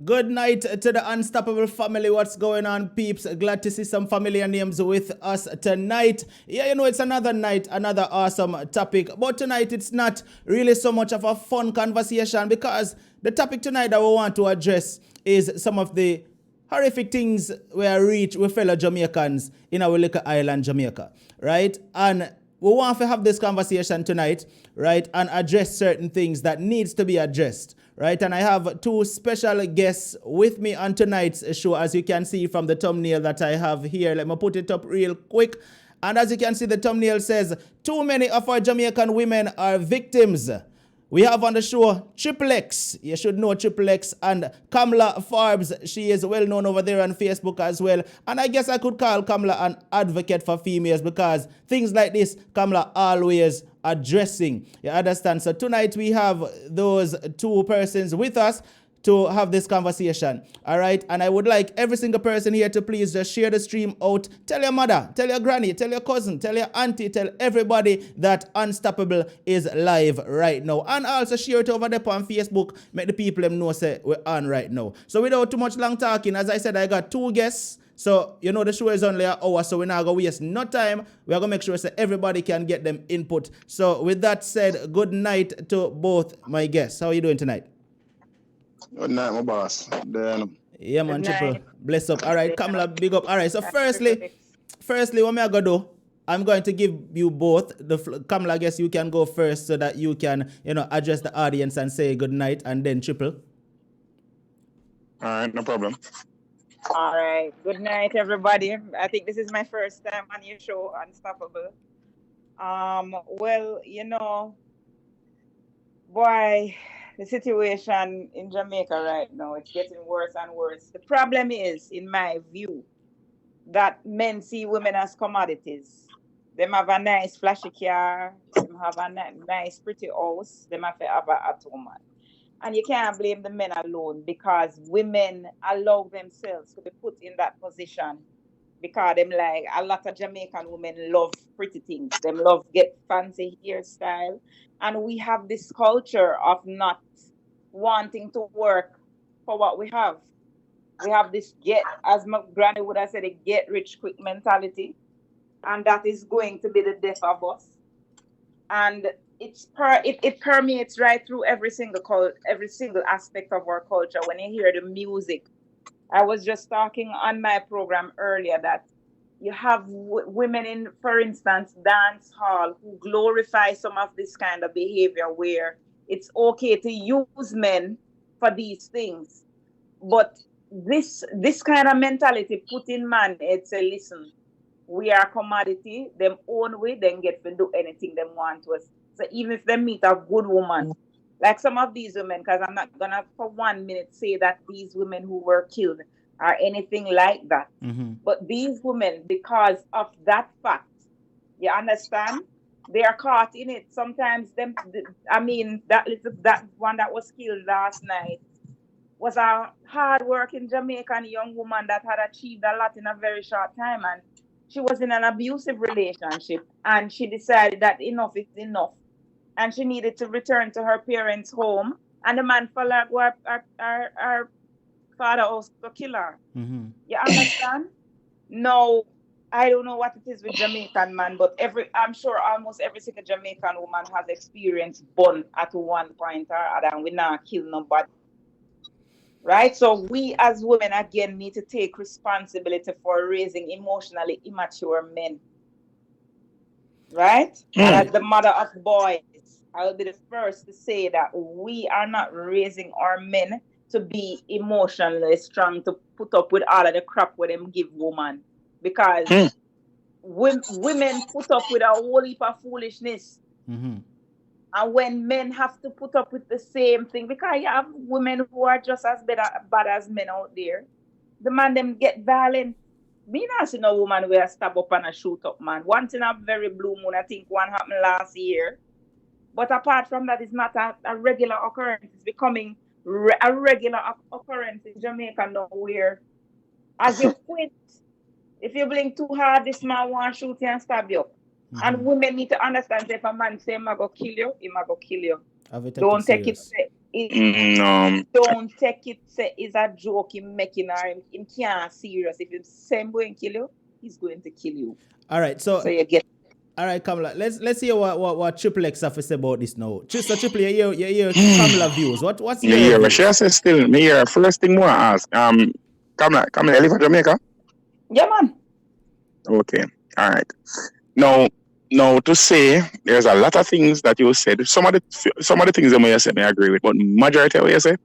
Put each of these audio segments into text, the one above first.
Good night to the Unstoppable family. What's going on, peeps? Glad to see some familiar names with us tonight. Yeah, you know, it's another night, another awesome topic. But tonight, it's not really so much of a fun conversation because the topic tonight that we want to address is some of the horrific things we reach with fellow Jamaicans in our little island, Jamaica, right? And we want to have this conversation tonight, right, and address certain things that needs to be addressed, right? And I have two special guests with me on tonight's show, as you can see from the thumbnail that I have here. Let me put it up real quick. And as you can see, the thumbnail says, too many of our Jamaican women are victims. We have on the show Triple X. You should know Triple X, and Kamla Forbes. She is well known over there on Facebook as well. And I guess I could call Kamla an advocate for females because things like this, Kamla always addressing. You understand? So tonight we have those two persons with us to have this conversation. All right. And I would like every single person here to please just share the stream out. Tell your mother, tell your granny, tell your cousin, tell your auntie, tell everybody that Unstoppable is live right now. And also share it over there on Facebook. Make the people them know say we're on right now. So without too much long talking, as I said, I got two guests. So, you know, the show is only an hour, so we're not going to waste no time. We're going to make sure that everybody can get them input. So with that said, good night to both my guests. How are you doing tonight? Good night, my boss. Yeah, man, Triple. Bless up. All right, Kamla, big up. All right, so firstly, what am I going to do? I'm going to give you both. Kamla, I guess you can go first so that you can, you know, address the audience and say good night, and then Triple. All right, no problem. All right, good night, everybody. I think this is my first time on your show, Unstoppable. Well, you know, boy, the situation in Jamaica right now, it's getting worse and worse. The problem is, in my view, that men see women as commodities. Them have a nice flashy car, them have a nice pretty house, them have a woman. And you can't blame the men alone because women allow themselves to be put in that position because them like a lot of Jamaican women love pretty things. Them love get fancy hairstyle. And we have this culture of not wanting to work for what we have. We have this as my granny would have said, a get rich quick mentality. And that is going to be the death of us. And it permeates right through every single aspect of our culture. When you hear the music, I was just talking on my program earlier that you have women in, for instance, dance hall who glorify some of this kind of behavior where it's okay to use men for these things. But this kind of mentality put in man, it's a listen, we are commodity, them own way, then get to do anything them want to us. So even if they meet a good woman, like some of these women, because I'm not gonna for 1 minute say that these women who were killed are anything like that. Mm-hmm. But these women, because of that fact, you understand, they are caught in it. Sometimes that one that was killed last night was a hard-working Jamaican young woman that had achieved a lot in a very short time, and she was in an abusive relationship, and she decided that enough is enough. And she needed to return to her parents' home. And the man felt like her father also killed her. Mm-hmm. You understand? No, I don't know what it is with Jamaican man, but I'm sure almost every single Jamaican woman has experienced bun at one point or other, and we not kill nobody. Right? So we as women, again, need to take responsibility for raising emotionally immature men. Right? And as the mother of boys, I will be the first to say that we are not raising our men to be emotionally strong, to put up with all of the crap where them give woman. Because women put up with a whole heap of foolishness. Mm-hmm. And when men have to put up with the same thing, because you have women who are just as bad as men out there, the man them get violent. Me not see no woman where stab up and a shoot up, man. Once in a very blue moon, I think one happened last year. But apart from that, it's not a regular occurrence. It's becoming a regular occurrence in Jamaica now, where as you quit, if you blink too hard, this man want to shoot you and stab you up. And women need to understand that if a man say I'm go kill you, he go kill you. Don't take it don't take it say it's a joke him making or him can't serious. If him same going kill you, he's going to kill you. All right, so you get. All right, Kamla. Let's hear what Triple X have to say about this now. So Triple, you hear Kamla views. What's your Yeah, views? she says still. Me here. First thing more ask. Kamla, you live in Jamaica? Yeah, man. Okay. All right. Now to say there's a lot of things that you said. Some of the things that you said, I agree with, but majority of what you say, I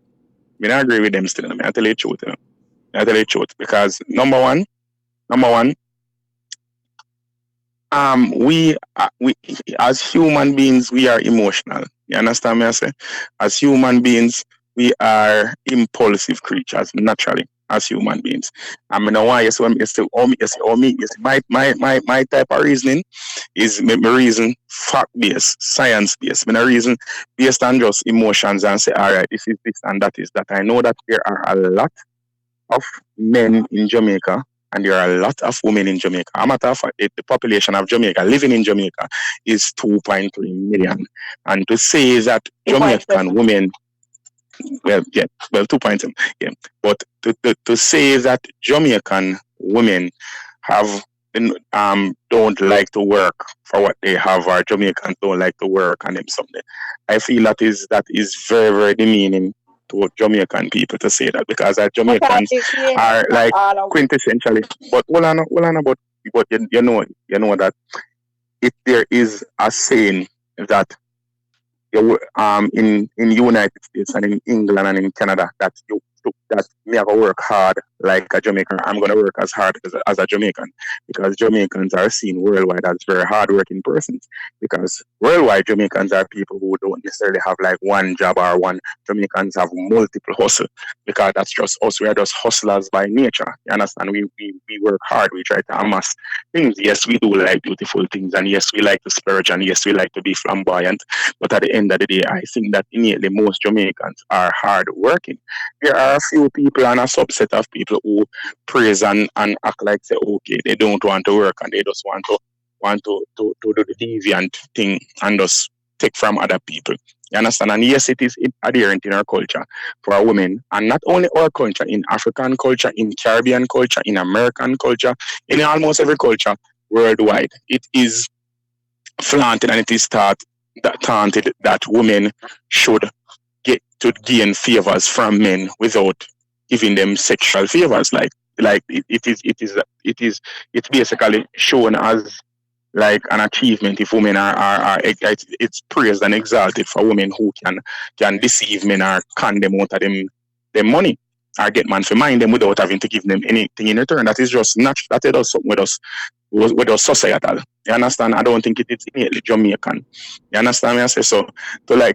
don't agree with them still. I tell you the truth. I tell you the truth because number one, we as human beings we are emotional. You understand me? I say, as human beings we are impulsive creatures naturally. As human beings, I mean, why you say my type of reasoning is my reason fact based, science based. My reason based on just emotions and say, all right, this is this and that is that. I know that there are a lot of men in Jamaica and there are a lot of women in Jamaica. A matter of fact, the population of Jamaica living in Jamaica is 2.3 million, and to say that Jamaican women. Well, 2.7, yeah. But to say that Jamaican women have don't like to work for what they have, or Jamaicans don't like to work and them something, I feel that is very, very demeaning to Jamaican people to say that, because Jamaicans are like quintessentially. But hold on, but you know that if there is a saying that in United States and in England and in Canada that me have to work hard like a Jamaican. I'm gonna work as hard as a Jamaican, because Jamaicans are seen worldwide as very hardworking persons. Because worldwide Jamaicans are people who don't necessarily have like one job or one. Jamaicans have multiple hustle, because that's just us. We are just hustlers by nature. You understand? We work hard. We try to amass things. Yes, we do like beautiful things, and yes, we like to splurge, and yes, we like to be flamboyant. But at the end of the day, I think that innately most Jamaicans are hard working. There are a few people and a subset of people who praise and act like say, okay, they don't want to work and they just want to do the deviant thing and just take from other people. You understand? And yes, it is adherent in our culture for our women, and not only our culture, in African culture, in Caribbean culture, in American culture, in almost every culture worldwide. It is flaunted and it is taunted that women should get to gain favors from men without giving them sexual favors. Like it's basically shown as like an achievement if women are it's praised and exalted for women who can deceive men or con them out of them money, or get man to mind them without having to give them anything in return. That is just natural. That it does something with us societal. You understand? I don't think it is innately Jamaican. You understand me? I say so to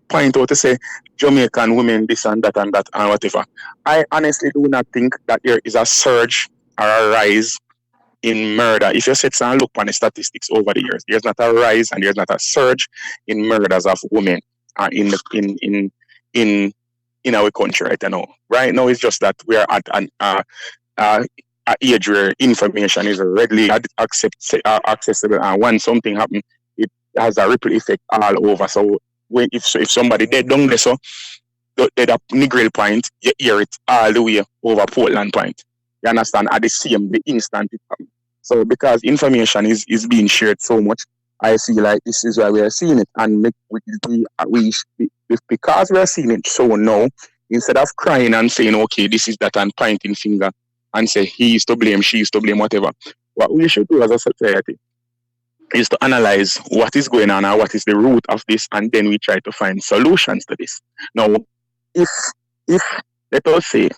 point out to say Jamaican women this and that and whatever. I honestly do not think that there is a surge or a rise in murder. If you sit and look on the statistics over the years, there's not a rise and there's not a surge in murders of women in our country right now. Right now, it's just that we are at an age where information is readily accessible, and when something happens, it has a ripple effect all over. So if somebody dead down there, so dead up Negril Point, you hear it all the way over Portland Point. You understand? At the instant it happens. So because information is being shared so much, I feel like this is why we are seeing it, and because we are seeing it so now, instead of crying and saying, okay, this is that, and pointing finger and say he is to blame, she is to blame, whatever, what we should do as a society is to analyze what is going on and what is the root of this, and then we try to find solutions to this. Now, if let us say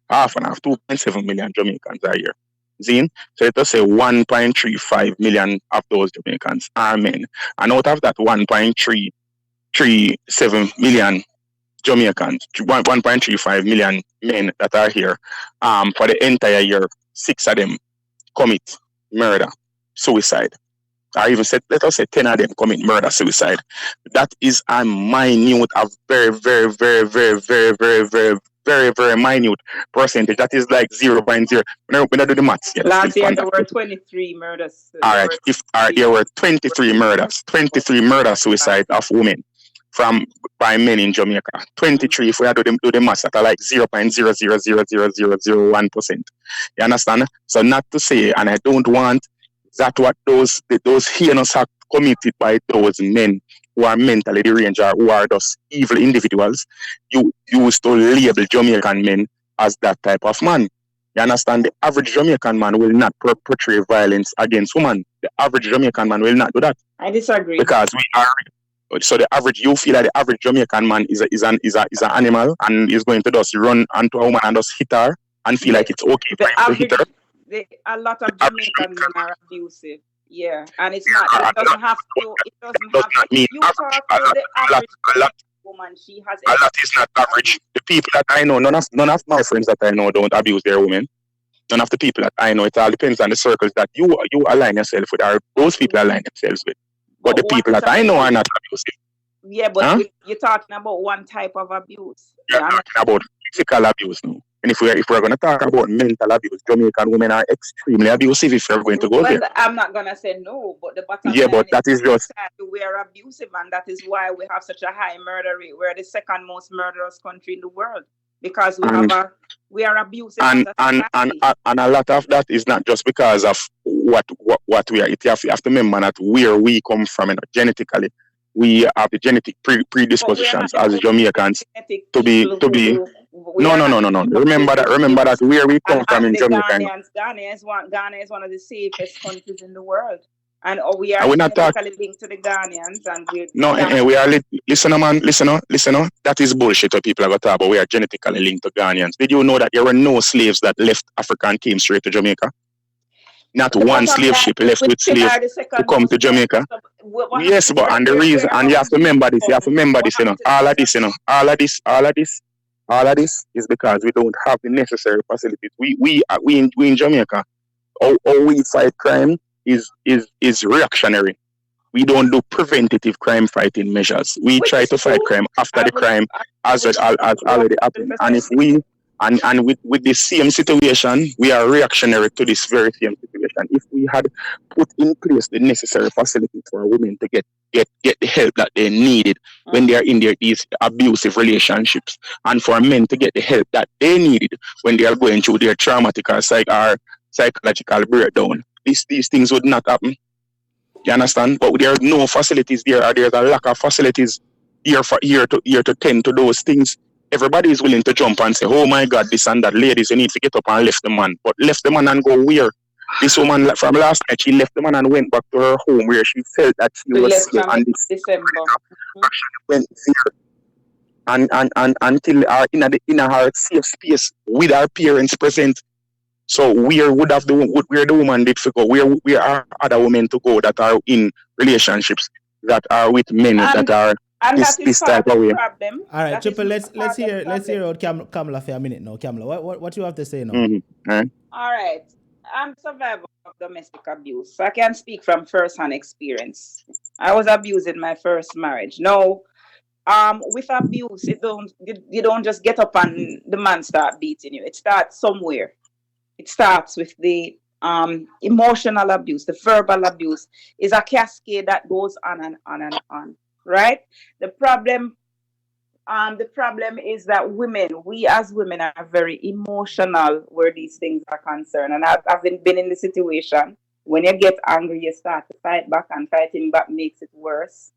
half and half, 2.7 million Jamaicans are here. Zine, so let us say 1.35 million of those Jamaicans are men. And out of that 1.37 million Jamaicans, 1.35 million men that are here, for the entire year, 6 of them commit murder, suicide. I even said, let us say 10 of them commit murder, suicide. That is a minute, a very, very, very, very, very, very, very, very, very minute percentage. That is like 0.0. When I do the maths, yeah, Last year there were 23 murders. All right, there were 23 murders, 23 murder suicides of women by men in Jamaica. 23, if we do the maths, that are like 0.0000001%. You understand? So not to say, and I don't want that what those heinous acts committed by those men who are mentally deranged or who are just evil individuals, you used to label Jamaican men as that type of man. You understand? The average Jamaican man will not portray violence against women. The average Jamaican man will not do that. I disagree. Because we are. So the average, you feel that the average Jamaican man is an animal and is going to just run onto a woman and just hit her and feel like it's okay for him to hit her. A lot of Jamaican men are abusive. Yeah, and it's not. It doesn't have to. It doesn't have to. You talk to the average woman. She has. A lot is not average. The people that I know, none of my friends that I know don't abuse their women. None of the people that I know. It all depends on the circles that you align yourself with, or those people align themselves with. But the people that I know are not abusive. Yeah, but you're talking about one type of abuse. You're talking about physical abuse now. And if we're going to talk about mental abuse, Jamaican women are extremely abusive if you're going to go there. I'm not going to say no, but the bottom line but that is just... We are abusive, and that is why we have such a high murder rate. We're the second most murderous country in the world. Because we are abusive. And a lot of that is not just because of what we are. You have to remember that where we come from, genetically, we have the genetic predispositions as Jamaicans to be. No. Remember that where we come from in Jamaica. Ghana is one of the safest countries in the world. And we are genetically linked to the Ghanaians, and we are. Listen, man. That is bullshit. What people are going to talk about. We are genetically linked to Ghanaians. Did you know that there were no slaves that left Africa and came straight to Jamaica? Not one slave ship left with slaves to come to Jamaica. Yes, but and the reason, and you have to remember this. All of this is because we don't have the necessary facilities. We in Jamaica. How we fight crime is reactionary. We don't do preventative crime fighting measures. We try to fight crime after the crime has already happened. And if we with the same situation, we are reactionary to this very same situation. If we had put in place the necessary facilities for women to get the help that they needed when they are in these abusive relationships, and for men to get the help that they needed when they are going through their traumatic or psychological breakdown, these things would not happen. You understand? But there are no facilities there, or there's a lack of facilities here to tend to those things. Everybody is willing to jump and say, oh my God, this and that. Ladies, you need to get up and left the man. But left the man and go where? This woman from last night, she left the man and went back to her home where she felt that she was safe. And this December. Went there. And until in her safe space with her parents present. So where the woman did to go? Where are other women to go that are in relationships that are with men that are this type of way? All right, Triple. Let's hear what Kamla for a minute now. Kamla, what you have to say now? Mm-hmm. All right, I'm a survivor of domestic abuse, so I can speak from first-hand experience. I was abused in my first marriage. Now, with abuse, you don't just get up and the man start beating you. It starts somewhere. It starts with the emotional abuse, the verbal abuse is a cascade that goes on and on and on, right? The problem is that we as women are very emotional where these things are concerned. And I've been in the situation when you get angry, you start to fight back, and fighting back makes it worse,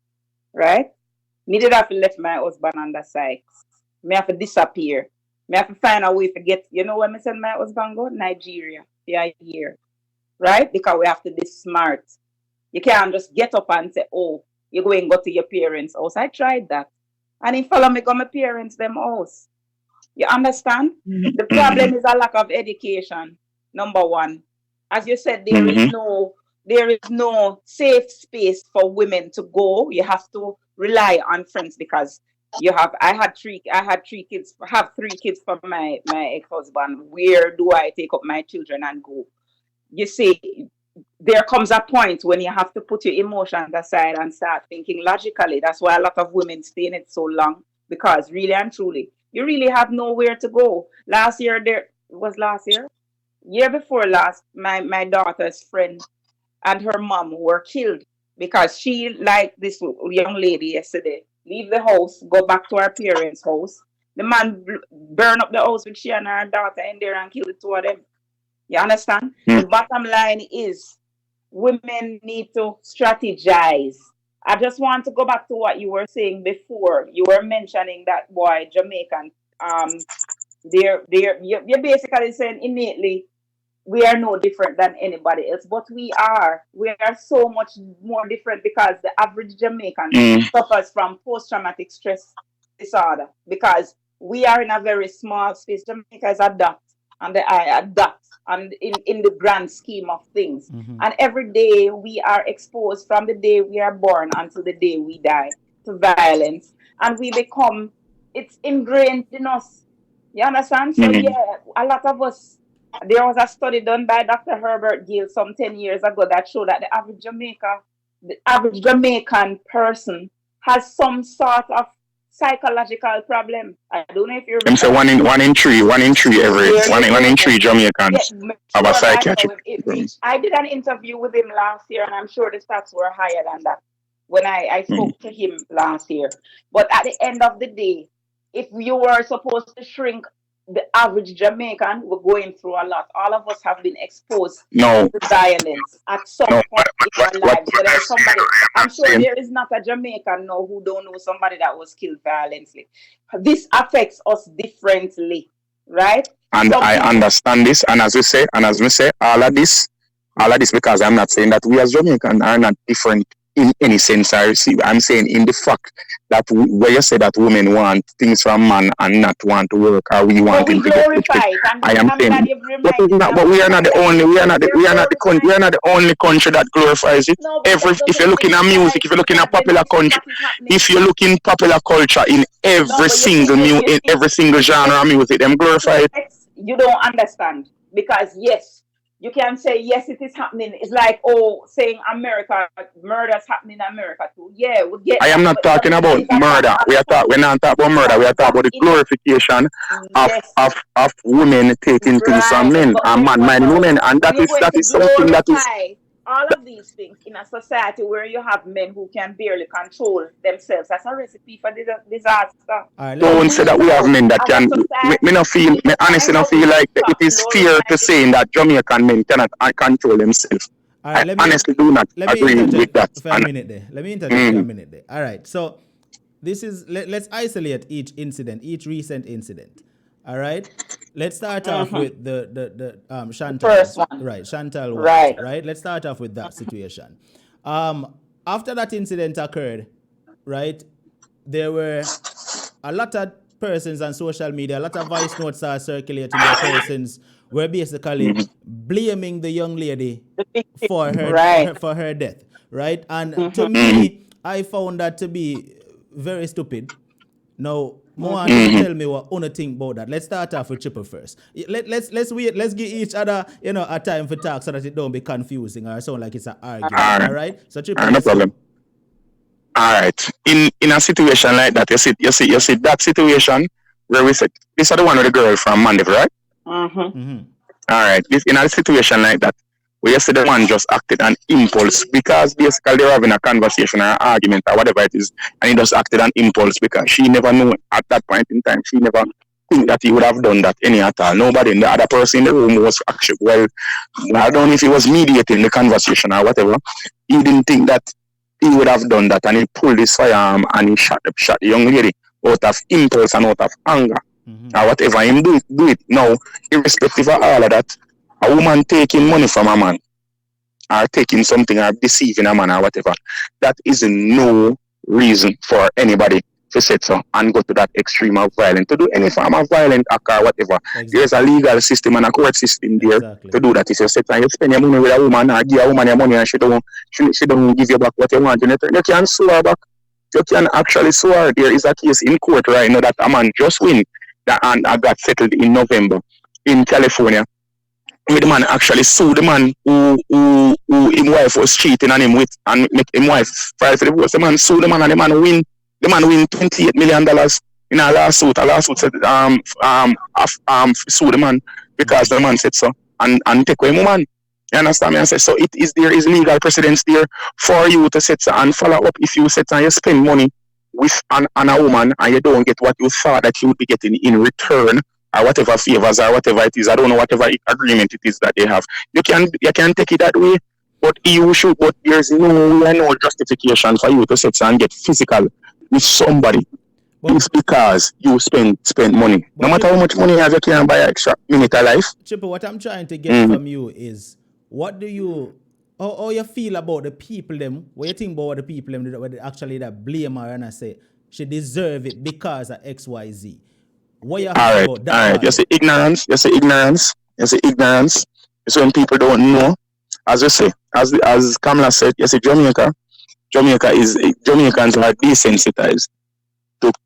right? Me did have to left my husband on the side. Me have to disappear. Me have to find a way to get, you know where me send my husband go? Nigeria. Yeah, here. Right? Because we have to be smart. You can't just get up and say, oh, you're going to go to your parents' house. I tried that. And he follow me go my parents' them house. You understand? Mm-hmm. The problem is a lack of education. Number one. As you said, there is no safe space for women to go. You have to rely on friends because I have three kids from my ex-husband. Where do I take up my children and go? You see, there comes a point when you have to put your emotions aside and start thinking logically. That's why a lot of women stay in it so long, because really and truly, You really have nowhere to go. Last year, year before last, my daughter's friend and her mom were killed because she, like this young lady yesterday, leave the house, go back to her parents' house. The man burn up the house with she and her daughter in there and kill the two of them. You understand? The bottom line is women need to strategize. I just want to go back to what you were saying before. You were mentioning that boy, Jamaican. You're basically saying innately we are no different than anybody else, but we are so much more different because the average Jamaican suffers from post-traumatic stress disorder because we are in a very small space. Jamaica is a dot, and I adapt, and in the grand scheme of things. And every day we are exposed from the day we are born until the day we die to violence, and it's ingrained in us. You understand? So yeah, a lot of us. There was a study done by Dr. Herbert Gill some 10 years ago that showed that the average Jamaican person has some sort of psychological problem. I don't know if you remember. So one in three Jamaicans have a psychiatric problem. I did an interview with him last year, and I'm sure the stats were higher than that when I spoke to him last year. But at the end of the day, if you were supposed to shrink the average Jamaican, we're going through a lot. All of us have been exposed to violence at some point in our lives. I'm sure there is not a Jamaican now who don't know somebody that was killed violently. This affects us differently, right? And I understand this, and as we say, all of this, because I'm not saying that we as Jamaicans are not different in any sense. I'm saying in the fact that where you say that women want things from man and not want to work, or we want him to get rich. I am saying, but we are not the only country that glorifies it. If you're looking at music, if you're looking at popular country, if you're looking popular culture in every single genre of music, them glorify it. You don't understand, because yes, you can say yes, it is happening. It's like saying America, murder's happening in America too. Yeah, we get. I am not talking about murder. We're not talking about murder. We are talking about the glorification of women taking things from men and man minding women, and that is something that is. All of these things in a society where you have men who can barely control themselves. That's a recipe for disaster. Don't say that we have men that can. Me honestly don't feel like it is fair to say that Jamaican men cannot control themselves. I honestly do not agree with that. Let me interject for a minute there. All right. So this is let's isolate each recent incident. All right. Let's start off with the Chantal. First one. Right, Chantal. Right. Let's start off with that situation. After that incident occurred, right, there were a lot of persons on social media, a lot of voice notes are circulating where persons were basically blaming the young lady for her death. Right. And to me, I found that to be very stupid. Now, Moan, tell me what you think about that. Let's start off with Tripple first. Let's wait. Let's give each other, a time for talk so that it don't be confusing or sound like it's an argument. All right. So Tripple. No problem. All right. In a situation like that, you see that situation where we said this is the one with the girl from Mandiv, right? All right. In a situation like that, where you see the one just acted on impulse because basically they're having a conversation or an argument or whatever it is, and he just acted on impulse because she never knew at that point in time. She never think that he would have done that any at all. Nobody, the other person in the room was actually, I don't know if he was mediating the conversation or whatever. He didn't think that he would have done that, and he pulled his firearm and he shot the young lady out of impulse and out of anger. Or whatever him do it. Now, irrespective of all of that, a woman taking money from a man or taking something or deceiving a man or whatever, that is no reason for anybody to say so and go to that extreme of violence, to do any form of violent act or whatever. Exactly. There's a legal system and a court system there to do that. If you sit and you spend your money with a woman or give a woman your money and she don't give you back what you want, you can sue her back. You can actually sue her. There is a case in court right now that a man just win and got settled in November in California. The man actually sued the man who his wife was cheating on him with and make his wife file for divorce. The man sued the man and the man win $28 million. in a lawsuit said sue the man because the man said so and take away woman. You understand me? I say so there is legal precedence there for you to set and follow up if you set and you spend money with on a woman and you don't get what you thought that you would be getting in return or whatever favors or whatever it is. I don't know whatever agreement it is that they have. You can take it that way, but but there's no justification for you to set and get physical with somebody. It's because you spend money. No matter how much money you have, you can buy an extra minute of life. Tripple, what I'm trying to get from you is what do you how you feel about the people them? What you think about the people them that blame her and I say she deserve it because of XYZ? What you feel about that? All right. You say ignorance. It's when people don't know. As you say, as Kamla said, you say Jamaicans are desensitized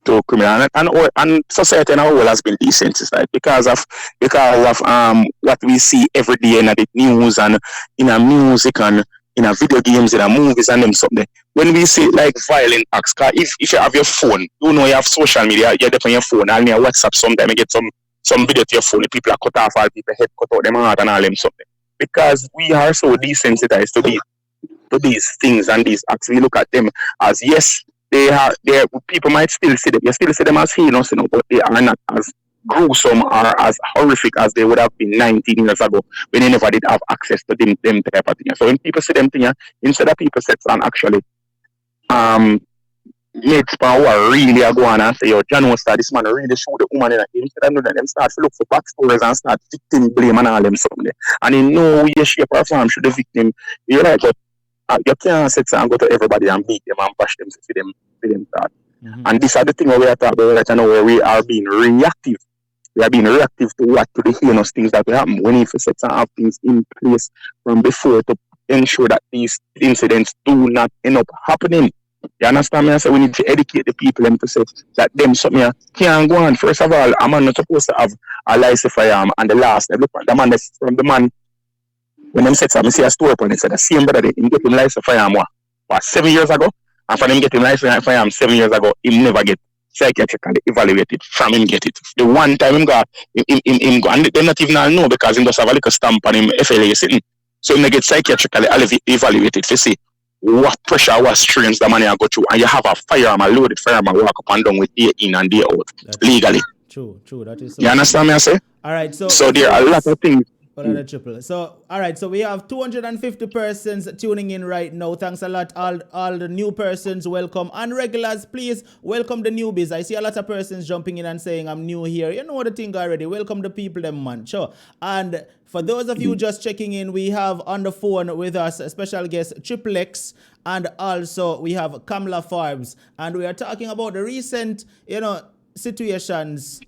to criminal and society and whole has been desensitized because of what we see every day in the news and in a music and in a video games, in a movies and them something. When we see like violent acts, cause if you have your phone, you have social media, you're on your phone and your WhatsApp sometimes you get some video to your phone, people are cut off all people head, cut out them heart and all them something. Because we are so desensitized to these things and these acts. We look at them as yes, people might still see them. You still see them as heinous, but they are not as gruesome or as horrific as they would have been 19 years ago when they never did have access to them type of thing. So when people see them thing, instead of people sit and actually mates who are really going and say, yo, John was this man really shoot the woman in a game. Instead of them start to look for backstories and start victim blame and all them something. And in no way, shape or form should the victim be right, but you can't sit and go to everybody and beat them and bash them for them start. And these are the things we are talking about right now, where we are being reactive. We are being reactive to the heinous things that will happen. We need to set and have things in place from before to ensure that these incidents do not end up happening. You understand me? I say we need to educate the people and to say that them something can't go on. First of all, a man not supposed to have a license firearm, and the last the man when them set something, see a story upon it, said the same brother him get him license firearm 7 years ago, and for him get him license firearm 7 years ago, him never get psychiatrically evaluated from him get it. The one time him got him go, and they not even know because him just have a little stamp on him FLA sitting. So him get psychiatrically evaluated to see what pressure, what strains the money I go through, and you have a firearm, a loaded firearm, and walk up and down with day in and day out legally. True. That is so. You understand me? I say. All right. So there are a lot of things. Triple. So, all right. So we have 250 persons tuning in right now. Thanks a lot, all the new persons. Welcome, and regulars, please welcome the newbies. I see a lot of persons jumping in and saying, "I'm new here." You know the thing already. Welcome the people, them man. Sure. And for those of you just checking in, we have on the phone with us a special guest, Triple X, and also we have Kamla Forbes, and we are talking about the recent, situations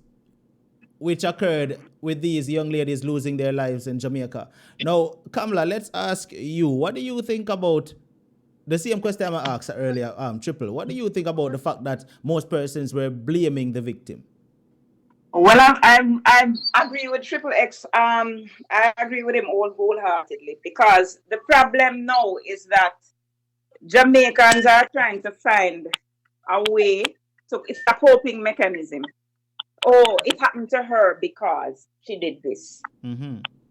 which occurred with these young ladies losing their lives in Jamaica. Now, Kamla, let's ask you, what do you think about the same question I asked earlier, Triple? What do you think about the fact that most persons were blaming the victim? Well, I agree with Triple X. I agree with him wholeheartedly, because the problem now is that Jamaicans are trying to find a way to, it's a coping mechanism. Oh, it happened to her because she did this.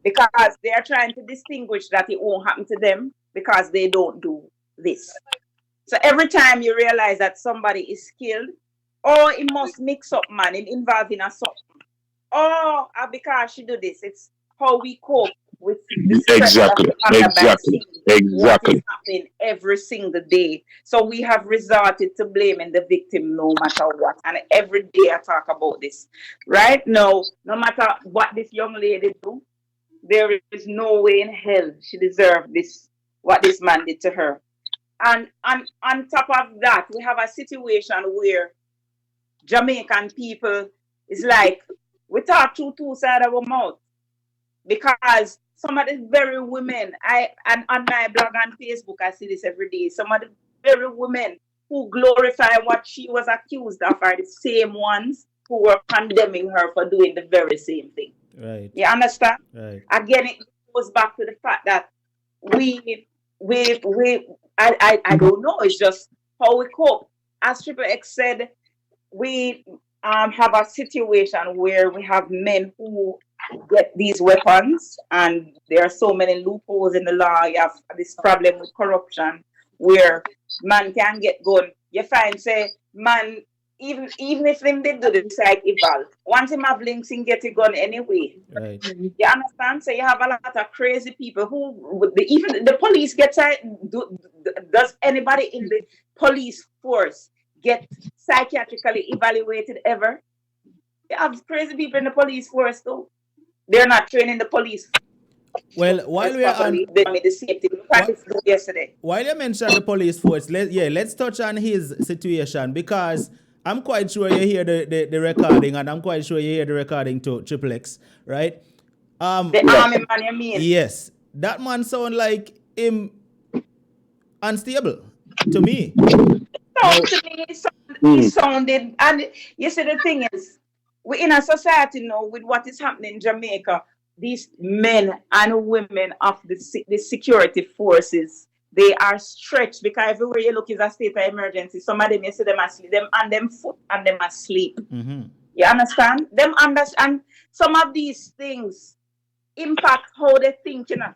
Because they are trying to distinguish that it won't happen to them because they don't do this. So every time you realize that somebody is killed, oh, it must mix up, man, it involved in a something. Oh, because she do this. It's how we cope with the exactly. What is happening every single day. So we have resorted to blaming the victim no matter what. And every day I talk about this. Right now, no matter what this young lady do, there is no way in hell she deserves this, what this man did to her. And on top of that, we have a situation where Jamaican people is like, we talk through two sides of our mouth. Because some of the very women, and on my blog on Facebook, I see this every day. Some of the very women who glorify what she was accused of are the same ones who were condemning her for doing the very same thing. Right. You understand? Right. Again, it goes back to the fact that I don't know. It's just how we cope. As Triple X said, have a situation where we have men who get these weapons, and there are so many loopholes in the law. You have this problem with corruption where man can get gun. You find say man, even if them did do the psych eval, once him have links in get a gun anyway. Right. You understand? So you have a lot of crazy people who even the police gets does anybody in the police force get psychiatrically evaluated ever? You have crazy people in the police force too. They're not training the police. Well, while we are on the safety yesterday. While you mention the police force, let's touch on his situation, because I'm quite sure you hear the recording, and I'm quite sure you hear the recording to Triple X, right? The army man, you mean? Yes, that man sound like him unstable to me. He sounded, and you see the thing is, we're in a society now with what is happening in Jamaica. These men and women of the security forces, they are stretched, because everywhere you look is a state of emergency. Some of them, you see them asleep, them and them foot and them asleep. Mm-hmm. You understand? Them understand some of these things impact how they think, you know.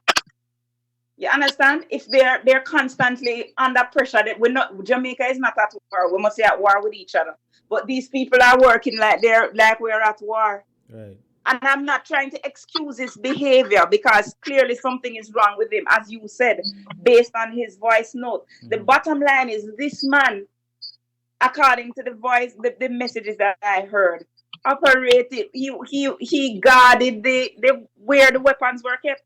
You understand? If they're constantly under pressure, that Jamaica is not at war. We must be at war with each other. But these people are working like we're at war. Right. And I'm not trying to excuse his behavior, because clearly something is wrong with him, as you said, based on his voice note. Mm-hmm. The bottom line is, this man, according to the voice, the messages that I heard, operated. He guarded the where the weapons were kept.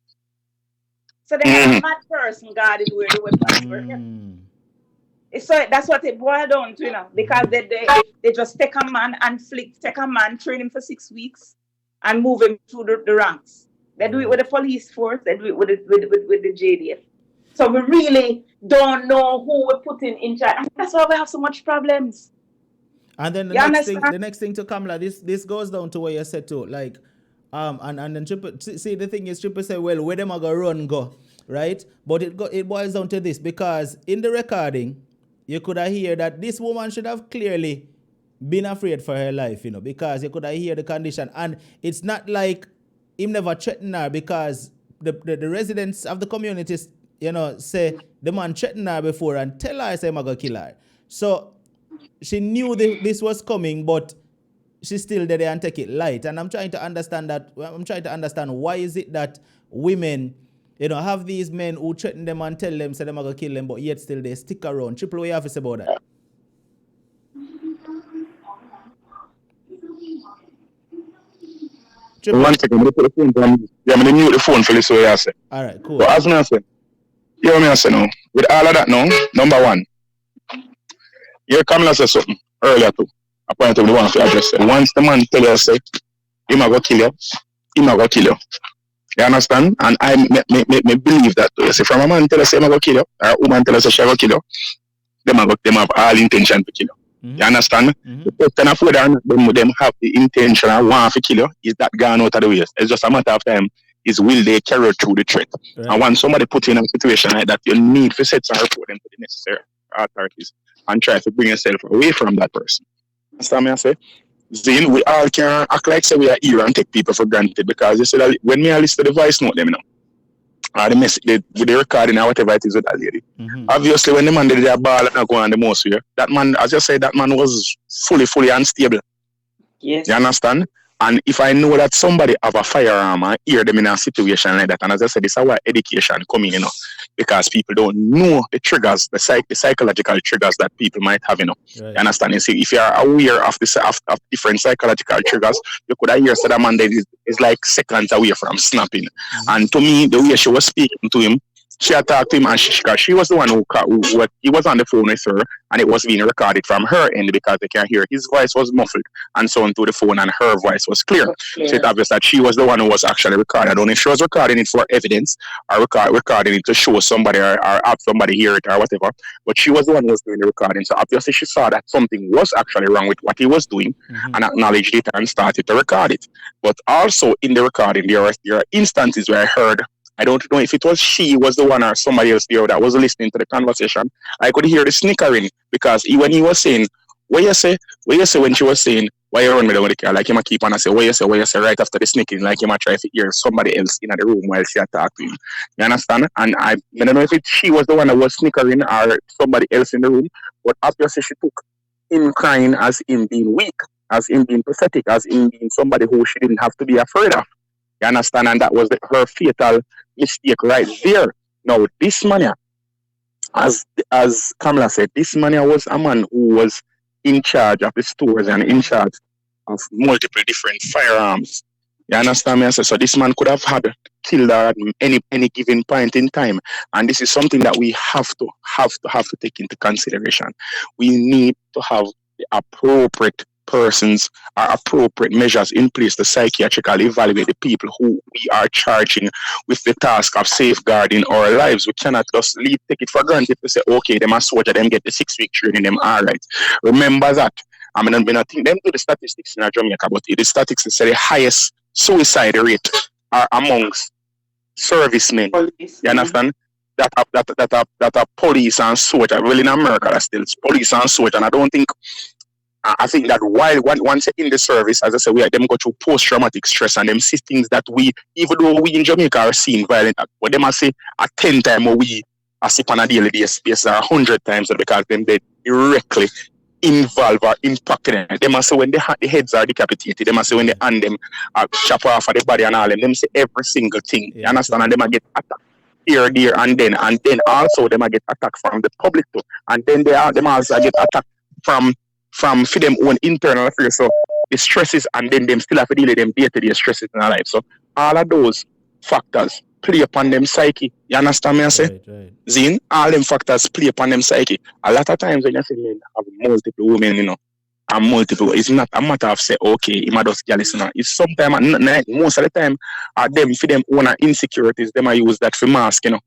So the mad person guarded where the weapons were kept. So that's what it boiled down to, you know, because they just take a man and train him for 6 weeks and move him through the ranks. They do it with the police force, they do it with the JDF. So we really don't know who we're putting in charge. And that's why we have so much problems. And then the next thing to Kamla, this goes down to what you said too, like, and then Triple, see, the thing is, Triple say, well, where them are gonna go, right? But it boils down to this, because in the recording, you could have heard that this woman should have clearly been afraid for her life, you know, because you could have heard the condition. And it's not like him never threatened her, because the residents of the communities, you know, say the man threatened her before and tell her, say, I'm going to kill her. So she knew this was coming, but she still did it and take it light. And I'm trying to understand why is it that women, you know, have these men who threaten them and tell them, say they're going to kill them, but yet still they stick around. Triple, what you have to say about that? Triple. 1 second, I'm going to put the phone down. Yeah, I'm going to mute the phone for this way I say. All right, cool. So as I say, you know what I say now? With all of that now, number one, here Kamla said something earlier too. Apparently, the one to address it. Once the man tell you, say, he might go kill you, he might go kill you. You understand? And I me believe that too. You see, from a man tell us, say, he might go kill you, or a woman tell us, say, she go kill you, them have all intention to kill you. Mm-hmm. You understand? Mm-hmm. The question of whether them have the intention and want to kill you is that gone out of the way. It's just a matter of time. Is will they carry through the threat? Right. And when somebody put you in a situation like that, you need to set and report them to the necessary authorities and try to bring yourself away from that person. Understand me? I say, then we all can act like say we are here and take people for granted, because you see that when me listen to the voice note them, you know, or the message with the recording or whatever it is with that lady. Mm-hmm. Obviously, when the man did their ball and go on the most here, that man, as you said, that man was fully unstable. Yes. You understand? And if I know that somebody have a firearm and hear them in a situation like that, and as I said, this is why education coming, you know, because people don't know the triggers, the psychological triggers that people might have, you know. Right. You understand? You see, if you are aware of this of different psychological triggers, you could hear that man that is like seconds away from snapping. Mm-hmm. And to me, the way she was speaking to him, she attacked him, and she was the one who he was on the phone with her, and it was being recorded from her end because they can hear his voice was muffled and so on to the phone, and her voice was clear. So it's obvious that she was the one who was actually recording. I don't know if she was recording it for evidence or recording it to show somebody or have somebody hear it or whatever, but she was the one who was doing the recording. So obviously she saw that something was actually wrong with what he was doing, mm-hmm. and acknowledged it and started to record it. But also in the recording, there are instances where I heard, I don't know if it was she was the one or somebody else there that was listening to the conversation. I could hear the snickering, because when he was saying, what you say when she was saying, why you run me down with the car? Like, you might keep on and say, what you say, right after the sneaking, like you might try to hear somebody else in the room while she attacked him. You understand? And I don't know if she was the one that was snickering or somebody else in the room, but obviously she took him crying as him being weak, as him being pathetic, as him being somebody who she didn't have to be afraid of. You understand? And that was her fatal mistake right there. Now, this man, as Kamla said, this man was a man who was in charge of the stores and in charge of multiple different firearms. You understand me? So this man could have had killed her at any given point in time. And this is something that we have to take into consideration. We need to have the appropriate persons or appropriate measures in place to psychiatrically evaluate the people who we are charging with the task of safeguarding our lives. We cannot just take it for granted to say, okay, them a soldier, them get the 6-week training, them all right. Remember that. I think them do the statistics in Jamaica, but the statistics say the highest suicide rate are amongst servicemen. You understand? That are police and soldier. Well, in America, that's still police and soldier. And I think that while once in the service, as I said, them go through post-traumatic stress and them see things that we, even though we in Jamaica are seeing violent, but them say a 10 times or we are see on a daily basis or 100 times because them they directly involve or impact them. They must say when the heads are decapitated, they must say when the hand them chop off of the body and all them say every single thing. You understand? And they might get attacked here, there, and then also they might get attacked from the public too. And then they also get attacked from for them own internal affairs. So the stresses and then them still have to deal with them day-to-day stresses in their life. So all of those factors play upon them psyche. You understand me I say? Right. Zine, all them factors play upon them psyche. A lot of times when you see men have multiple women, and multiple, it's not a matter of say, okay, you might just jealous, It's sometimes, most of the time, them for them own insecurities, them might use that for mask, And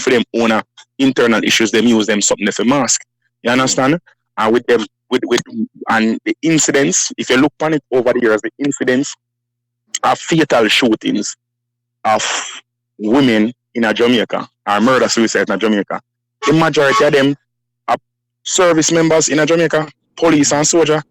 for them own internal issues, them use them something for mask. You understand? And with them, with and the incidents, if you look on it over the years, the incidents of fatal shootings of women in Jamaica or murder suicide in Jamaica, the majority of them are service members in Jamaica, police and soldier.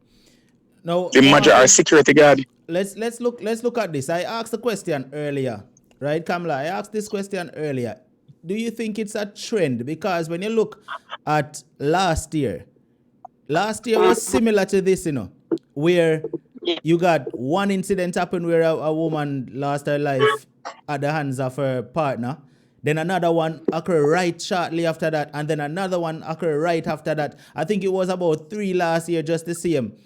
No, the majority are security guard. Let's look at this. I asked the question earlier, right, Kamla? I asked this question earlier. Do you think it's a trend? Because when you look at last year was similar to this, where you got one incident happen where a woman lost her life at the hands of her partner. Then another one occurred right shortly after that. And then another one occurred right after that. I think it was about 3 last year, just the same.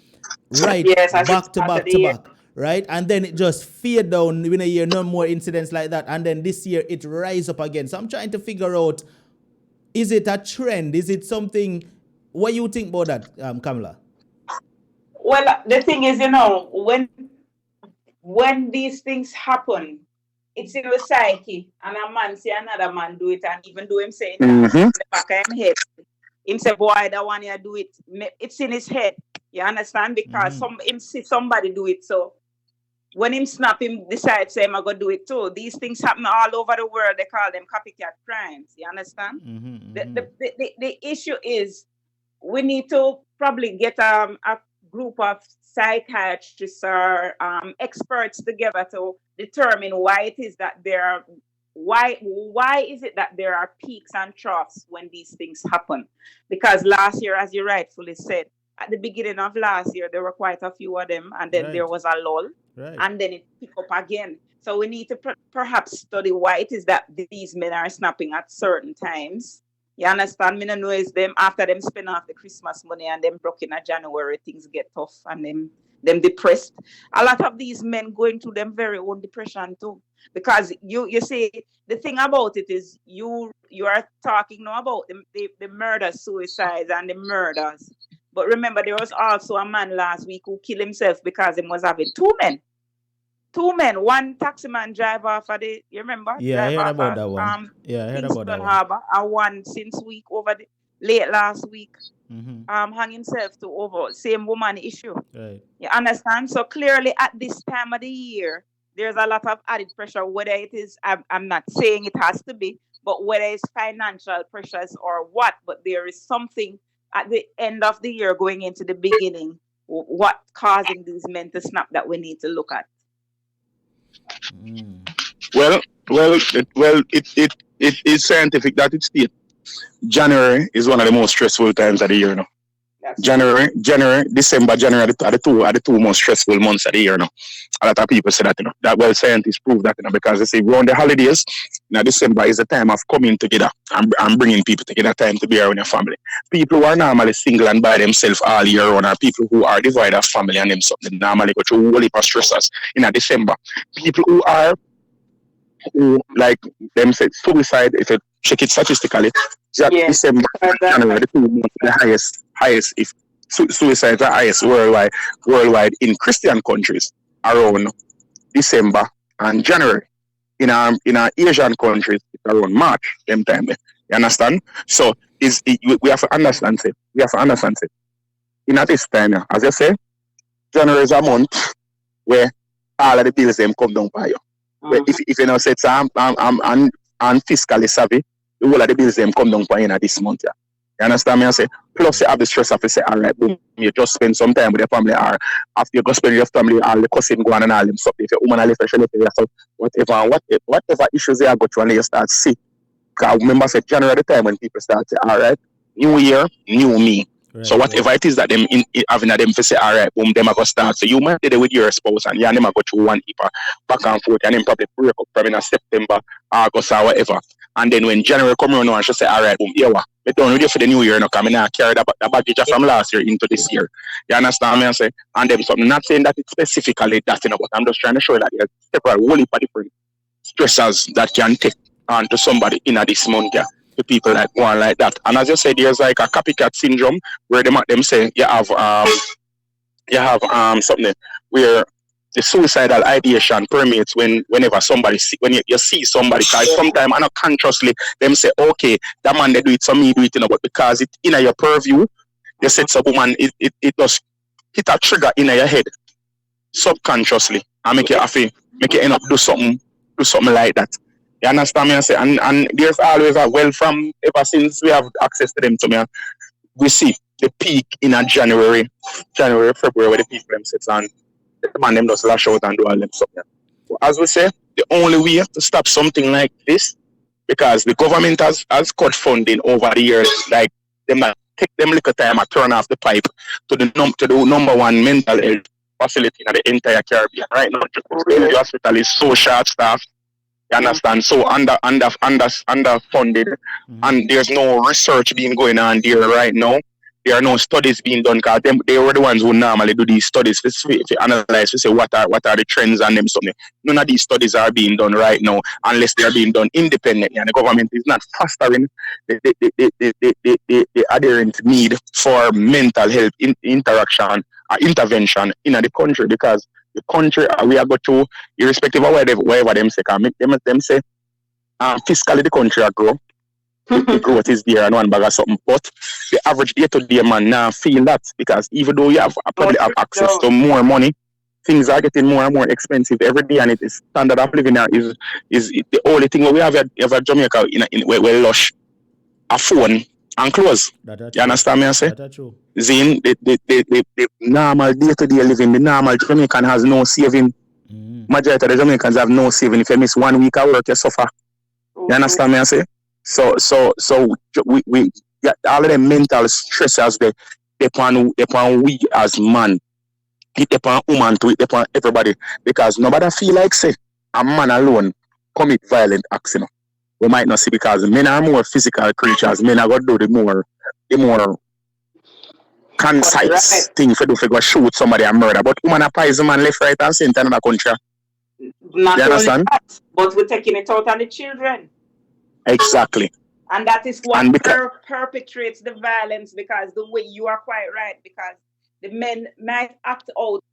Right, yes, back to back. Right? And then it just fade down in a year, no more incidents like that. And then this year it rise up again. So I'm trying to figure out, is it a trend? Is it something? What do you think about that, Kamla? Well, the thing is, when these things happen, it's in the psyche, and a man see another man do it, and even though him saying in the back of his head, him say, boy, that one you do it, it's in his head. You understand? Because him see somebody do it, so when him snap, him decide, say, I'm going to do it too. These things happen all over the world. They call them copycat crimes. You understand? The issue is, we need to probably get a group of psychiatrists or experts together to determine why it is that why is it that there are peaks and troughs when these things happen? Because last year, as you rightfully said, at the beginning of last year, there were quite a few of them, and then there was a lull, and then it picked up again. So we need to perhaps study why it is that these men are snapping at certain times. You understand? Me no know is them after them spend off the Christmas money and them broke in January, things get tough and them depressed. A lot of these men going through them very own depression too. Because you see, the thing about it is you are talking now about the murders, suicides and the murders. But remember, there was also a man last week who killed himself because he was having two men. One taxi man drive off of you remember? Yeah, I heard about that one. I heard about that one. Harbor, and one since week over late last week, hung himself to over same woman issue. Right. You understand? So clearly at this time of the year, there's a lot of added pressure, whether it is, I'm not saying it has to be, but whether it's financial pressures or what, but there is something at the end of the year going into the beginning what causing these men to snap that we need to look at? It is scientific that it states January is one of the most stressful times of the year now. January, December, January are the two most stressful months of the year now. A lot of people say that, that scientists prove that, because they say around the holidays, December is a time of coming together and bringing people together, time to be around your family. People who are normally single and by themselves all year round are people who are divided of family and themselves. They normally go through a whole heap of stressors in December. People who like them say suicide, if you check it statistically, December, January, the 2 months the highest if suicides are highest worldwide in Christian countries around December and January. In our Asian countries, it's around March, them time. You understand? So we have to understand it. In this time, as I say, January is a month where all of the bills them come down by you. If you know say I'm fiscally savvy, the whole of the bills them come down by you this month. Yeah. You understand me? I say, plus you have the stress of you say, all right, boom, you just spend some time with your family, or after you go spend your family, all the cousin go on and all them stuff. If your woman left, she left yourself, whatever issues they are going through, and you start sick. Because I remember say January the time when people start say, all right, new year, new me. Right, so whatever it is that them having them to say, all right, boom, them are going to start. So you might do it with your spouse, and you and them are go through one heap back and forth, and then probably break up from in September, August, or whatever. And then when January come around, and she say, all right, boom, here what? We don't ready for the new year, no, because I now carry the baggage from last year into this year. You understand me? I say, and them something, not saying that it's specifically that, but I'm just trying to show you that there's several whole heap of different stressors that can take on to somebody in this month, yeah. To people like one like that. And as you said, there's like a copycat syndrome where them say you have something where the suicidal ideation permeates whenever somebody when you see somebody, because sometimes unconsciously them say, okay, that man they do it, so me do it, but because it in your purview, you said some woman it does hit a trigger in your head subconsciously and make you end up do something like that. You understand me? I say, and there's always from ever since we have access to them, we see the peak in a January, February, where the people them sits and the man them just lash out and do all them stuff. So as we say, the only way to stop something like this, because the government has cut funding over the years, like them take them little time and turn off the pipe to the number one mental health facility in the entire Caribbean. Right now, the hospital is so short staffed. You understand? So underfunded, and there's no research being going on there right now. There are no studies being done, because they were the ones who normally do these studies to analyze, to say what are the trends and them something. None of these studies are being done right now unless they are being done independently, and the government is not fostering the adherent need for mental health interaction or intervention in the country, because the country we are going to, irrespective of wherever them say, them say fiscally the country are grow. The growth is there and one bag of something, but the average day-to-day man now feel that, because even though you probably have access to more money, things are getting more and more expensive every day, and it is standard of living now is the only thing we have at Jamaica in where lush a phone and clothes. You understand me? I say. Zin, the normal day-to-day living, the normal Jamaican has no saving. Majority of the Jamaicans have no saving. If you miss 1 week of work, you suffer. You understand me? I say. So we all of the mental stressors they upon we as man, it upon woman to it upon everybody, because nobody feel like say a man alone commit violent acts. We might not see, because men are more physical creatures. Men are gonna do the more concise thing for go shoot somebody and murder. But woman are poison man left, right, and center in the country. Not you understand? That, but we're taking it out on the children. Exactly. And that is what perpetrates the violence, because the way you are quite right, because the men might act out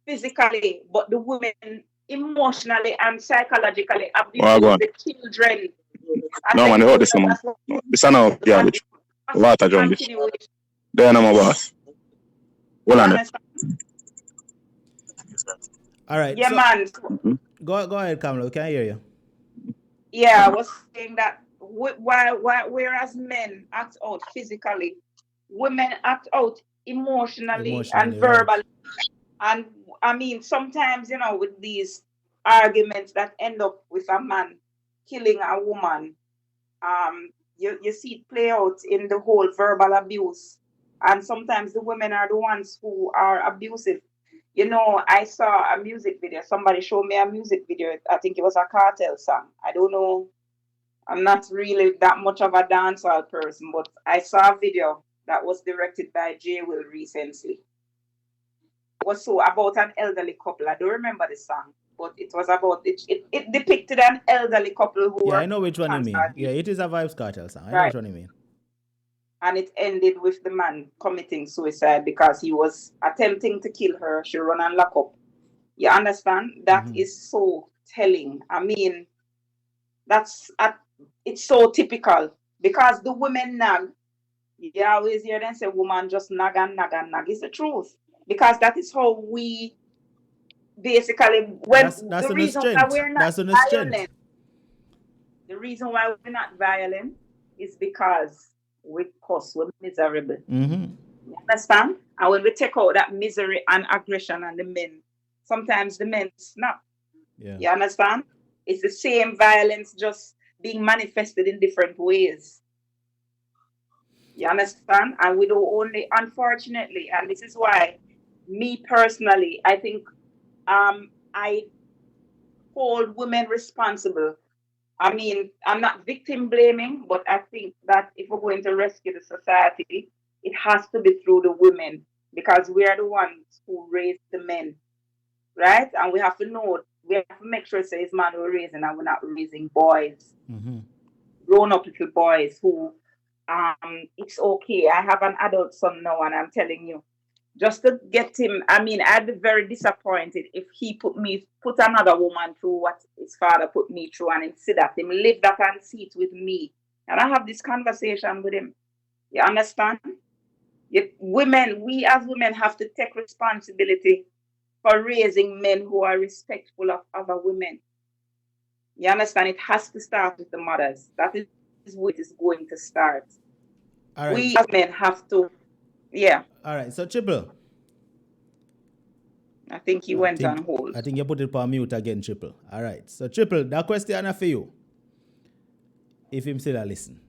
physically, but the women emotionally and psychologically abuse the children. No man, hold this man. This is now garbage. Water John this. There no more boss. Hold on. All right. Yeah, so, man. Go ahead, Kamla. We can hear you. Yeah, I was saying that whereas men act out physically, women act out emotionally and Emotionally, right. verbally. And I mean, sometimes, with these arguments that end up with a man killing a woman, you see it play out in the whole verbal abuse. And sometimes the women are the ones who are abusive. I saw a music video. Somebody showed me a music video. I think it was a Cartel song. I don't know. I'm not really that much of a dancehall person, but I saw a video that was directed by J. Will recently. It was about an elderly couple. I don't remember the song, but it was about it depicted an elderly couple who Yeah, were I know which one you mean. Yeah, it is a Vibes Cartel song. I know which one you mean. And it ended with the man committing suicide because he was attempting to kill her. She run and lock up. You understand? That is so telling. I mean, it's so typical because the women nag. You always hear them say, woman just nag and nag and nag. It's the truth. Because that is how we basically, that's the reason why we're not violent. The reason why we're not violent is because we cuss, we're miserable. You understand? And when we take out that misery and aggression on the men, sometimes the men snap. Yeah. You understand? It's the same violence just being manifested in different ways. You understand? And we do only, unfortunately, and this is why, me personally, I think I hold women responsible. I mean, I'm not victim blaming, but I think that if we're going to rescue the society, it has to be through the women because we are the ones who raise the men, right? And we have to know, we have to make sure it's man we're raising and we're not raising boys, grown-up little boys who, it's okay. I have an adult son now and I'm telling you, just to get him, I mean, I'd be very disappointed if he put another woman through what his father put me through and insist that him live that and see it with me. And I have this conversation with him. You understand? We as women have to take responsibility for raising men who are respectful of other women. You understand? It has to start with the mothers. That is where it is going to start. All right. We as men have to, yeah. All right, so Triple. I think he went on hold. I think you put it on mute again, Triple. All right, so Triple, that question is for you. If him still listen.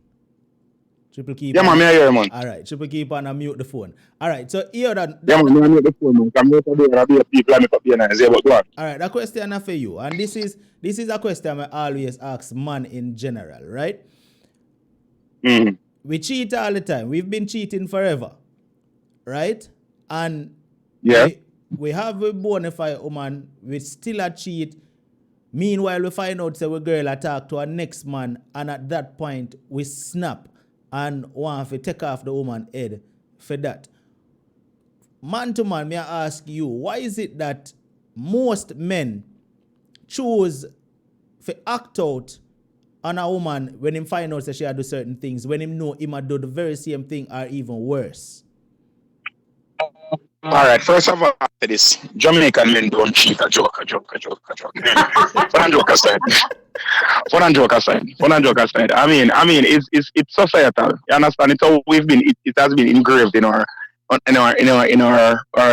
Triple keep. Yeah, man, I hear, man. All right, Triple keep on mute the phone. All right, so here that. Yeah, man, I mute the phone, man. I'm not going to be a people I'm being nice. But go on. All right, that question is for you, and this is a question I always ask man in general, right? We cheat all the time. We've been cheating forever. Right? And we have a bona fide woman, we still a cheat. Meanwhile, we find out say we girl attack to our next man, and at that point we snap and want to take off the woman's head for that. Man to man, may I ask you, why is it that most men choose to act out on a woman when him find out that she do certain things, when him know him do the very same thing or even worse? All right, first of all, after this, Jamaican men don't cheat. A joke. Fun and joke aside. I mean, it's societal. You understand? It's how we've been. It has been engraved in our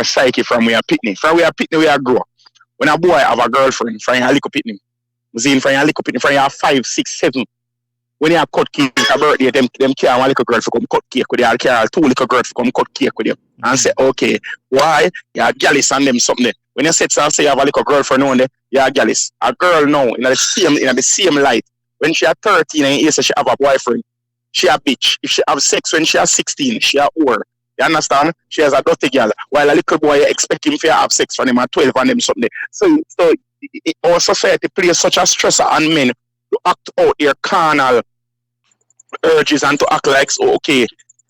psyche from we are pitney. From we are pitney, we are grow. When a boy have a girlfriend, from a little pitney, from a little pitney, from 5, 6, 7. When you have cut cake a birthday, them care one little girl to come cut cake with you, or care 2 little girls to come cut cake with you. And say, okay, why? You are jealous on them something. When you sit and say you have a little girlfriend on there, you are jealous. A girl now, in the same light, when she are 13 and you say she have a boyfriend, she a bitch. If she have sex when she is 16, she a whore. You understand? She has a dirty girl. While a little boy, you expect him to have sex from him at 12 and them something. So our society plays such a stressor on men to act out their carnal urges and to act like, so okay,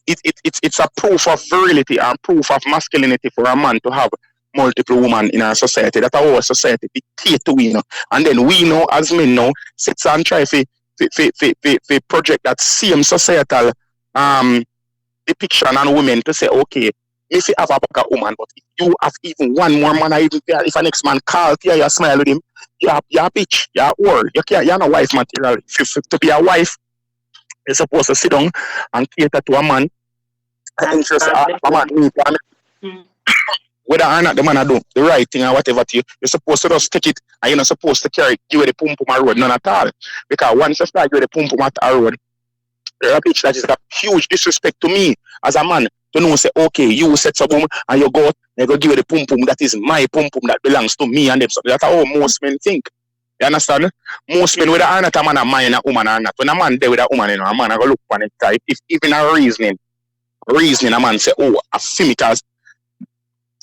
it's a proof of virility and proof of masculinity for a man to have multiple women in our society. That our society dictate to we know. And then we know as men now sits and try to project that same societal depiction on women to say, okay, if you have a bag of woman, but if you have even one more man, if a next man calls you, you smile with him, you're a bitch, you're a whore, you're not wife material. To be a wife, you're supposed to sit down and cater to a man interest a man need. Whether or not the man do the right thing or whatever to you, you're supposed to just take it and you're not supposed to carry give it the pum pum road, none at all. Because once you start give the pum pum at a road, a pitch that is a huge disrespect to me as a man to know say, okay, you set some woman and you go out and you go give it the pum pum that is my pum pum that belongs to me and them. So that's how most men think. You understand? Most men, whether or not a man a mind a woman or not, when a man there with a woman, you know, a man I go look on it type. If even a reasoning a man say, oh, I feel it as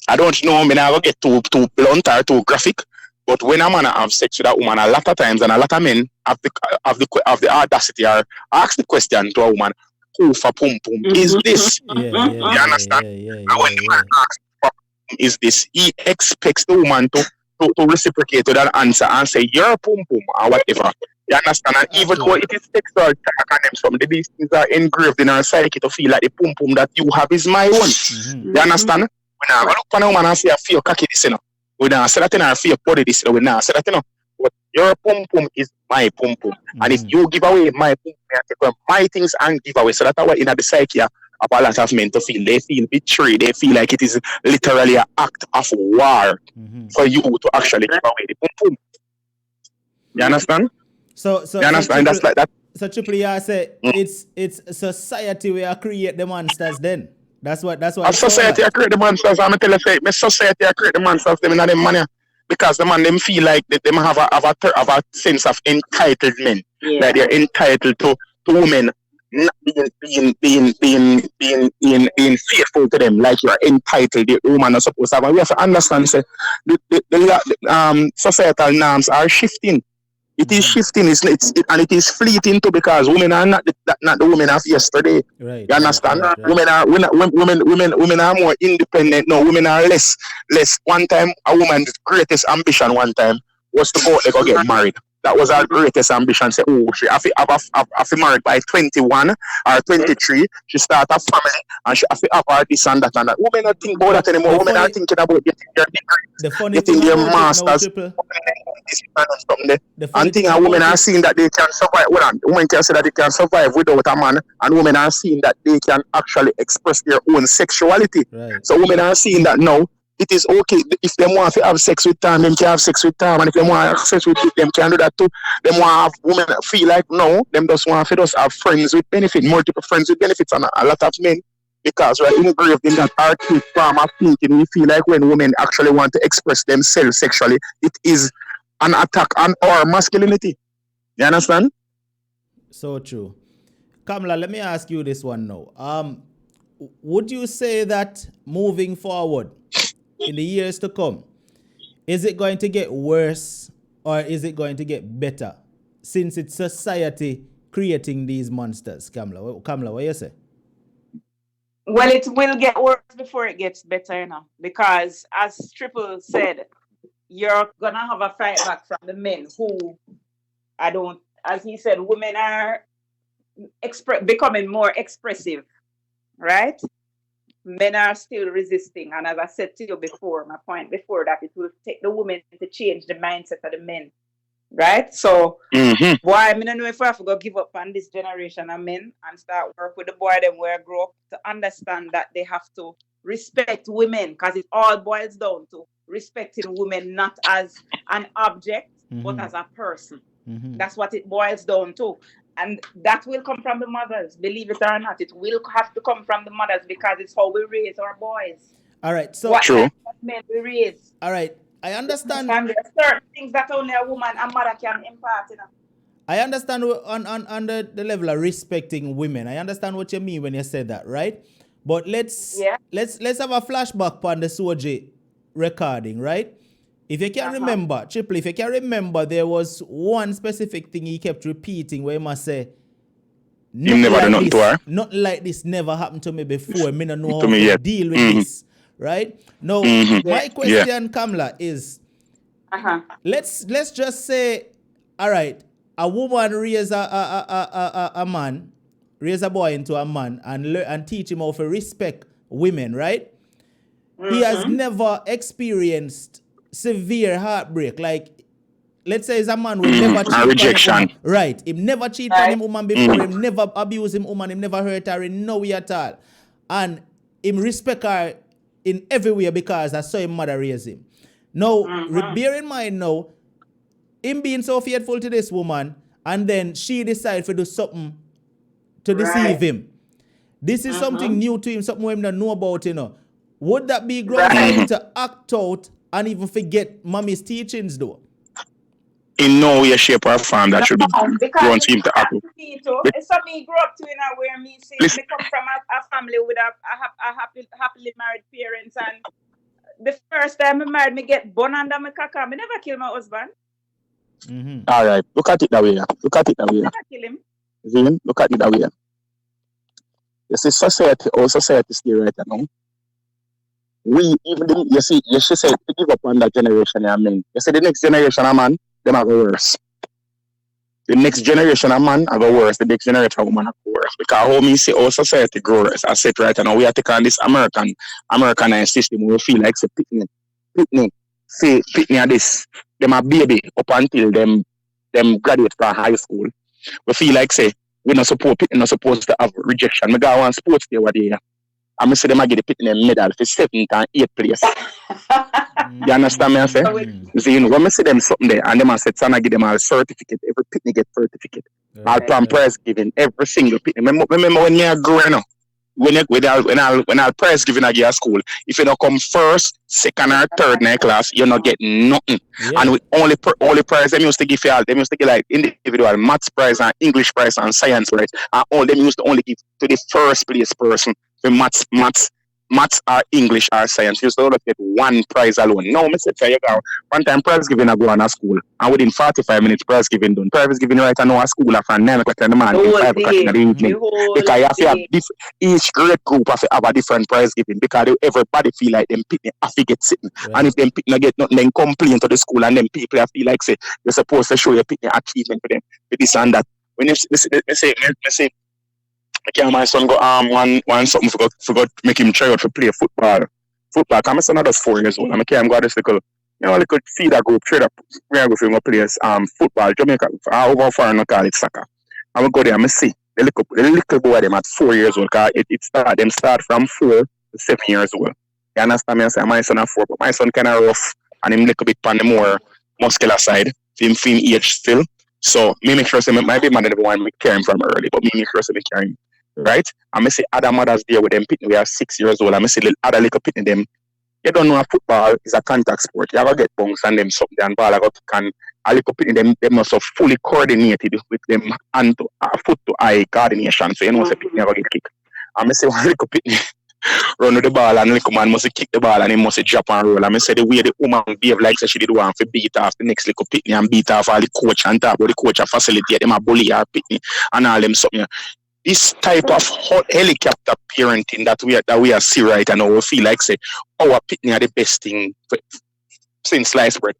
I don't know, I mean, I will get too blunt or too graphic, but when a man have sex with a woman, a lot of times and a lot of men have the audacity or ask the question to a woman, who for pum pum is this? You understand? And when the man asks for pum is this, he expects the woman to reciprocate to that answer and say, you're pum pum or whatever. You understand? And even though it is sexual attack on them, some of these things are engraved in our psyche to feel like the pum pum that you have is my own. You understand? When I look at a woman and say I feel cocky this, you know. When I say that I feel body this, you know. When I say that, you know, but your pum pum is my pum pum. And if you give away my pum pum, I take away my things and give away. So that's why in the psyche of a lot of men to feel. They feel betrayed. They feel like it is literally an act of war for you to actually give away the pum pum. You understand? So you understand? That's like that. So Triple, you say it's society where create the monsters then. That's what society I create the monsters. I'm tell you say, my society I create the monsters them in them money because the man them feel like they have a sense of entitlement. That they're entitled to women not being faithful to them, like you're entitled. The woman are supposed to have. And we have to understand say the societal norms are shifting. It is shifting, and it is fleeting too because women are not the women of yesterday. Right. You understand? Right. Women are more independent. No, women are less. One time, a woman's greatest ambition was to go get married. That was her greatest ambition. Say, oh, she have to married by 21 or 23. She start a family and she have to have her this and that and that. Women don't think about that anymore. Women are thinking about getting their degree, getting their masters. And thing and women are seeing that they can survive. Women can say that they can survive without a man, and women are seeing that they can actually express their own sexuality. Right. So women are seeing that now it is okay if they want to have sex with time, them can have sex with time, and if they want to have sex with them can do that too. Them want to have women feel like no, them just want to just have friends with benefit, multiple friends with benefits, and a lot of men. Because we're engraved in that archaic form of thinking, we feel like when women actually want to express themselves sexually, it is an attack on our masculinity. You understand? So true. Kamla, let me ask you this one now. Would you say that moving forward in the years to come, is it going to get worse or is it going to get better since it's society creating these monsters? Kamla, what you say? Well, it will get worse before it gets better, you know, because as Triple said, you're going to have a fight back from the men who, as he said, women are becoming more expressive, right? Men are still resisting. And as I said to you before, my point before, that it will take the women to change the mindset of the men, right? So, boy, I don't know if I have to go give up on this generation of men and start work with the boy them where I grow up to understand that they have to respect women, because it all boils down to respecting women not as an object, but as a person. That's what it boils down to. And that will come from the mothers, believe it or not. It will have to come from the mothers because it's how we raise our boys. All right. So what kind of men we raise. All right. I understand. And there are certain things that only a woman and mother can impart. You know? I understand on the level of respecting women. I understand what you mean when you said that, right? But let's have a flashback on the Soji recording, right? If you can remember, Triple, if you can remember, there was one specific thing he kept repeating where he must say, nothing like this never happened to me before. Me don't know how to deal with this. Right? Now, my question, Kamla, is let's just say, all right, a woman raise a man, raise a boy into a man and teach him how to respect women, right? He has never experienced severe heartbreak. Like, let's say it's a man who never cheat rejection. On him. Right. He never cheat on him woman before, him never abuse him woman, him never hurt her in no way at all. and him respect her in every way because that's how his mother raised him. Now, bear in mind now, him being so faithful to this woman, and then she decide to do something to deceive him. This is something new to him, something him don't know about, you know. Would that be grounds for him to act out and even forget mommy's teachings, though? In no way, shape, or form that should be grounds for him to act out. It's something grew up to in a where me see me come from a family with a happily married parents, and the first time I married, me get bun under my caca. Me never kill my husband. All right, look at it that way. Look at it that way. Never kill him. Zin, look at it that way. You see, society, our society still right now. We even you see, you should say to give up on that generation of men. You see, the next generation of man, them are go worse. The next generation of man are go worse. The next generation of woman are go worse. Because how me see our society grows, I said right now, we are taking this Americanized system. We feel like say pitney at this. Them a baby up until them graduate from high school. We feel like say we not supposed to have rejection. Me go on sports day what day. I say them a get the pitney medal for 7th and 8th place. You understand me? I say, Zin, when I see them something there, and them I said, son, I give them all certificate. Every pitney get certificate. All plan prize giving every single pitney. Remember when me are growing up, when I prize giving at your school, if you don't come first, second or third in a class, you not get nothing. Yeah. And with only prize them used to give you all, them used to give like individual maths prize and English prize and science prize, and all them used to only give to the first place person for maths or English or science. You used to only get one prize alone. Now, I said, you go, one time prize giving I go on a school, and within 45 minutes prize giving done. Prize giving right now at school from 9 o'clock in the morning to 5 o'clock in the evening. Because you have to have each grade group have to have a different prize giving, because everybody feel like them people have to get sitting. Right. And if them people get nothing, then complain to the school, and them people feel like say you're supposed to show your people achievement for them with this and that. When you say my son go one something forgot make him try out to play football. Cause my son is 4 years old. I can't go this little feeder group trade up. We are going to play football, Jamaica, over far and call it soccer. I will go there and see the little boy them at 4 years old, cause it start from 4 to 7 years old. You understand me? I say my son at 4, but my son kinda rough and him little bit on the more muscular side. Him age still. So me make sure say my big man never want me carry him from early, but me make sure say me carry him. Right? And I say other mothers there with them pitney, we are 6 years old. And I say other little pitney them. You don't know football is a contact sport. You have to get bunks and them something and ball can a little pitney them must have fully coordinated with them hand to foot to eye coordination. So you know say pitney never get kicked. And I say one little pitney run with the ball and little man must kick the ball and he must drop and roll. And I say the way the woman behave like she did one for beat off the next little pitney and beat off all the coach and top, but the coach facilitate them a bully or pitney and all them something. This type of helicopter parenting that we are see right now, we feel like say our pitney are the best thing since sliced bread.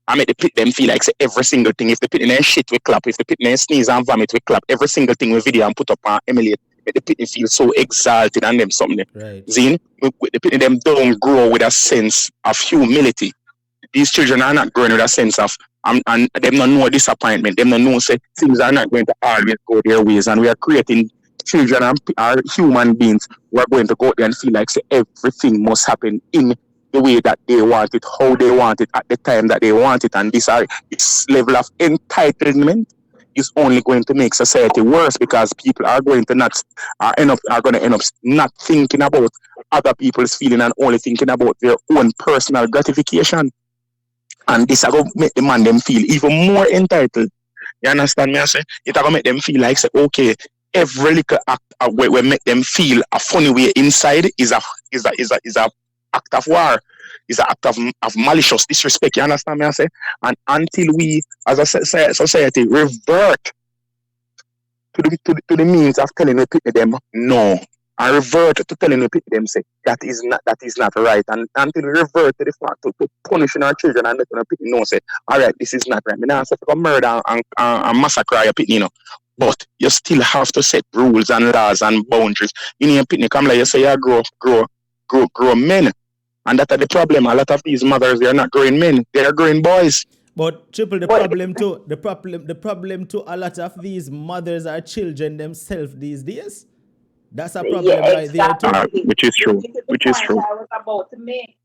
I make the pit them feel like say every single thing. If the pitney shit we clap, if the pitney sneeze and vomit we clap, every single thing we video and put up and emulate. Make the pitney feel so exalted and them something. Right. Zine, the pitney them don't grow with a sense of humility. These children are not growing with a sense of and them don't know disappointment. Them don't know say things are not going to always go their ways, and we are creating children and are human beings who are going to go there and feel like say everything must happen in the way that they want it, how they want it, at the time that they want it, and this level of entitlement is only going to make society worse, because people are going to end up not thinking about other people's feeling and only thinking about their own personal gratification. And this is going to make the man them feel even more entitled. You understand me? I say it's going to make them feel like say, okay, every little act we make them feel a funny way inside is a act of war, is an act of malicious disrespect. You understand me? I say, and until we as a society revert to the means of telling them no, and revert to telling them say that is not right, and until we revert to the fact to punishing our children and letting people know say, all right, this is not right. I mean, I say to murder and massacre your people, but you still have to set rules and laws and boundaries. In your pitney, Kamla, you say you grow men, and that's the problem. A lot of these mothers, they are not growing men; they are growing boys. But Triple, the problem to a lot of these mothers are children themselves these days. That's a problem right there too. Which is true. Which is true. I was about to make.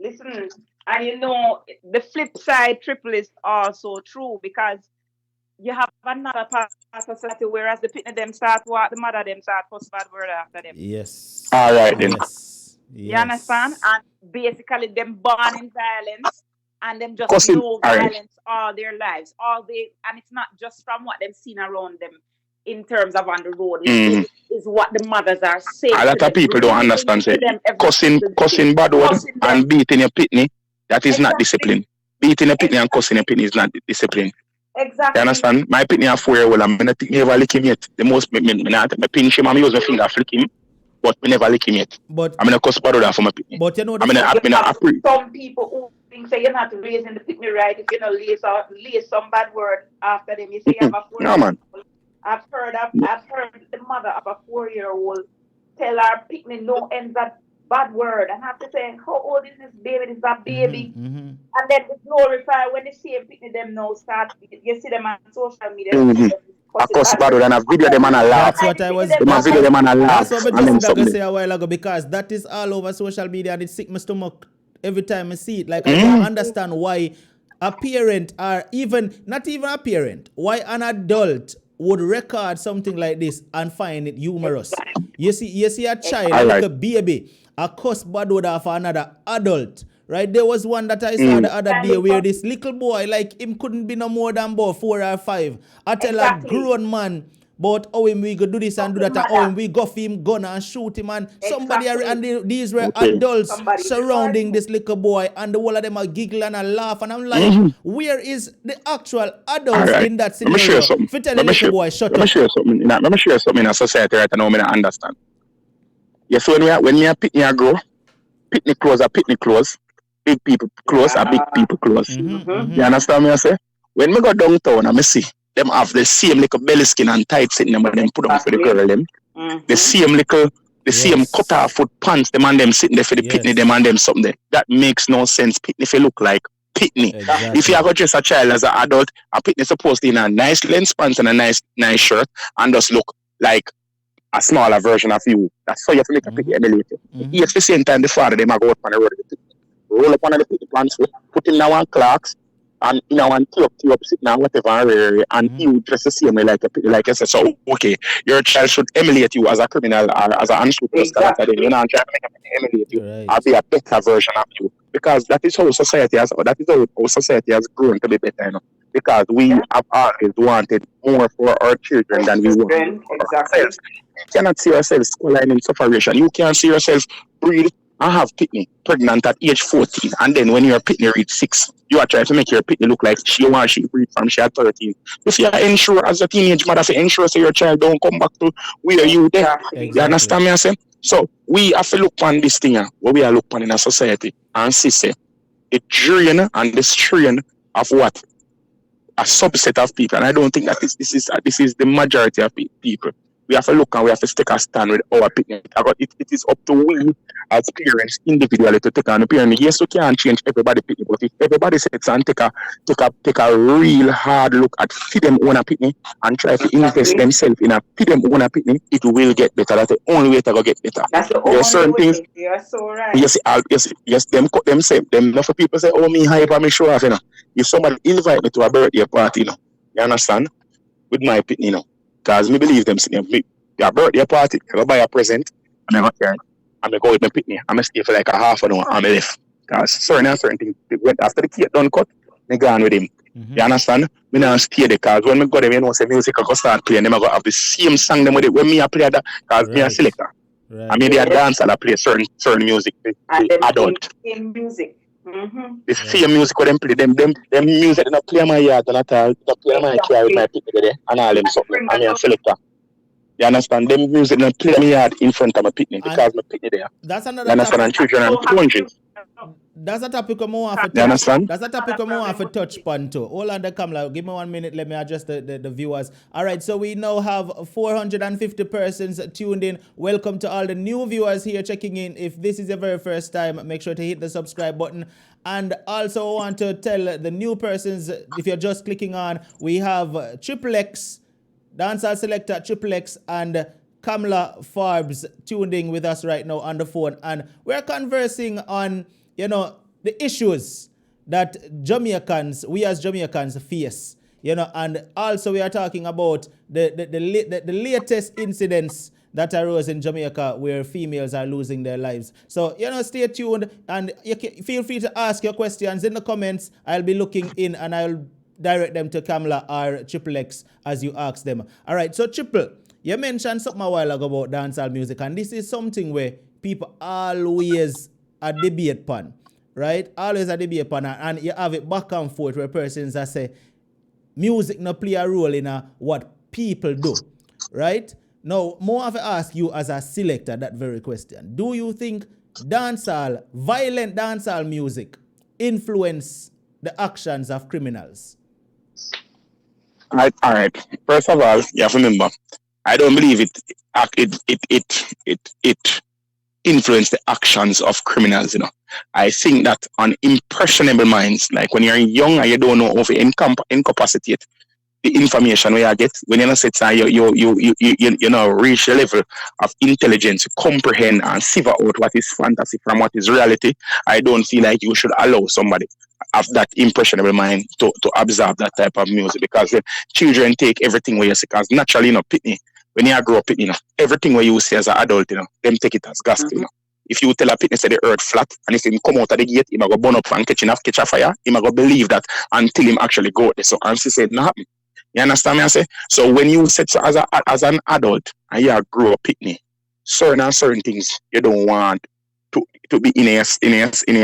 Listen, and you know, the flip side, Triple, is also true because you have another part of society, whereas the pitney them start what the mother them start post bad word after them. Yes. All right then. Yes. You understand? And basically them born in violence and them just Cousin, know violence all their lives. And it's not just from what they've seen around them in terms of on the road. Is what the mothers are saying. A lot of people don't understand. Say, cussing bad word and beating your pitney, that is not discipline. Beating your pitney and cussing your pitney is not discipline. Exactly. You understand? My pitney are 4-year-old. I'm not think never lick him yet. The most me pinch him. I'm use my finger flick him, but me never lick him yet. But I'm gonna cuss bad word for my pitney. But you know, some people who think say you're not raising the pitney right if you know lay some bad word after them. You say you have a 4-year-old. No man. I've heard the mother of a 4-year-old tell her pitney no ends that bad word, and I have to say, how old is this baby? This is a baby. And then we glorify when the same pitney them now start. You see them on social media. I cuss bad word and I video them and I laugh. That's what I was. Video them and I laugh. That's what I just going to say a while ago, because that is all over social media and it sick my stomach every time I see it. Like I don't understand why a parent, or even not even a parent, why an adult would record something like this and find it humorous. You see a child, like a baby, a cuss bad word of another adult. Right? There was one that I saw the other day where this little boy, like him couldn't be no more than about 4 or 5. I tell a grown man about how we go do this and do that, and how we go for him gun and shoot him, and somebody these were adults surrounding this little boy, and the whole of them are giggle and a laugh, and I'm like, where is the actual adults in that scenario? Let me share something. Let me share something in a society right now. I don't understand. Yes, when we are pitney a grow, pitney close. Big people close are big people close. You understand me? I say? When we go downtown and I see them have the same little belly skin and tights in them, and them put them for the girl them. The same cut off foot pants, them and them sitting there for the pitney, them and them something there. That makes no sense. Pitney if you look like pitney. Exactly. If you have to dress a child as an adult, a pitney supposed to be in a nice lens pants and a nice shirt and just look like a smaller version of you. That's how you have to make a pitney emulate you. Yes, at the same time, the father they might go out on the road. Roll up on the pitney pants, put him now on clocks, and you know, and tee up, sitting on whatever area, and he would dress the same way like I said. So okay, your child should emulate you as a criminal or as an unscrupulous character. Then you're not trying to make him emulate you, or be a better version of you, because that is how society has grown to be better, you know. Because we have always wanted more for our children than we want for ourselves. You cannot see yourself schooling in separation. You can't see yourself breed and have pitney pregnant at age 14, and then when your pitney reach 6, you are trying to make your pitney look like she breed from she at 13. If you are ensure as a teenage mother, to ensure so your child don't come back to where you there. Exactly. You understand me? I say? So we have to look on this thing what we are looking on in a society and see say it drain and the strain of what a subset of people, and I don't think that this is the majority of people. We have to look and we have to take a stand with our pitney. It is up to we as parents individually to take on the parent. Yes, we can't change everybody pitney, but if everybody sits and take a real hard look at feed them own a pitney and try to invest themselves in a feed them own a pitney, it will get better. That's the only way to go get better. That's the only way. Things, you're so right. Yes, them say them enough of people say, oh, me hype and me show off, you know. If somebody invite me to a birthday party, you know, you understand? With my pitney, you know. Because me believe them saying, your birthday party, I go buy a present, and I go here, and I go with my pitney, and I stay for like a half an hour, and I left. Because certain things, after the cake done cut, I go on with him. You understand? Me not stay there, because when I go there, you know, say music, I go start playing, them I go have the same song them with it, when me I play that, because me a selector. I mean, they a dancer that play certain music, adult. In music. The same music when them play, them music they not play my yard and at all, not play my car with my pitney there, and all them something, and me a selector. You understand? Them music not play my yard in front of my pitney, because my pitney there. That's another you understand? And children and countries. That's a topic I'm more for touch. You understand? That's a topic I'm more for touch upon too. Hold on, Kamla. Give me 1 minute. Let me adjust the viewers. All right. So we now have 450 persons tuned in. Welcome to all the new viewers here checking in. If this is your very first time, make sure to hit the subscribe button. And also I want to tell the new persons, if you're just clicking on, we have Triple X, dancehall selector Triple X, and Kamla Forbes tuned in with us right now on the phone, and we're conversing on, the issues that we as Jamaicans face, and also we are talking about the latest incidents that arose in Jamaica where females are losing their lives. So, stay tuned, and feel free to ask your questions in the comments. I'll be looking in and I'll direct them to Kamla or Triple X as you ask them. All right, so Triple, you mentioned something a while ago about dancehall music, and this is something where people always a debate upon, right? Always a debate upon, and you have it back and forth where persons that say music no play a role in what people do, right? Now, more of ask you as a selector that very question. Do you think violent dancehall music influence the actions of criminals? All right. First of all, you have to remember, I don't believe it influence the actions of criminals, I think that on impressionable minds, like when you're young and you don't know how to incapacitate the information where you get, when you're not set, you reach a level of intelligence to comprehend and sieve out what is fantasy from what is reality. I don't feel like you should allow somebody of that impressionable mind to absorb that type of music, because children take everything where you see, because naturally, pitney, when you grow up, everything where you see as an adult, them take it as gospel. If you tell a pitney say the earth flat, and if him come out of the gate, he might go burn up and catch a fire, he might go believe that until him actually go out there. So, and she said, not happen. You understand me? I say? So when you set so as an adult and you grow up pitney, certain things you don't want to be in a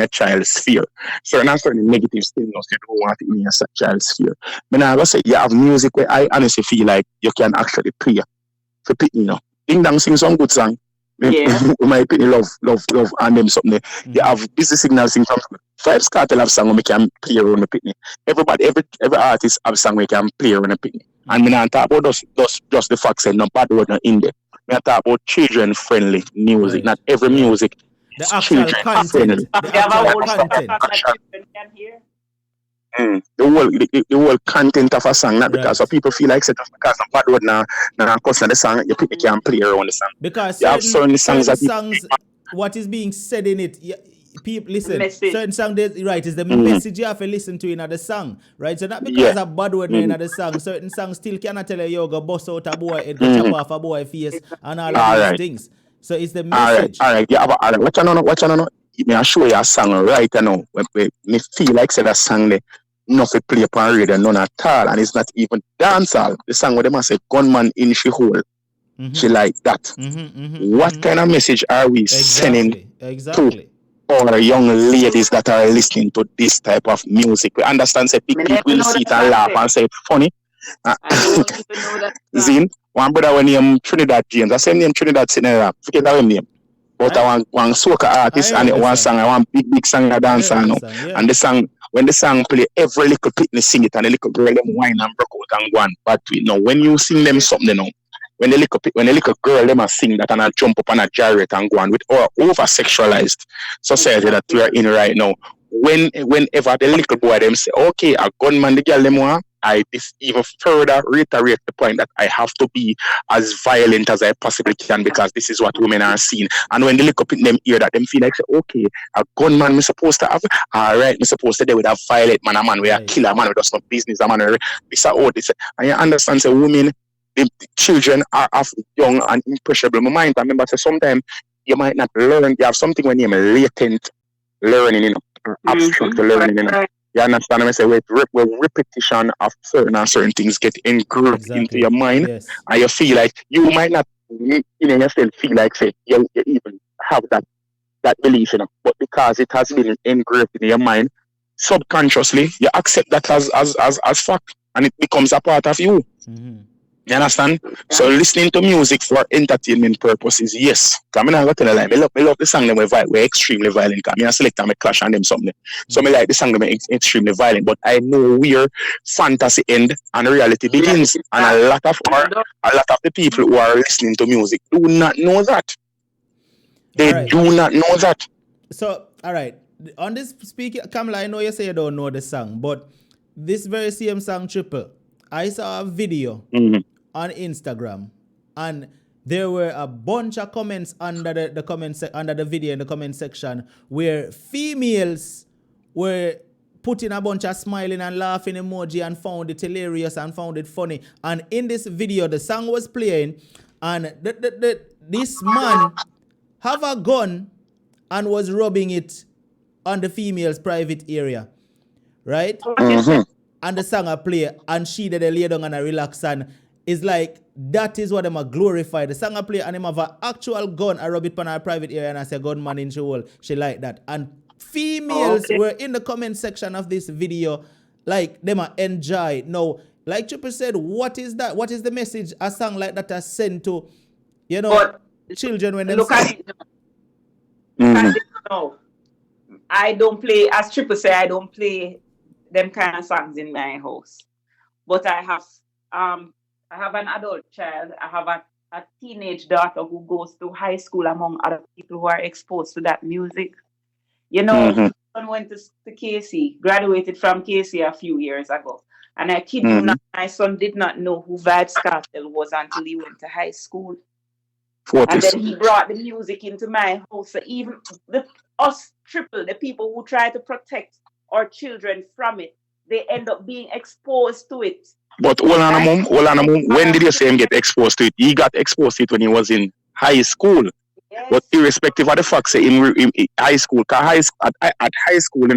child's sphere. Certain negative things you don't want in your child's sphere. But now I say you have music where I honestly feel like you can actually play for pitney, Ding Dong sing some good song. Yeah. My pitney love and them something. You have busy signals sing some Vibes Cartel have song we can play around the pitney. Every artist have song we can play around the pitney. And me not talk about just the fact saying no bad word not in there. Me talk about children friendly music. Right. Not every music the actual content. Friendly. The actual content. The whole content of a song, not because some people feel like because some bad word now cause the song you can play around the song. Because you have certain songs what is being said in it, people listen. Message. Certain song is the message you have to listen to in the song, right? So not because a bad word in the song. Certain songs still cannot tell you go bust out a boy, it go chop off a boy face and all of these things. So it's the message. All right. Yeah, but what you know? Me show you a song right now. When me feel like say that song there, nothing play upon radio, none at all, and it's not even dancehall. The song where they must say gunman in she hole. She like that. What kind of message are we sending to all young ladies that are listening to this type of music? We understand say big people will see it and laugh and say it's funny. Zin, one brother when name Trinidad James, I say name Trinidad Sinera, forget that name. But I want soca artist and one song, I want big song a dancer now. And the song, when the song play, every little pitney sing it and the little girl them whine and broke out and go on. But now when you sing them something now, when the little girl them a sing that and a jump up and a gyrate and go on with our over sexualized society that we are in right now. Whenever the little boy them say, okay, a gunman the girl them want, I even further reiterate the point that I have to be as violent as I possibly can because this is what women are seeing. And when they look up in them ear that them feel like say, okay, a gunman me supposed to have, all right, me supposed to deal with a violent man, a man where a killer, a man who does not business, a man where this or this. And you understand, say women, the children are of young and impressionable mind. I remember say sometimes you might not learn, you have something when you're latent learning, abstract learning, You understand what I say? Where repetition of certain things get engraved into your mind, and you feel like you might not yourself feel like say you even have that belief, but because it has been engraved in your mind, subconsciously you accept that as fact, and it becomes a part of you. You understand? So listening to music for entertainment purposes, yes. Because I'm not going to tell you, like, I love the song that we're extremely violent. Because I select and I clash on them something. So I like the song that we're extremely violent. But I know where fantasy ends and reality begins. And a lot of the people who are listening to music do not know that. They do not know that. So, all right. On this speaking, Kamla, I know you say you don't know the song, but this very same song, Triple, I saw a video on Instagram, and there were a bunch of comments under under the video in the comment section where females were putting a bunch of smiling and laughing emoji and found it hilarious and found it funny. And in this video, the song was playing, and this man have a gun and was rubbing it on the female's private area, right? And the song I play, and she did a lay down and a relax, and it's like that is what them a glorify. The song I play, and him have an actual gun, I rub it on her private area, and I say gunman in she hole. She like that. And females were in the comment section of this video, like them a enjoy. Now, like Triple said, what is that? What is the message a song like that has sent to, children when they look at it now. I don't play, as Triple say, I don't play them kind of songs in my house. But I have an adult child. I have a teenage daughter who goes to high school, among other people who are exposed to that music. My son went to KC, graduated from KC a few years ago. And I kid you not, my son did not know who Vybz Kartel was until he went to high school. And then he brought the music into my house. So even us Triple, the people who try to protect our children from it, they end up being exposed to it. But hold on a moment. When did you say him get exposed to it? He got exposed to it when he was in high school. Yes. But irrespective of the fact, say in high school, at high school,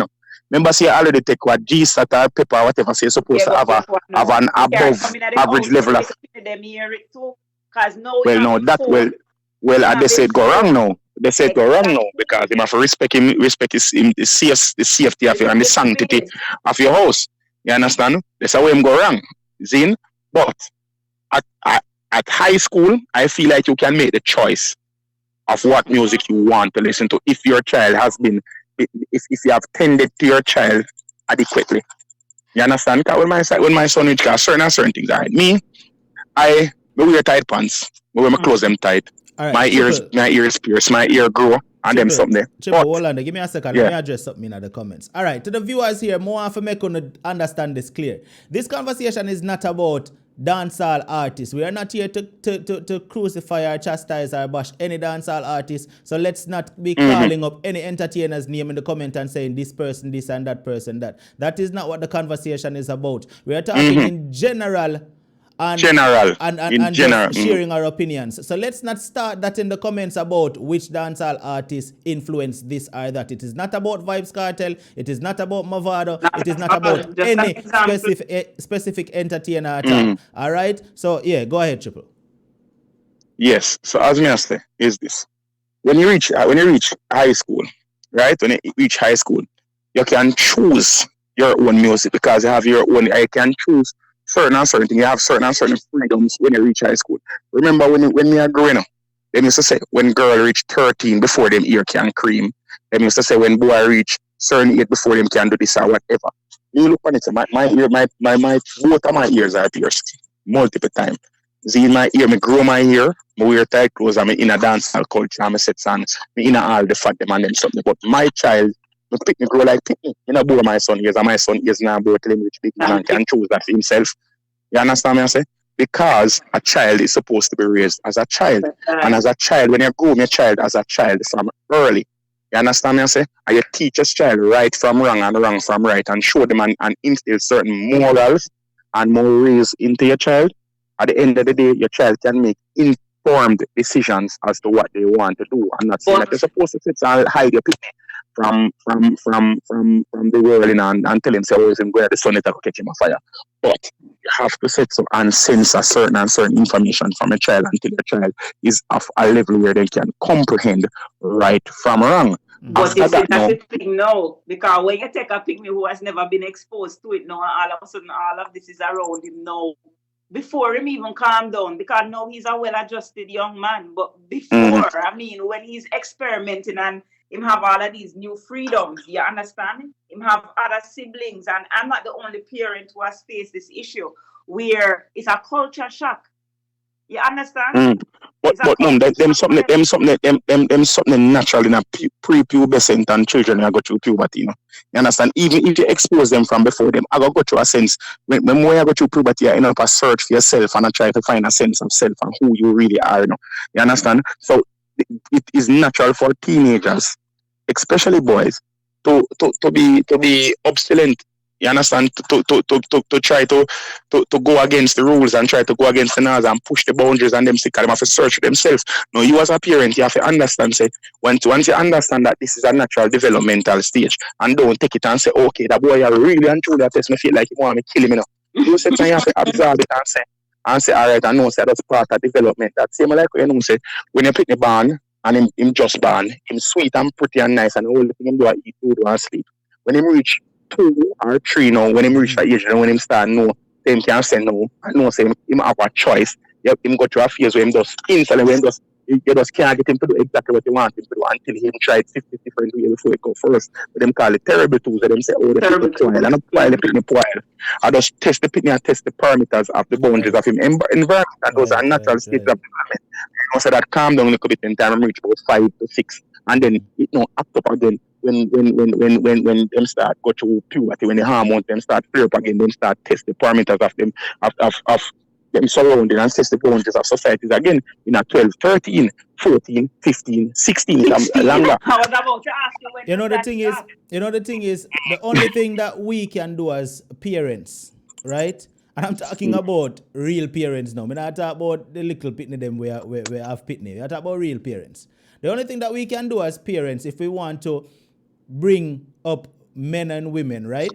remember, say I already take what G-Sat or Pepper or whatever, so you're supposed to have an above average level of. They said go wrong now. They said go wrong now because you have to respect the safety of you and the sanctity of your house. You understand? That's how him go wrong. Zin, but at high school, I feel like you can make the choice of what music you want to listen to if your child has been, if you have tended to your child adequately. You understand? Because when my son reach certain things, all right. Me, I wear tight pants. I wear my clothes them tight. Right, my ears pierce, my ear grow, and them something. Hold on, give me a second. Let me address something in the comments. All right, to the viewers here, more for make you understand this clear. This conversation is not about dancehall artists. We are not here to crucify or chastise or bash any dancehall artist. So let's not be calling up any entertainer's name in the comment and saying this person this and that person that. That is not what the conversation is about. We are talking in general. And sharing our opinions. So let's not start that in the comments about which dancehall artists influence this or that. It is not about Vybz Kartel. It is not about Mavado. It is not about any specific entertainer at all. All right? So, yeah, go ahead, Triple. Yes. So, as I say, is this. When you reach high school, right? When you reach high school, you can choose your own music because you have your own. You can choose certain things. You have certain freedoms when you reach high school. Remember when we are growing up, they used to say when girl reach 13 before them ear can cream. They used to say when boy reach certain age before them can do this or whatever. You look on it, my ear, my both of my ears are pierced multiple times. See in my ear, me grow my ear, I wear tight clothes, I'm in a dancehall culture, I'm a set songs, me in all the fat them and them something. But my child, look pick me grow like pick me. You know, bore my son ears, and my son ears now both till him reach big man can choose that for himself. You understand me I say? Because a child is supposed to be raised as a child. And as a child, when you grow your child as a child from early, you understand me I say? And you teach your child right from wrong and wrong from right and show them and instill certain morals and morals into your child. At the end of the day, your child can make informed decisions as to what they want to do. I'm not saying that you're supposed to sit and hide your picture from the world and tell him, say, oh, him go the sun, it'll catch him on fire. But you have to set so and censor certain information from a child until your child is of a level where they can comprehend right from wrong. But you see, that's the thing now, because when you take a pygmy who has never been exposed to it now, and all of a sudden all of this is around him now, before him even calm down, because now he's a well-adjusted young man, but before, I mean, when he's experimenting and him have all of these new freedoms, you understand? Him have other siblings, and I'm not the only parent who has faced this issue, where it's a culture shock. You understand? But mom, them something natural in a pre-pubescent and children I go through puberty, you know. You understand? Even if you expose them from before them, I go through a sense when you go through puberty, you end up a search for yourself and I try to find a sense of self and who you really are, you know. You understand? So it is natural for teenagers, especially boys, to be obstinate. You understand? To try to go against the rules and try to go against the laws and push the boundaries and them sick them have to search for themselves. Now you as a parent, you have to understand, say, once you understand that this is a natural developmental stage and don't take it and say, okay, that boy I really and truly makes me feel like he want me to kill him, you know. You say you have to absorb it and say, all right, I know say that's part of development. That same like you know say when you pick the born and him just born, him sweet and pretty and nice and all the thing him do I eat food and sleep. When him reach 2 or 3 now, when him reach that age and when him start know, him can say no. I know say him have a choice. Him go through a phase where him just instantly when you just can't get him to do exactly what you want him to do until him try 50 different ways before it go first. But them call it terrible tools. Them say, oh, the terrible tool. And not while the picnic while. I just test the picnic and test the parameters of the boundaries of him environment. And those are natural states of development. You know, so that calm down a little bit in time and reach about 5 to 6. And then it act up again. When them start go to puberty, when the hormones them start flare up again, them start test the parameters of them of them surrounding and test the boundaries of societies again in a 12, 13, 14, 15, 16 longer. I was about to ask you when You know the thing is the only thing that we can do as parents, right? And I'm talking about real parents now. I'm not talking about the little pitney them where have pitney. I'm talking about real parents. The only thing that we can do as parents, if we want to bring up men and women, right?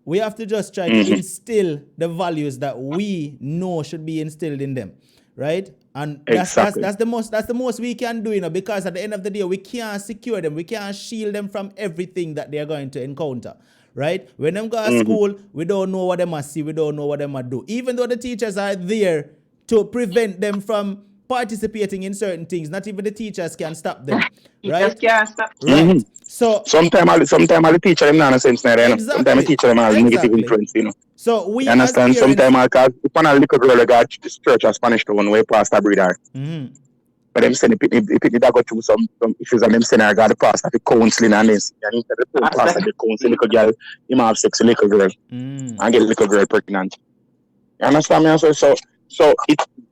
We have to just try to instill the values that we know should be instilled in them, right? And that's the most we can do, you know, because at the end of the day, we can't secure them, we can't shield them from everything that they are going to encounter, right? When them go to school, we don't know what they must see, we don't know what they must do. Even though the teachers are there to prevent them from participating in certain things, not even the teachers can stop them, right? Just can't stop. Right. So sometimes the teacher them nonsense now, you know. Sometimes the teacher them have negative influence, you know. So we you understand? Sometimes because if one little girl got this church of Spanish town where pastor breed her. But them send the that go through some issues and them send her got the pastor for counseling and this. And instead of the pastor the counsel little girl, him have sex with little girl and get the little girl pregnant. You understand me? So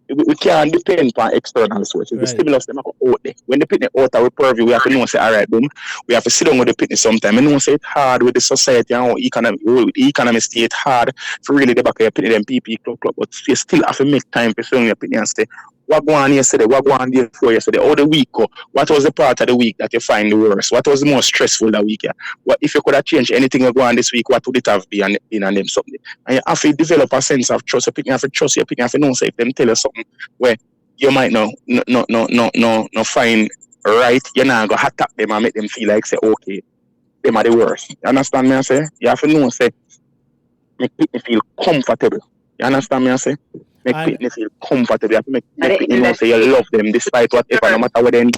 we can't depend on external sources. Right. The stimulus them are out there. When the pitney out our purview, we have to know say, all right, boom, we have to sit down with the pitney sometime. And know say it's hard with the society and how economy stay it's hard for really the back of your pitney, them PP club, but you still have to make time for showing your pitney and say, what go on yesterday, what go on day before yesterday, how the week go, what was the part of the week that you find the worst, what was the most stressful that week, yeah? What if you could have changed anything that go on this week, what would it have been in and them something? And you have to develop a sense of trust. You have to trust, you have to know say if them tell you something where you might not find right, you're not gonna attack them and make them feel like say, okay, them are the worst. You understand me I say? You have to know say make people feel comfortable. You understand me I say? Make people feel comfortable. You have to make people know say you love them despite whatever, no matter what they do.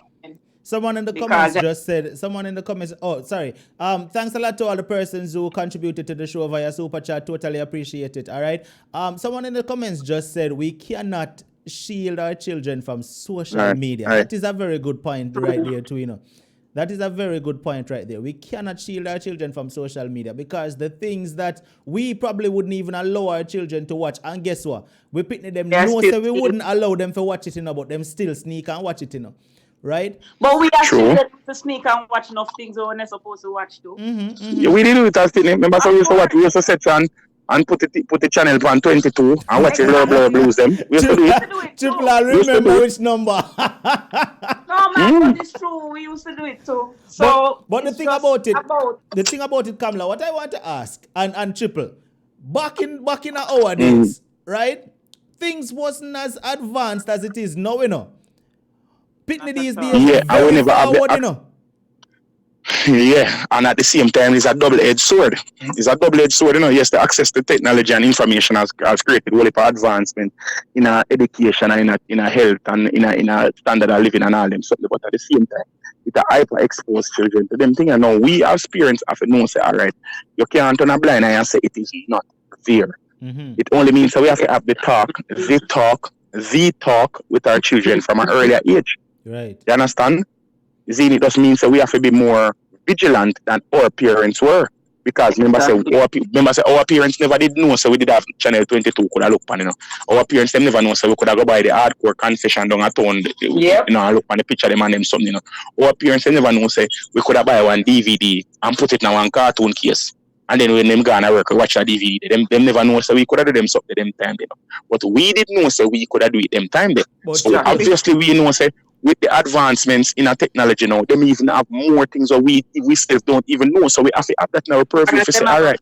Someone in the comments just said, thanks a lot to all the persons who contributed to the show via Super Chat. Totally appreciate it. All right. Someone in the comments just said, we cannot shield our children from social media. That is a very good point right there too, you know. That is a very good point right there. We cannot shield our children from social media because the things that we probably wouldn't even allow our children to watch, and guess what? We picnic them, so we wouldn't allow them to watch it, you know, but them still sneak and watch it, you know. Right? But we actually let to sneak and watch enough things we're not supposed to watch too. Yeah, we did it as thing. Remember, so we used to watch, we used to set and put the channel on 22 and watch the blur blues them. We used to do it. Triple, I remember which number. No man, but it's true. We used to do it too. So but the thing about it, Kamla, what I want to ask, and Triple, back in our days, right? Things wasn't as advanced as it is now, you know. Pitney these days, I will never forward, you know. Yeah, and at the same time, it's a double-edged sword. It's a double-edged sword, you know. Yes, the access to technology and information has created really for advancement in our education and in our health and in our standard of living and all them something. But at the same time, it's a hyper-exposed children to them thing. And now we as parents have to know, say, all right, you can't turn a blind eye and say it is not there. It only means that we have to have the talk the talk with our children from an earlier age. Right. You understand? See, it just means that we have to be more vigilant than our parents were. Because remember, say our parents never did know, so we did have Channel 22 could have looked on, you know. Our parents them never know, so we could have go by the hardcore confession down a town, you know, look on the picture them and them something, you know. Our parents them never know, say we could have buy one DVD and put it in one cartoon case. And then when them go and work, watch a DVD, them never know, so we could have do them something them time, you know. But we didn't know, so we could have do it them time there. But So obviously we know, say, with the advancements in our technology now, them even have more things that we still don't even know. So we have to have that in our purview to say, all right,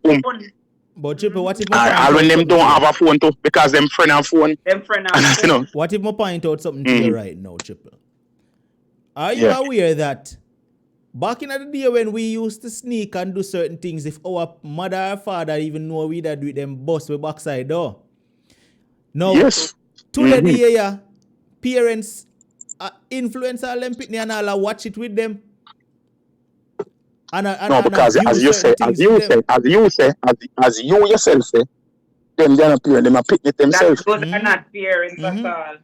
But Triple, what if when them don't have a phone too, because them friend have phone. You know. What if I point out something to you right now, Triple? Are you aware that back in the day when we used to sneak and do certain things, if our mother or father even know we that do it, them bust we backside door? Now, to the day, parents influencer Olympic and all watch it with them. No, because as you yourself say, them they're not parent, them are picnic themselves. Those are not parents at all.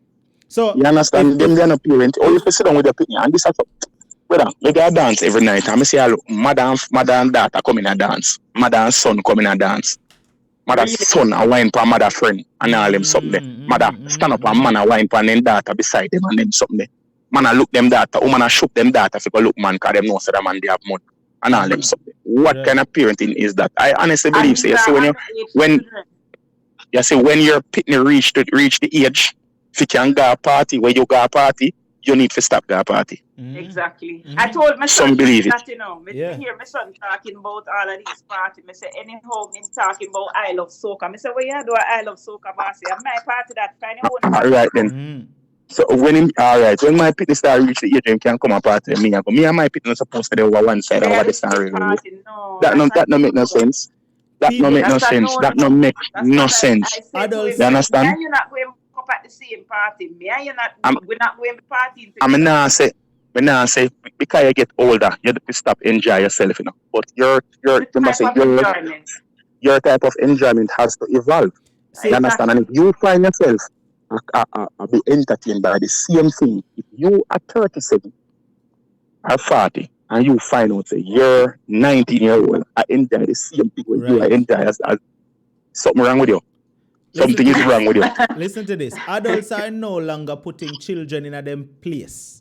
So you understand? Them they're not parent. Or you can sit down with the picnic and this brother, we got dance every night. And I say, look, mother and daughter come in a dance. Mother and son come in a dance. Mother's son a wine for mother friend and all them something. Mother stand up and man a wine for them daughter beside them and them something. Man a look them daughter, woman a shoot them daughter if you go look man because them know say the man they have money and all them something. What kind of parenting is that? I honestly believe so. You see when your pitney reach the age, if you can go a party where you go a party, you need to stop the party. Exactly. I told my son that, you know, hear my son talking about all of these parties. I say, anyhow, me talking about I love soca. I say, well, you do I love soca, boss. My party that kind of all right then. So when my pitney start reach the age, you can come a party with me. Me and my pitney not supposed to be over one side over the side. That no make no sense. That no make no sense. That no make no sense. You understand? You're not going up at the same party. Me and you're not. We're not going to party. I'm not say because you get older, you have to stop enjoy yourself, you know. But your type of enjoyment has to evolve. You understand? And if you find yourself be entertained by the same thing, if you are 37 or 40 and you find out that you're 19-year-old, I enjoy the same thing with you, I enjoy as something wrong with you. Something is wrong with you. Listen to this. Adults are no longer putting children in a them place.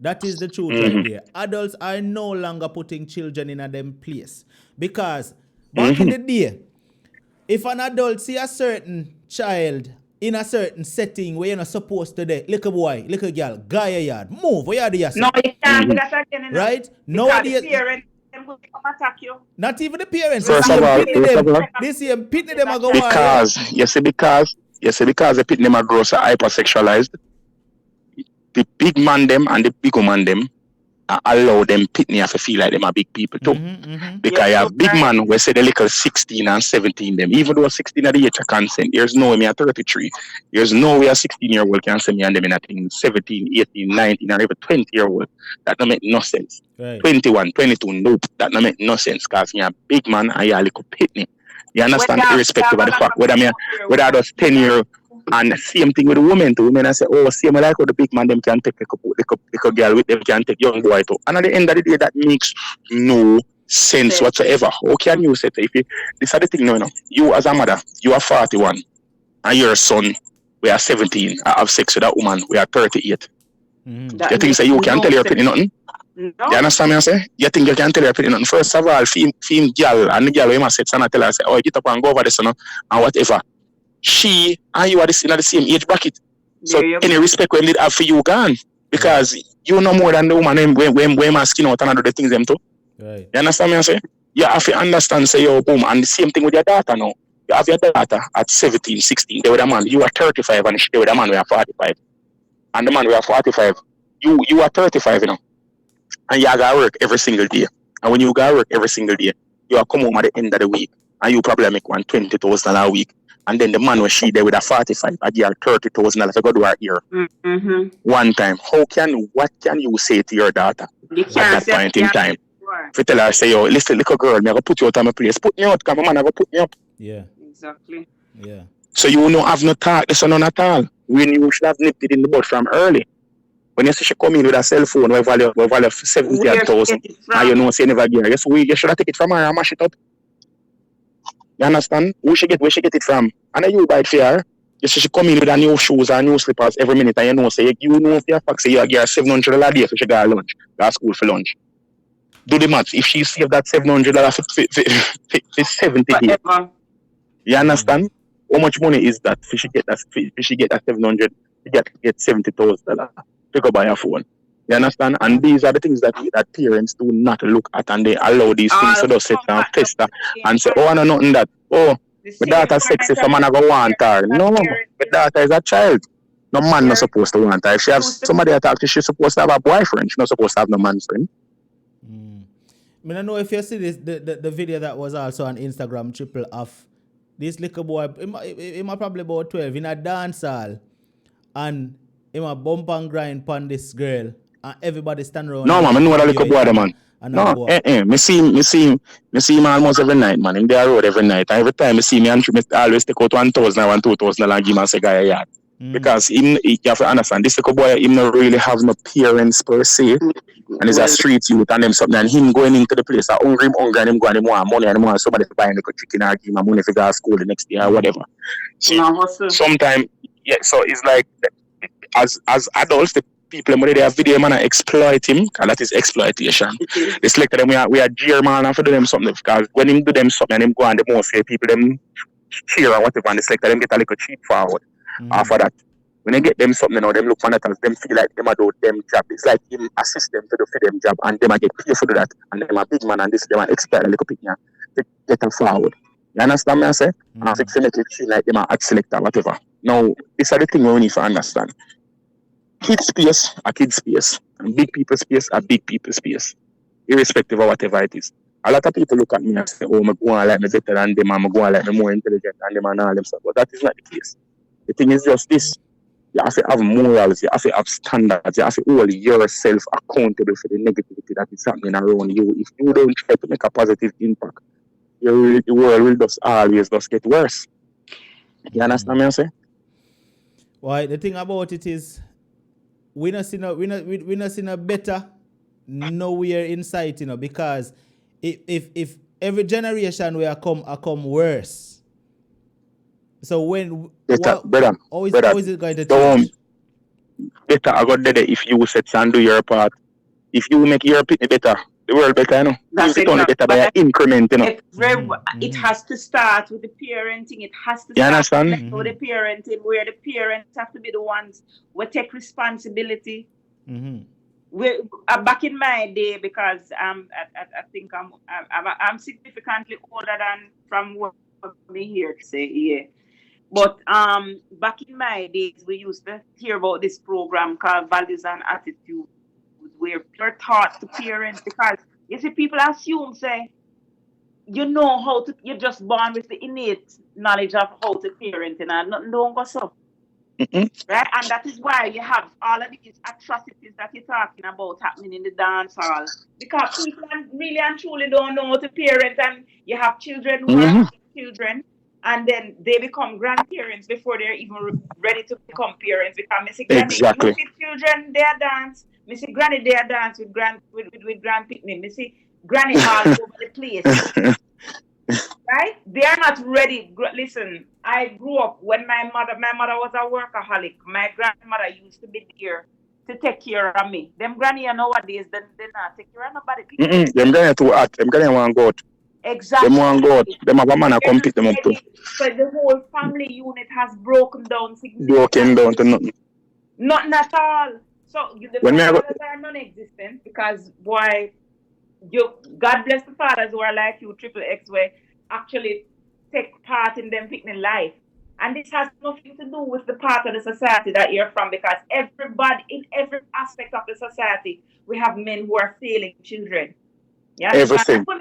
That is the truth right there. Adults are no longer putting children in a them place. Because back in the day, if an adult see a certain child in a certain setting where you're not supposed to do, little boy, little girl, guy a yard, move, where you do yourself. No, you can't do that again. Right? Nowadays, the parents will come attack you. Not even the parents. First of all, this year, pitney them are go because the pitney them are gross hypersexualized. The big man them and the big woman them allow them pitney to feel like them are big people too. Because you have big man who say the little 16 and 17 them. Even though 16 at the age of consent, there's no way me at 33. There's no way a 16-year-old can say me and them in a thing 17, 18, 19, or even 20-year-old. That don't make no sense. Right. 21, 22, nope. That don't make no sense because me a big man and you a little pitney. You understand? Irrespective of the fact whether I just 10-year and same thing with the women too. Women I say, oh, same like how the big man them can take a girl with them can take young boy too. And at the end of the day, that makes no sense whatsoever. How can you say if this is the thing now, you as a mother, you are 41 and your son, we are 17, I have sex with that woman, we are 38. You think say you can tell your opinion nothing? No. You understand me I say? You think you can tell her opinion nothing? First of all, female girl and the girl we must sex and I tell her say, oh, get up and go over this and whatever. She and you are in the same age bracket. So any respect when they have for you gone. Because you know more than the woman when asking out and do the things them too. Right. You understand me I say? You have to understand say yo boom and the same thing with your daughter now. You have your daughter at 17, 16, they with a man, you are 35 and she with a man we are 45. And the man we are 45, you are 35, you know. And you gotta work every single day. And when you gotta work every single day, you are come home at the end of the week and you probably make $20,000 a week. And then the man was she there with a 45, I give her $30,000 to go to her ear. One time. What can you say to your daughter at that point in time? If you tell her, say, yo, listen, little girl, I'm going to put you out of my place. Put me out, because my man, I'm going to put me up. Yeah. Exactly. Yeah. So you don't have no talk, this or none at all. when you should have nipped it in the bud from early. When you see she come in with a cell phone, we value 70,000, and you know, say never get her. You should have taken it from her and mash it up. You understand? Where she get it from? And then you buy it for her. You see she come in with a new shoes and new slippers every minute, and you know, say you know for your fact, say you get her $700 a day for she go lunch, go school for lunch. Do the maths. If she saved that $700 for 70 days, you understand? How much money is that? If she get that 700, she get $70,000 to go buy a phone. You understand? And these are the things that parents do not look at, and they allow these things to just sit down, test her, and say, oh, I know nothing that. Oh, my daughter's sexy, so man I go want her. No, my daughter is a child. No man not supposed to want her. If she have somebody to talk to, she's supposed to have a boyfriend. She's not supposed to have no man's friend. I don't know if you see this the video that was also on Instagram, Tripple, of this little boy, he might probably about 12, in a dance hall, and he might bump and grind on this girl, and everybody stand around. No, man, I know that little boy, man. No, me see him almost every night, man. Him there road every night. And every time I see me, I always take out $1,000 or $2,000 and give him and say, guy a yard. Because he you have to understand, this little boy, him not really have no parents per se. And he's a street youth and them something, and him going into the place, hungry, and him going, him want money, and him want somebody to buy him like a chicken or give him money to go to school the next day or whatever. So, sometimes, yeah, so it's like, as adults, the people when they have video man exploit him, and that is exploitation. They select them, we are jeer man and for do them something, because when him do them something and him go on the most people them cheer or whatever, and they select them get a little cheap forward. After that, when they get them something, you know, them look for that as them feel like them do them job. It's like him assist them to do for them job, and them get paid for that, and them a big man and this them expert a little bit to get them forward. You understand me? I say, and I think make it feel like them are at selector whatever. Now, these are the things we need to understand. Kids space are kids space, and big people space are big people space, irrespective of whatever it is. A lot of people look at me and say, oh, I'm going to like me better than them, I'm going to like me more intelligent than them and all them stuff. But that is not the case. The thing is just this. You have to have morals, you have to have standards, you have to hold yourself accountable for the negativity that is happening around you. If you don't try to make a positive impact, the world will just always just get worse. You understand me I say? Why, the thing about it is, we not see no better nowhere in sight, you know, because if every generation will come worse. So when brother, how is it going to change? Better I got there if you set and do your part. If you make your pitney better, the world better, you know. That's it only better by an increment, you know. It has to start with the parenting. It has to start with the parenting, where the parents have to be the ones who take responsibility. Back in my day, because I think I'm significantly older than from what me here to say, yeah. But back in my days, we used to hear about this program called Values and Attitudes, where you're taught to parents, because you see, people assume, say, you're just born with the innate knowledge of how to parent, and nothing don't go so. Right? And that is why you have all of these atrocities that you're talking about happening in the dance hall, because people really and truly don't know how to parent, and you have children who are children, and then they become grandparents before they're even ready to become parents, because Missy Granny, children, they are dance, Missy Granny, they are dance with grand pitney, Missy Granny all over the place. Right? They are not ready. Listen, I grew up when my mother was a workaholic. My grandmother used to be there to take care of me. Them granny nowadays, they not take care of nobody. Them granny too hot. Them granny want go out. Exactly. Them want go out. Them have a man to come pick them up too. So the whole family unit has broken down significantly. Broken down to nothing. Nothing at all. So the fathers are non-existent, because boy, God bless the fathers who are like you, Triple X, where actually take part in them picking life. And this has nothing to do with the part of the society that you're from, because everybody, in every aspect of the society, we have men who are failing children. Yeah?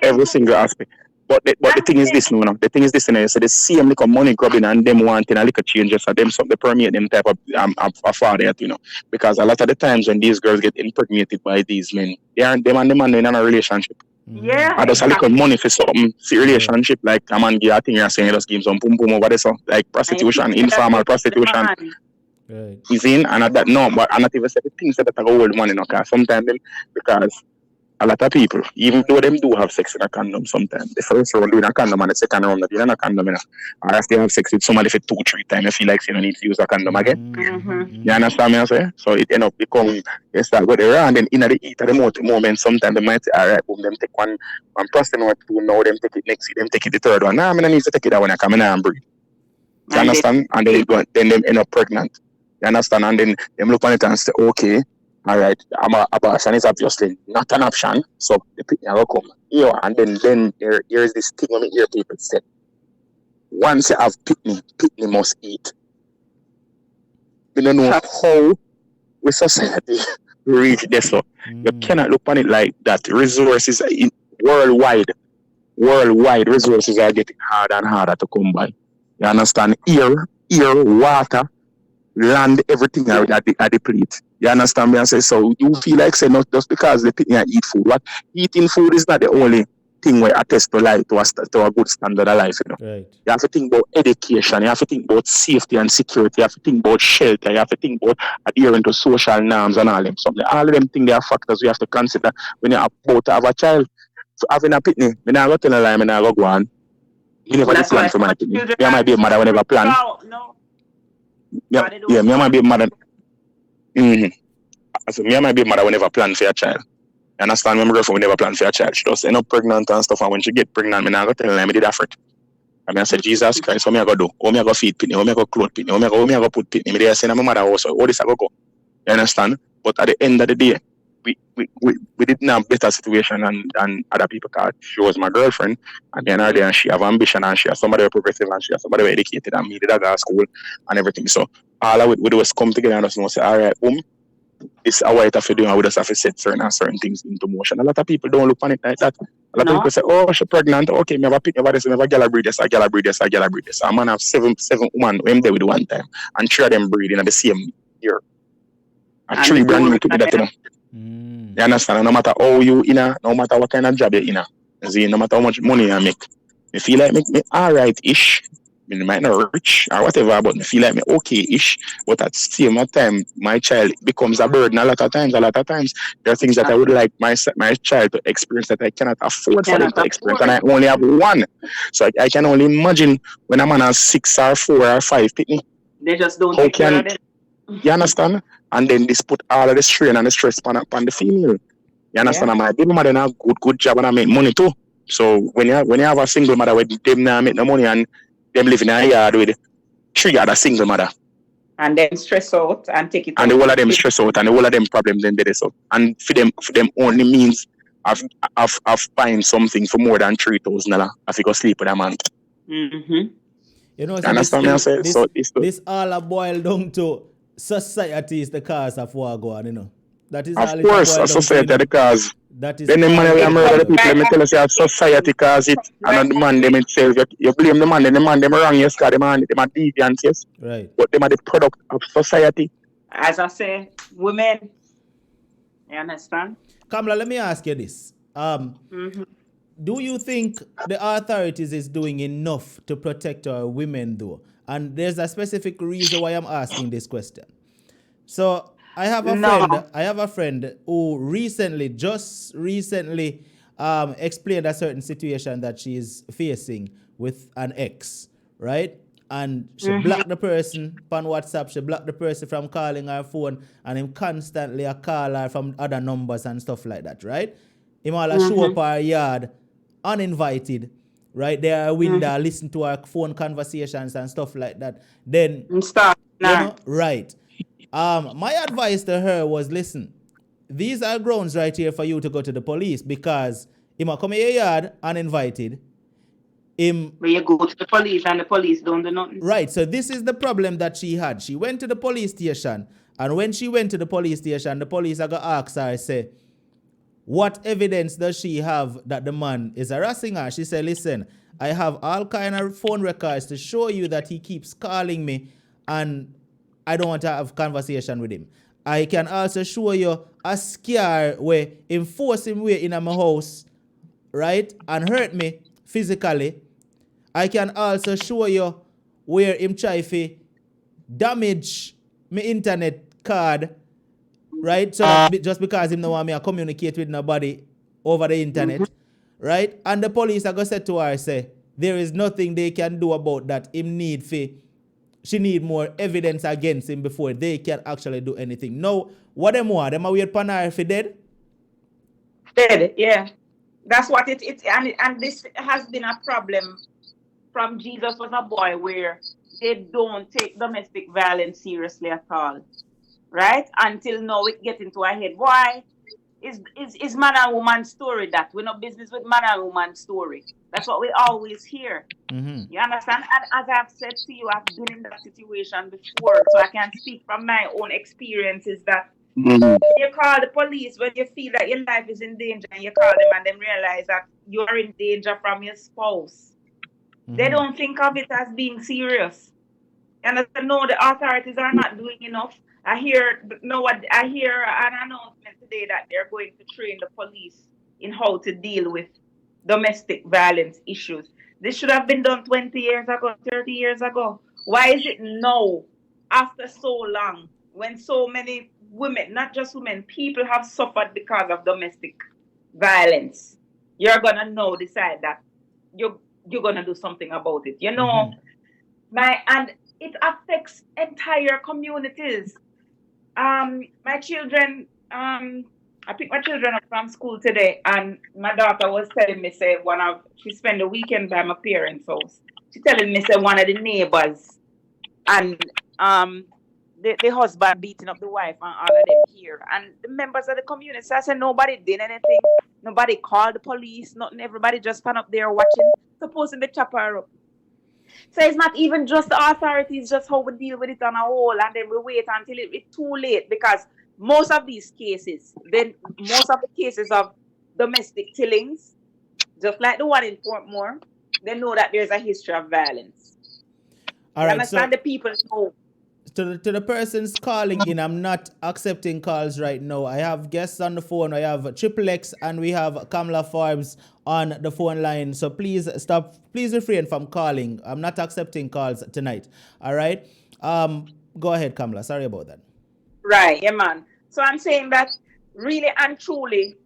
Every single aspect. But the thing is this, the thing is this, so the same little money grubbing and them wanting a little changes for them, so they permeate them type of father, you know. Because a lot of the times when these girls get impregnated by these men, them and the man in a relationship. Yeah. And just a little money for something, see relationship, like a man give a thing you're saying, just give some pum pum over there, so like prostitution, informal prostitution. Right. Is in and at that no, but I'm not even say the things that I go hold money, cause sometimes them because a lot of people, even though them do have sex in a condom sometimes, the first round doing a condom and the second round not in a condom, or if they have sex with somebody for 2-3 times, you feel like you don't need to use a condom again. You understand me? I say? So it end up become you start with the round and in the heat of the moment, sometimes they might say, all right, boom, them take one prostate or two, now them take it next, them take it the third one. Nah, I mean, I need to take it that when I come in and breathe. You understand? And then them end up pregnant. You understand? And then them look on it and say, okay, all right, abortion is obviously not an option, so the picnic will come. Yeah, and then there is this thing when I hear people say, once you have picnic must eat. We don't know how we society reach this. So you cannot look on it like that. Resources worldwide, resources are getting harder and harder to come by. You understand? Air, water, land, everything are deplete. You understand me? I say so. You feel like say not just because the people eat food. What eating food is not the only thing where attest to life to a good standard of life. You know, Right. you have to think about education. You have to think about safety and security. You have to think about shelter. You have to think about adhering to social norms and all them something. All of them things they are factors we have to consider when you're about to have a child. So having a pitney, me not go tell a lie. Me not go on. You never did plan for my pitney. Me and my baby mother will never plan. Yeah, me and my baby mother. So me and my baby mother will never plan for a child. You understand? My girlfriend will never plan for a child. She just end up pregnant and stuff. And when she get pregnant, me not go tell her me did effort. I said, Jesus Christ, what me I go do? How me I go feed pitney? How me I go clothe pitney? How me I go put pitney? Me there saying my mother also. All this I go. You understand? But at the end of the day, we didn't have better situation than other people because she was my girlfriend and then her there and she have ambition and she has somebody who progressive and she has somebody who educated and me did I go to school and everything. So all I would do is come together and just say, all right, boom, it's our way of doing and we just have to set certain things into motion. A lot of people don't look on it like that. A lot of people say, oh, she's pregnant, okay, me have a pick over this, me have a girl breed this, a girl breed this, a girl breed this. A man have seven women who there with one time and 3 of them breeding at the same year. And 3 brand new to me that you know. You understand? No matter how you no matter what kind of job you're no matter how much money I make, I feel like me alright-ish. I mean, might not rich or whatever, but I feel like me okay-ish. But at the same time, my child becomes a burden a lot of times. There are things that I would like my child to experience that I cannot afford for them to experience, and I only have one. So I can only imagine when a man has 6 or 4 or 5 pitney. They just don't take care of it. You understand? And then this put all of the strain and the stress upon the female. You understand? And my baby mother now good job and I make money too. So when you have a single mother with them now make no money and them live in a yard with 3 other single mother. And then stress out and take it and the whole of them stress out and the whole of them problems then they so. And for them only means of buying something for more than $3,000 if you go sleep with a man. Mm-hmm. You know, so this all boiled down to society is the cause of war going, you know. That is of all course, society is the cause. That is then the man will murder the people. Let me tell you, society cause it, and the man them itself. You blame the man, then the man them wrong. Yes, because the man them are deviant, yes. Right. But them are the product of society. As I say, women. You understand? Kamla, let me ask you this. Do you think the authorities is doing enough to protect our women, though? And there's a specific reason why I'm asking this question. So I have a friend who just recently explained a certain situation that she is facing with an ex, right? And she blocked the person on WhatsApp. She blocked the person from calling her phone, and him constantly call her from other numbers and stuff like that, right? Him all show up her yard uninvited, right? There are window, listen to her phone conversations and stuff like that. Then stop. You know, right. My advice to her was, listen, these are grounds right here for you to go to the police because he might come in your yard uninvited. But you go to the police and the police don't do nothing. Right, so this is the problem that she had. She went to the police station, and when she went to the police station, the police are going to ask her, say, what evidence does she have that the man is harassing her? She said, listen, I have all kind of phone records to show you that he keeps calling me and I don't want to have conversation with him. I can also show you a scar where him force him way in my house, right, and hurt me physically. I can also show you where him try to damage my internet card, right? So that just because him no want me to communicate with nobody over the internet, right? And the police are gonna say to her, say, there is nothing they can do about that. She need more evidence against him before they can actually do anything. Now, what them want? Them a wait for her if he dead? Dead, yeah. That's what and this has been a problem from Jesus was a boy, where they don't take domestic violence seriously at all, right? Until now it get into our head. Why? Is man and woman story that? We're not business with man and woman story. That's what we always hear. You understand? And as I've said to you, I've been in that situation before, so I can speak from my own experiences that you call the police when you feel that your life is in danger, and you call them and then realize that you're in danger from your spouse. They don't think of it as being serious. And I said, no, the authorities are not doing enough. I hear an announcement today that they're going to train the police in how to deal with domestic violence issues. This should have been done 20 years ago, 30 years ago. Why is it now, after so long, when so many women, not just women, people have suffered because of domestic violence? You're going to now decide that you're going to do something about it. You know, and it affects entire communities. My children, I picked my children up from school today, and my daughter was telling me, say, she spent the weekend by my parents' house. She telling me, say, one of the neighbors and the husband beating up the wife and all of them here. And the members of the community, so I said, nobody did anything. Nobody called the police, nothing. Everybody just stand up there watching, supposing to chop her up. So it's not even just the authorities, just how we deal with it on a whole, and then we wait until it's too late, because most of the cases of domestic killings, just like the one in Portmore, they know that there's a history of violence. All right, understand? so the people know. To the persons calling in, I'm not accepting calls right now. I have guests on the phone. I have Triple X and we have Kamla Forbes on the phone line. So please refrain from calling. I'm not accepting calls tonight. All right. Go ahead, Kamla. Sorry about that. Right, yeah, man. So I'm saying that really and truly,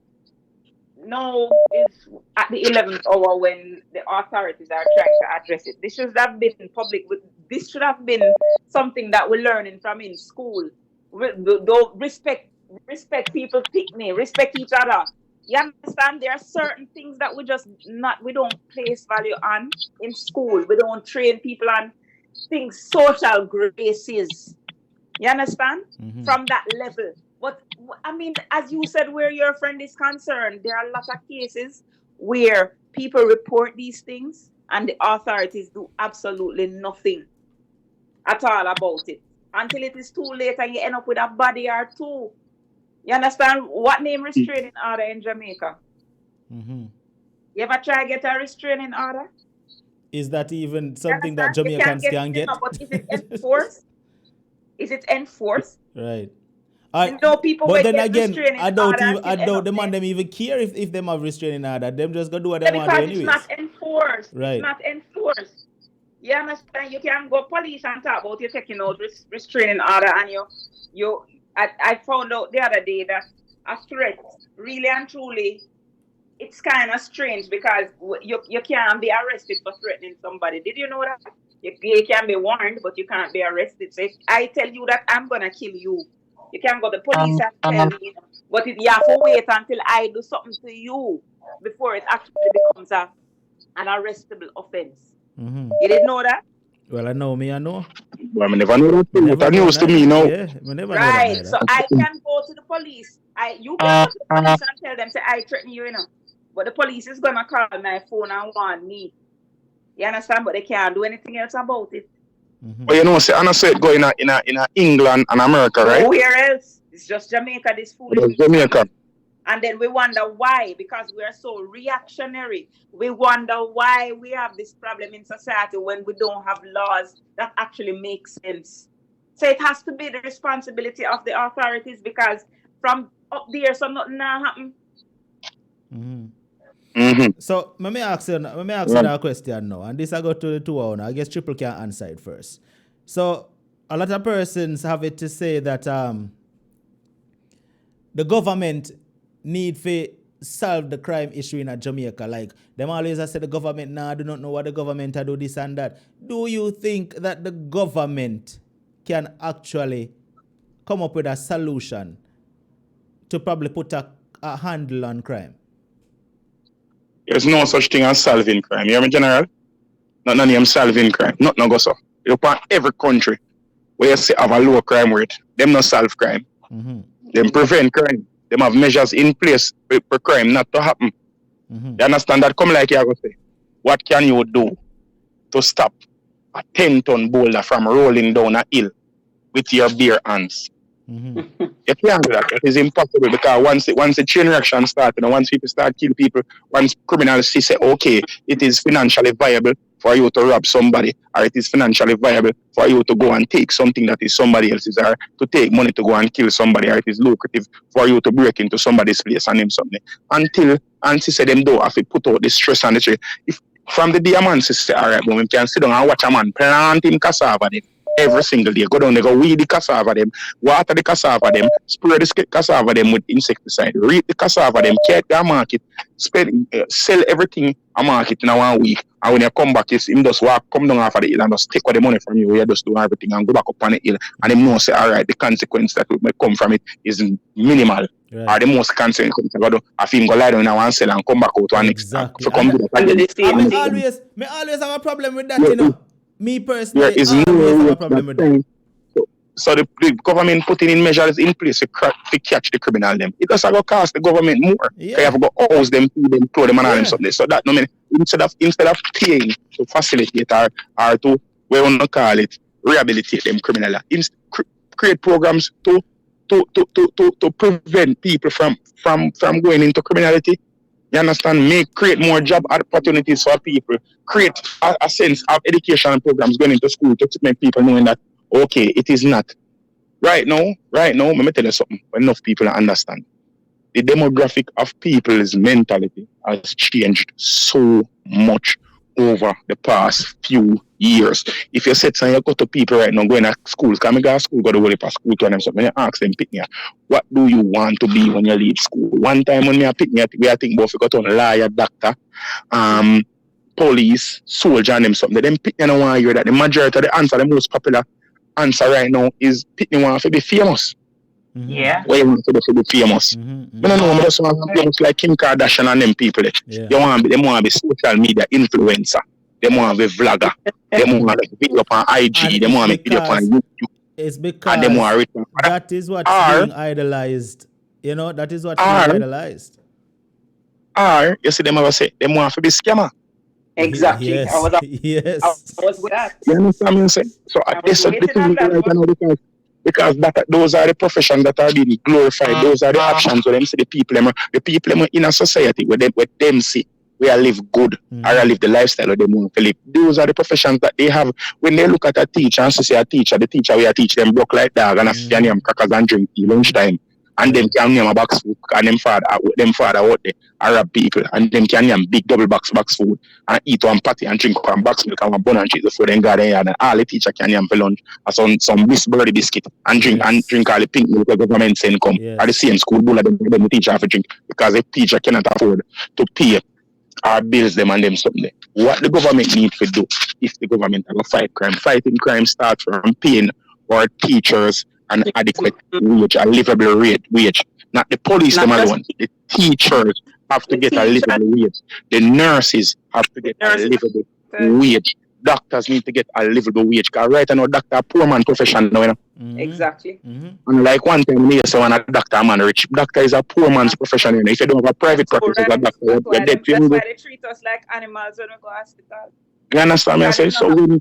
now is at the 11th hour when the authorities are trying to address it. This should have been public. This should have been something that we're learning from in school. Don't respect people's picnic, respect each other. You understand? There are certain things that we don't place value on in school. We don't train people on things, social graces. You understand? From that level. But I mean, as you said, where your friend is concerned, there are a lot of cases where people report these things and the authorities do absolutely nothing at all about it until it is too late and you end up with a body or two. You understand? What name restraining order in Jamaica? You ever try to get a restraining order? Is that even something that Jamaicans can get? But is it enforced? Is it enforced? Right. People but then again, I doubt the man them even care if them have restraining order. Them just go do what they want to do anyways. Because it's not enforced. Right. It's not enforced. You understand? You can go police and talk about you taking out restraining order, and I found out the other day that a threat, really and truly, it's kind of strange because you can't be arrested for threatening somebody. Did you know that? You can be warned, but you can't be arrested. So if I tell you that I'm going to kill you, you can go to the police and tell me, but you have to wait until I do something to you before it actually becomes an arrestable offense. You didn't know that? Well, I know. Well, I never know that. That news to me now. Yeah, right. So I can go to the police. You can go to the police and tell them, say, I threaten you, But the police is going to call my phone and warn me. You understand? But they can't do anything else about it. But I know it go in England and America, right? Where else? It's just Jamaica, this food. Jamaica. And then we wonder why, because we are so reactionary. We wonder why we have this problem in society when we don't have laws that actually make sense. So it has to be the responsibility of the authorities, because from up there, so nothing happen. So let me ask you that question now, and this I go to the two hour now. I guess Triple can answer it first. So a lot of persons have it to say that the government need to solve the crime issue in Jamaica. Like, them always say the government do not know what the government do this and that. Do you think that the government can actually come up with a solution to probably put a handle on crime? There's no such thing as solving crime. You hear me, General? Not none of them solving crime. Not no go so. You find every country where you see have a low crime rate, them not solve crime. Them prevent crime. Them have measures in place for crime not to happen. You understand that? Come like you go say, what can you do to stop a 10-ton boulder from rolling down a hill with your bare hands? You can't do that. It is impossible because once the chain reaction starts, once people start killing people, once criminals say, okay, it is financially viable for you to rob somebody, or it is financially viable for you to go and take something that is somebody else's, or to take money to go and kill somebody, or it is lucrative for you to break into somebody's place and name something. Until say them don't have to put out the stress on the tree. If from the day a man say, all right, but we can sit down and watch a man plant him cassava them every single day. Go down, they go weed the cassava them, water the cassava them, spray the cassava them with insecticide, reap the cassava them, carry the market, sell everything a market in a 1 week. And when you come back, him just walk, come down off of the hill and just take all the money from you. You just do everything and go back up on the hill. And him know say, all right, the consequence that may come from it is minimal. Right. Or the most consequence of him go lie down and sell and come back out one exactly. Come do that. I always have a problem with that, you know. Me personally, I always have a problem with that. So the government putting in measures in place to catch the criminal them. It does have cost the government more. Yeah. They have to house them, feed them, throw them and all them something. So that no mean instead of paying to facilitate or to we want to call it rehabilitate them criminal. Create programs to prevent people from going into criminality. You understand? Create more job opportunities for people. Create a sense of education programs going into school to make people knowing that, okay, it is not. Right now, let me tell you something. Enough people understand. The demographic of people's mentality has changed so much over the past few years. If you said something, you go to people right now going to school, come to school, go to work for school, and something, you ask them, pick me, what do you want to be when you leave school? One time when you pick me, we are thinking about if you go to a lawyer, doctor, police, soldier, and them something. Then pick me, and I want to hear that the majority of the answer, the most popular answer right now is pick me want to be famous. Yeah. Why you want to be famous? I don't know, I just want to be famous like Kim Kardashian and them people. Yeah. They want to be social media influencer. They want to be vlogger. They want to video on IG. They want to video on YouTube. It's because that is what's being idolized. You know, that is what's being idolized. Or, you see them ever say, they want to be scammer. Exactly. Yes. I was with that. You understand what I'm saying? So this is the because those are the professions that are being glorified. Those are the actions where them see the people in a society where them see where I live good or I live the lifestyle where they want to live. Those are the professions that they have. When they look at a teacher and say the teacher where I teach them broke like dog and a few name crackers and drink tea lunchtime. And them can name a box food and them father out there, Arab people, and them can name big double box food and eat one patty and drink one box milk and one bun and cheese before they go there, and all the teacher can name for lunch and some birthday biscuit and drink all the pink milk the government send come at the same school bowl them the teacher have to drink because the teacher cannot afford to pay our bills them and them something. What the government needs to do if the government have a fight crime. Fighting crime starts from paying our teachers an adequate wage, a livable wage. Not the police them alone. The teachers have to get a livable wage. The nurses have to get a livable wage. Doctors need to get a livable wage. Because right now, doctor a poor man profession now, you know. Exactly. And like one time me say when a doctor a man rich. Doctor is a poor man's profession, you know. If you don't have a private practice as a doctor, you're dead. That's why they treat us like animals when we go to hospital. You understand me? I say so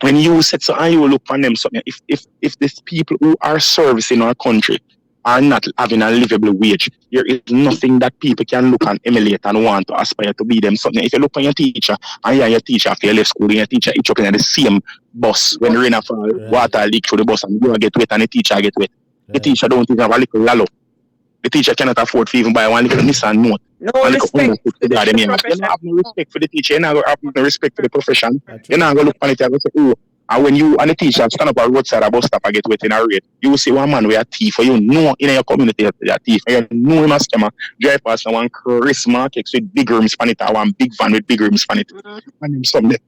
when you said so and you look on them something, if these people who are servicing our country are not having a livable wage, there is nothing that people can look and emulate and want to aspire to be them something. If you look on your teacher and your teacher after you left school and your teacher each up in the same bus when rain fall, water leak through the bus and you get wet and the teacher get wet. The teacher don't even have a little lalo. The teacher cannot afford to even buy one little Nissan note. No respect for the profession. You don't have no respect for the teacher. You don't have no respect for the profession. You don't go look on it and go say, oh, And when you and the teacher stand up at roadside a bus stop and get wet in a rain, you will see one man with a thief, or you know in your community that a thief, and you know him a scammer, drive past one Chris Market with big rims on it, or one big van with big rims on it, and him something.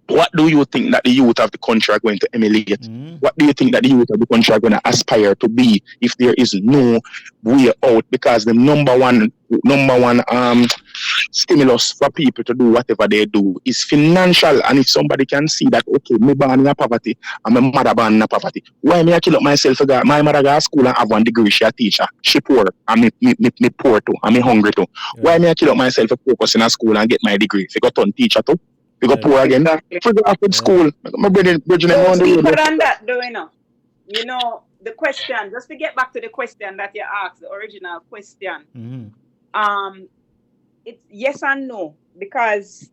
What do you think that the youth of the country are going to emulate? What do you think that the youth of the country are going to aspire to be if there is no way out? Because the number one stimulus for people to do whatever they do is financial. And if somebody can see that, okay, me born in a poverty and my mother born in a poverty, why me I kill up myself? My mother go to school and have one degree, she a teacher, she poor, and me poor too, and me hungry too. Yeah. Why me I kill up myself to focus in a school and get my degree? If I go turn teacher too, we go poor again. Figure out with school. My brother, deeper than that, though, you know, the question, just to get back to the question that you asked, the original question. It's yes and no, because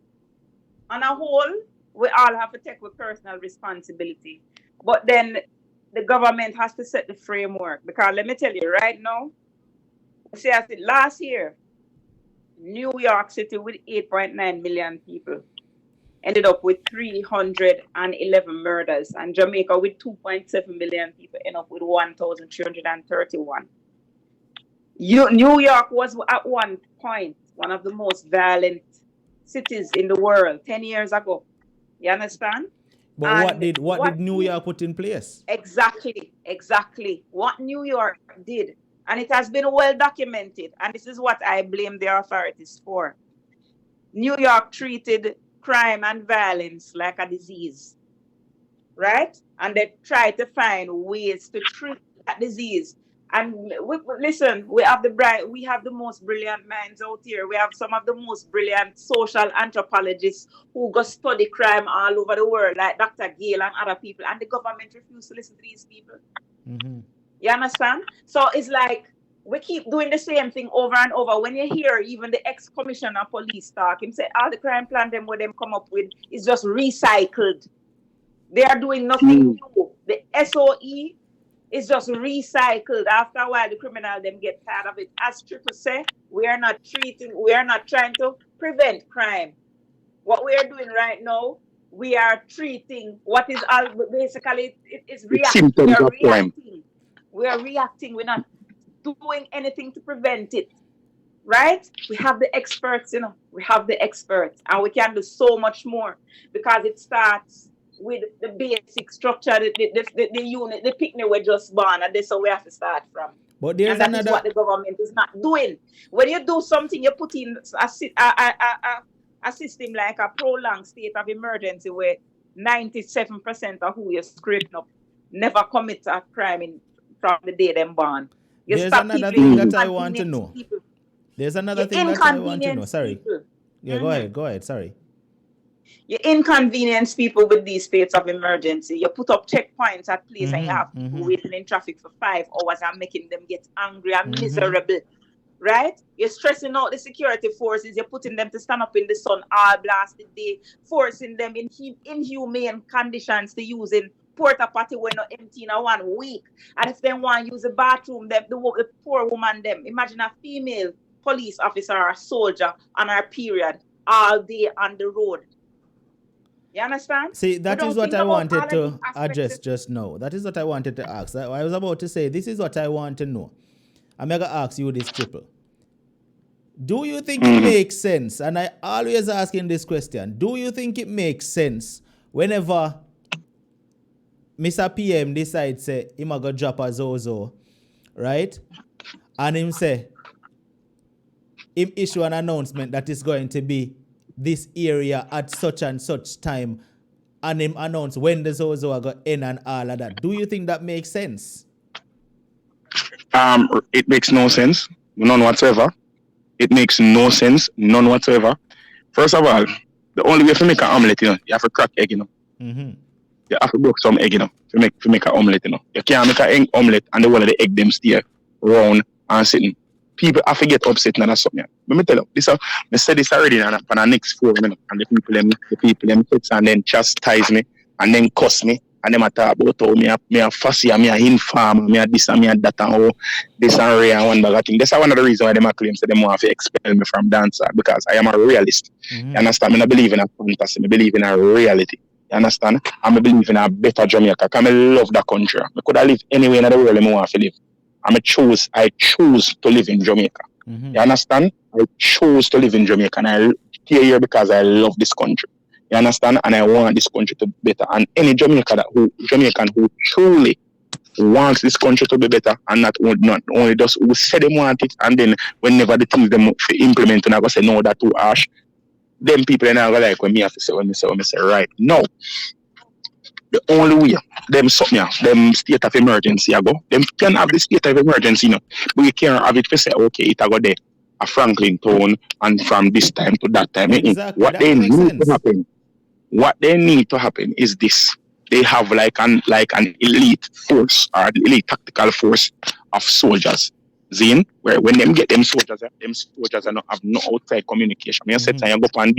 on a whole, we all have to take with personal responsibility. But then the government has to set the framework, because let me tell you right now, see, I said last year, New York City with 8.9 million people ended up with 311 murders, and Jamaica with 2.7 million people ended up with 1,331. New York was at one point one of the most violent cities in the world 10 years ago. You understand? But what did New York put in place? Exactly. What New York did, and it has been well documented, and this is what I blame the authorities for. New York treated crime and violence like a disease, right? And they try to find ways to treat that disease. And listen, we have the most brilliant minds out here. We have some of the most brilliant social anthropologists who go study crime all over the world, like Dr. Gale and other people. And the government refuse to listen to these people. You understand? So it's like we keep doing the same thing over and over. When you hear even the ex-commissioner of police talk, him say all the crime plan them what them come up with is just recycled. They are doing nothing new. The SOE is just recycled. After a while, the criminal them get tired of it. As Tripple say, we are not trying to prevent crime. What we are doing right now, we are treating what is all basically it's reacting. We are reacting. We're not doing anything to prevent it. Right? We have the experts, we have the experts, and we can do so much more, because it starts with the basic structure, the unit, the picnic we're just born, and that's where we have to start from. But there's and that is what the government is not doing. When you do something, you put in a system like a prolonged state of emergency where 97% of who you're scraping up never commit a crime from the day they're born. There's another thing that I want to know. There's another thing that I want to know. Sorry. People. Yeah, go ahead. Sorry. You inconvenience people with these states of emergency. You put up checkpoints at place and you have people waiting in traffic for 5 hours and making them get angry and miserable. Right? You're stressing out the security forces. You're putting them to stand up in the sun all blasted day, forcing them in inhumane conditions to use in porta potty when not empty in 1 week. And if they want to use the bathroom, the poor woman, imagine a female police officer or a soldier on her period all day on the road. You understand? See, that is what I wanted to address just now. That is what I wanted to ask. I was about to say, this is what I want to know. I'm going to ask you this, Tripple. Do you think it makes sense? And I always asking this question. Do you think it makes sense whenever Mr. PM decides, say, him go drop a Zozo, right? And him say, him issue an announcement that is going to be this area at such and such time, and him announce when the Zozo are going to end and all of that. Do you think that makes sense? It makes no sense, none whatsoever. It makes no sense, none whatsoever. First of all, the only way to make an omelette, you have to crack egg, You have to break some egg, to make an omelette, You can't make an egg omelette and the whole of the egg them stay round and sitting. People have to get upset and that's something. Let me tell you, I said this already on the next forum, and the people them hits and then chastise me and then cuss me and them talk about how me a fussy and me a infam, me a this and me a that and how this and Ray and one bag of thing. That's one of the reasons why them claim that them want to expel me from dancer, because I am a realist. You understand? I don't believe in a fantasy, I believe in a reality. You understand? And I believe in a better Jamaica. Because I love that country. I could have lived anywhere in the world I want to live. I choose to live in Jamaica. Mm-hmm. You understand? I choose to live in Jamaica, and I stay here because I love this country. You understand? And I want this country to be better. And any Jamaican who truly wants this country to be better, and not only those who say they want it, and then whenever the things them implement, and I go say no, that too harsh. Them people are not like when me have to say when me say right. No. The only way them state of emergency I go. Them can have the state of emergency, but you can't have it to say okay, it I go there a Franklin town and from this time to that time. Exactly. What they need to happen is this. They have like an elite force or elite tactical force of soldiers. Zine, where when them get them soldiers are not have no outside communication. You said you go up on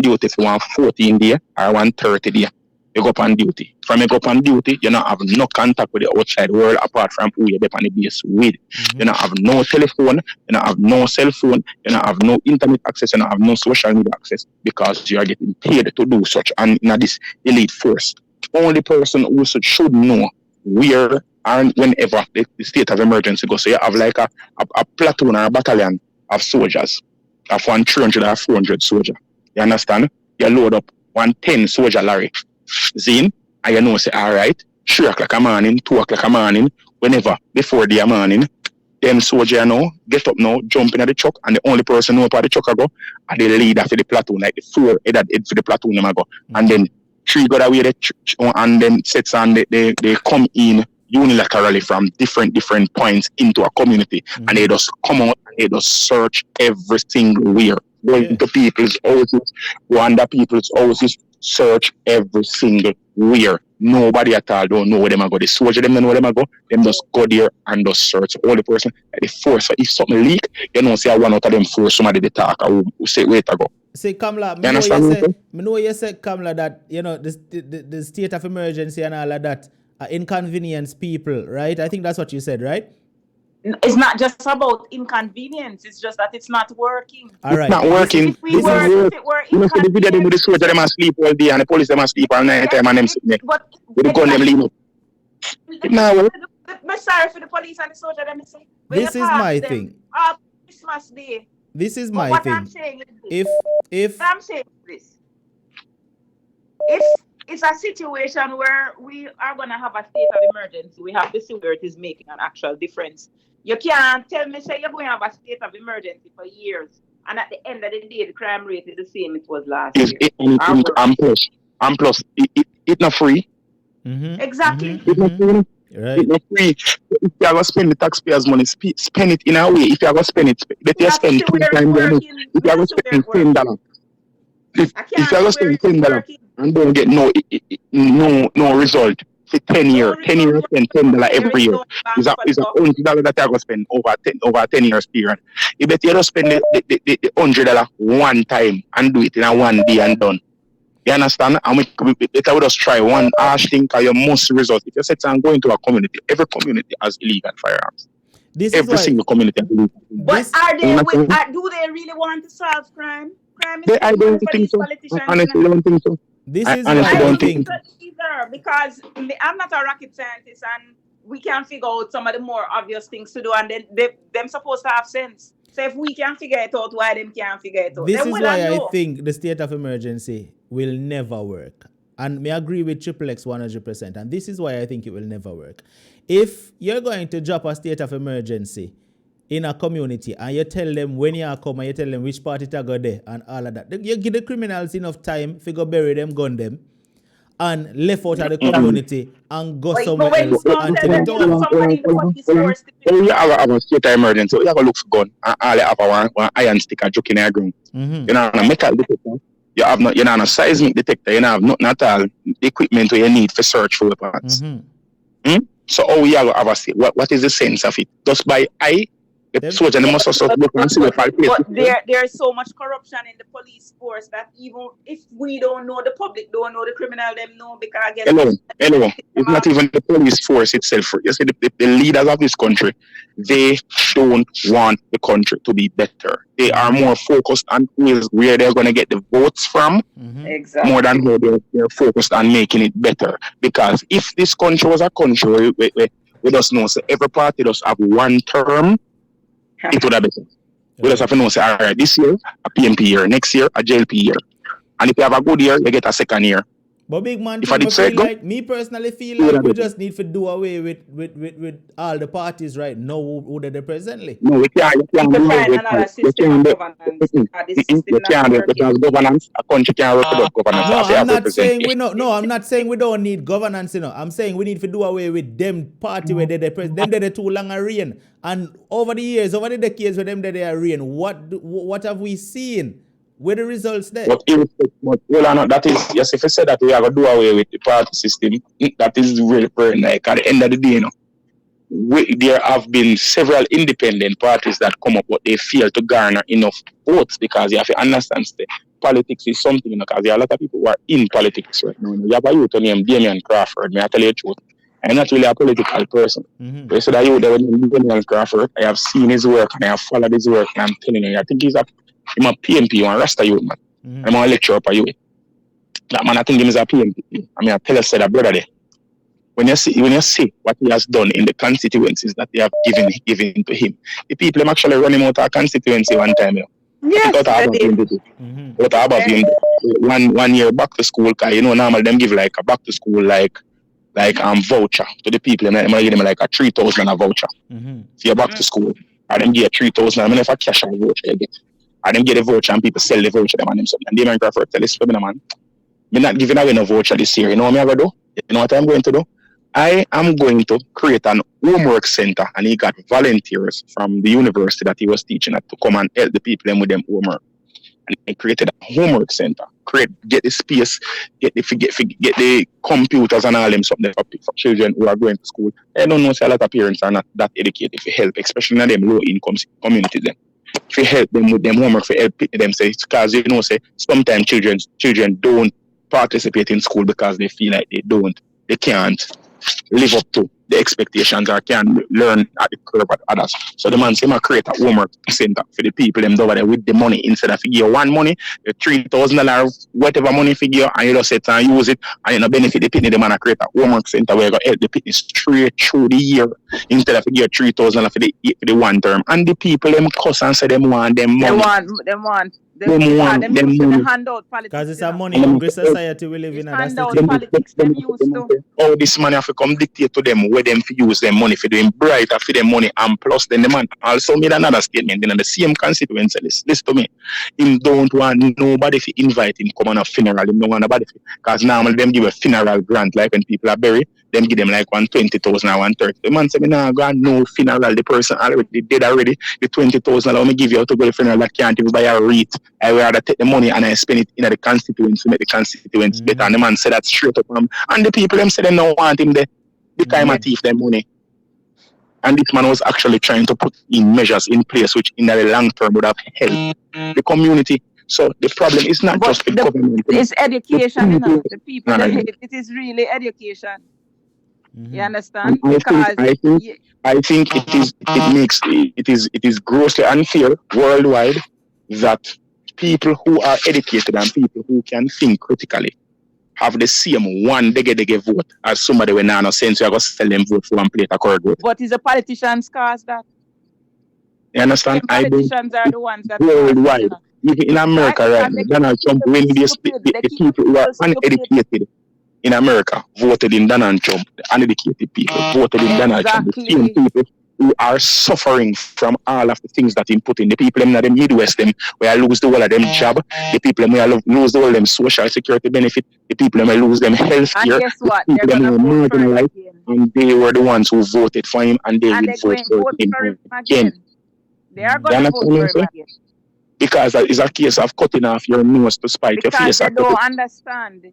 duty for 114 day or 130 day. You go up on duty. From you go up on duty, you don't have no contact with the outside world apart from who you're on the base with. You don't have no telephone, you don't have no cell phone, you don't have no internet access, you don't have no social media access because you are getting paid to do such. And in this elite force, the only person who should know where and whenever the state of emergency goes. So you have like a platoon or a battalion of soldiers, of 300 or 400 soldiers. You understand? You load up 110 soldier lorry. Zine, and you know, say, all right, 3 o'clock a morning, 2 o'clock a morning, whenever, before the morning, them soldier get up now, jump in the truck, and the only person who up at the truck go, and the leader for the platoon, like the 4 head for the platoon go. And then 3 go away, and then sets on, they come in unilaterally from different points into a community, and they just come out and they just search every single where. Go into people's houses, go under people's houses, search every single where. Nobody at all don't know where them are go. The soldier them don't know where them are go. Them just go there and just search the only person. Like the force. So if something leak, you know, say one out of them force somebody to talk or who say wait to go. Say Kamla, me know you say Kamla that you know the state of emergency and all of that inconvenience people, right? I think that's what you said, right? It's not just about inconvenience. It's just that it's not working. All right. It's not working. If it were you know, the video them with the soldier them asleep all day and the police them asleep all night time and them sitting there. But with the gun them lean up. I'm sorry for the police and the soldier them say. This is my thing. Christmas Day. This is my thing. I'm saying is this. I'm saying this. If it's a situation where we are going to have a state of emergency, we have to see where it is making an actual difference. You can't tell me, say, you're going to have a state of emergency for years, and at the end of the day, the crime rate is the same it was last year. And plus, it's not free. Exactly. It's not free. Right. It's not free. If you are going to spend the taxpayers' money, spend it in a way. If you are going to spend it, let you spend 2 times the money. If you are going to spend $10, if you are going to spend $10 and don't get no result for 10 years, 10 years spend $10 every year. It's $100 that you are going to spend over 10 years period. You better just spend the $100 one time and do it in a one day and done. You understand? And we better just try one harsh thing because you must result. If you set and go into a community, every community has illegal firearms. Every single community has illegal. But do they really want to solve crime? Crime is I don't think so. Honestly, I don't think so. This is what I don't think. Either, because I'm not a rocket scientist and we can figure out some of the more obvious things to do, and then them supposed to have sense. So if we can figure it out, why them can't figure it out? This is why I think the state of emergency will never work. And may agree with Triple X 100%. And this is why I think it will never work. If you're going to drop a state of emergency in a community and you tell them when you come and you tell them which party to go there and all of that, you give the criminals enough time to go bury them, gun them, and left out of the community and go somewhere else. You have a state of emergency, you have a look for gun and all you have one iron stick and joke in the ground. You know, a metal detector. You have not, a seismic detector. You have nothing at all. The equipment you need for search for weapons. So, you have a state. What is the sense of it? Just by eye, The soldier they must also look and see the place. But there's so much corruption in the police force that even if we don't know, the public don't know, the criminal them know, because I guess Hello. It's not even the police force itself. You see, the leaders of this country, they don't want the country to be better. They are more focused on where they're going to get the votes from, exactly, more than how they're focused on making it better. Because if this country was a country we just know, so every party does have one term, it would have been. We just have to know, say, all right, this year, a PMP year, next year, a JLP year. And if you have a good year, you get a second year. But big man, if I did say like, me personally feel like we just need to do away with all the parties right now who they're presently. No, we can't do it because governance, a country can't work without governance. I'm not saying we don't need governance, you know. I'm saying we need to do away with them party where they're them they're too long a reign. And over the years, over the decades with them that they are reign, what have we seen? Where the results there? But that is, yes, if I say that we have to do away with the party system, that is really very like at the end of the day, you know, there have been several independent parties that come up, but they fail to garner enough votes, because you have to understand that politics is something, you know, because there are a lot of people who are in politics right now. You have a youth named Damian Crawford, may I tell you the truth. I'm not really a political person. But so that you there with Damian Crawford, I have seen his work and I have followed his work, and I'm telling you, I think he's a PMP, one Rasta youth, man. I'm a lecturer up a youth. That man, I think him is a PMP. I mean, I tell us that brother there. When you see what he has done in the constituencies that they have given to him, the people them actually run him out of constituency one time, you know. Yes, what about him? 1 year back to school, cause you know normal them give like a back to school like voucher to the people. I'm gonna give them like a 3,000 a voucher. So you're back to school. I them give 3,000. I mean, if I cash a voucher, you get. I them get a voucher and people sell the voucher them and them something. And Damien Crawford tell this for me, man. I'm not giving away no voucher this year. You know what I'm gonna do? You know what I'm going to do? I am going to create an homework center, and he got volunteers from the university that he was teaching at to come and help the people with them homework. And he created a homework center. Get the space, get the computers and all them something for children who are going to school. I don't know, say a lot of parents are not that educated to help, especially in them low income communities. If you help them with them homework, for help them, say, because you know, say sometimes children don't participate in school because they feel like they can't live up to the expectations or can learn at the curve at others. So the man say, I create a homework center for the people them over there with the money, instead of you one money, $3,000, whatever money figure, and you just sit and use it, and you know benefit the people. The man create a homework center where you go help the people straight through the year, instead of you $3,000 for the one term. And the people them cuss and say them want them money. Them want handout politics. Because it's a money hungry society we live in. Handout politics them used to. Oh, this money have to come dictate to them where them to use them money for doing brighter for them money, and plus then the man also made another statement in the same constituency list. Listen to me. Him don't want nobody to invite him come on a funeral. Him don't want nobody because normally them give a funeral grant, like when people are buried, them give them like 120,000 or 130. The man said, me nah go no funeral. The person already dead already. The 20,000 let me give you out to go to the funeral that can't even buy a wreath. I would rather take the money and I spend it in the constituency to make the constituency better. And the man said that straight up. And the people them said they don't want him there. They kind of thief their money. And this man was actually trying to put in measures in place which in the long term would have helped the community. So the problem is not just the government. It's education, you know. The people it is really education. You understand? I think it is grossly unfair worldwide that people who are educated and people who can think critically have the same one they vote as somebody when no sense you are going to sell them vote for one plate of curd vote. But is the politicians cause that? You understand? The politicians are the ones that worldwide. Even in America, right? Donald Trump, when the people who are uneducated in America voted in Donald Trump, the uneducated people voted in Donald Trump, the same people who are suffering from all of the things that he put in. The people in the Midwest, them where lose the whole of them job, the people where lose the whole of them social security benefit, the people where lose them health care, and guess what? The people who were marginalized, and they were the ones who voted for him, and they will vote for him again. They are going to vote for him again. Because it's a case of cutting off your nose to spite your face. Because they don't understand.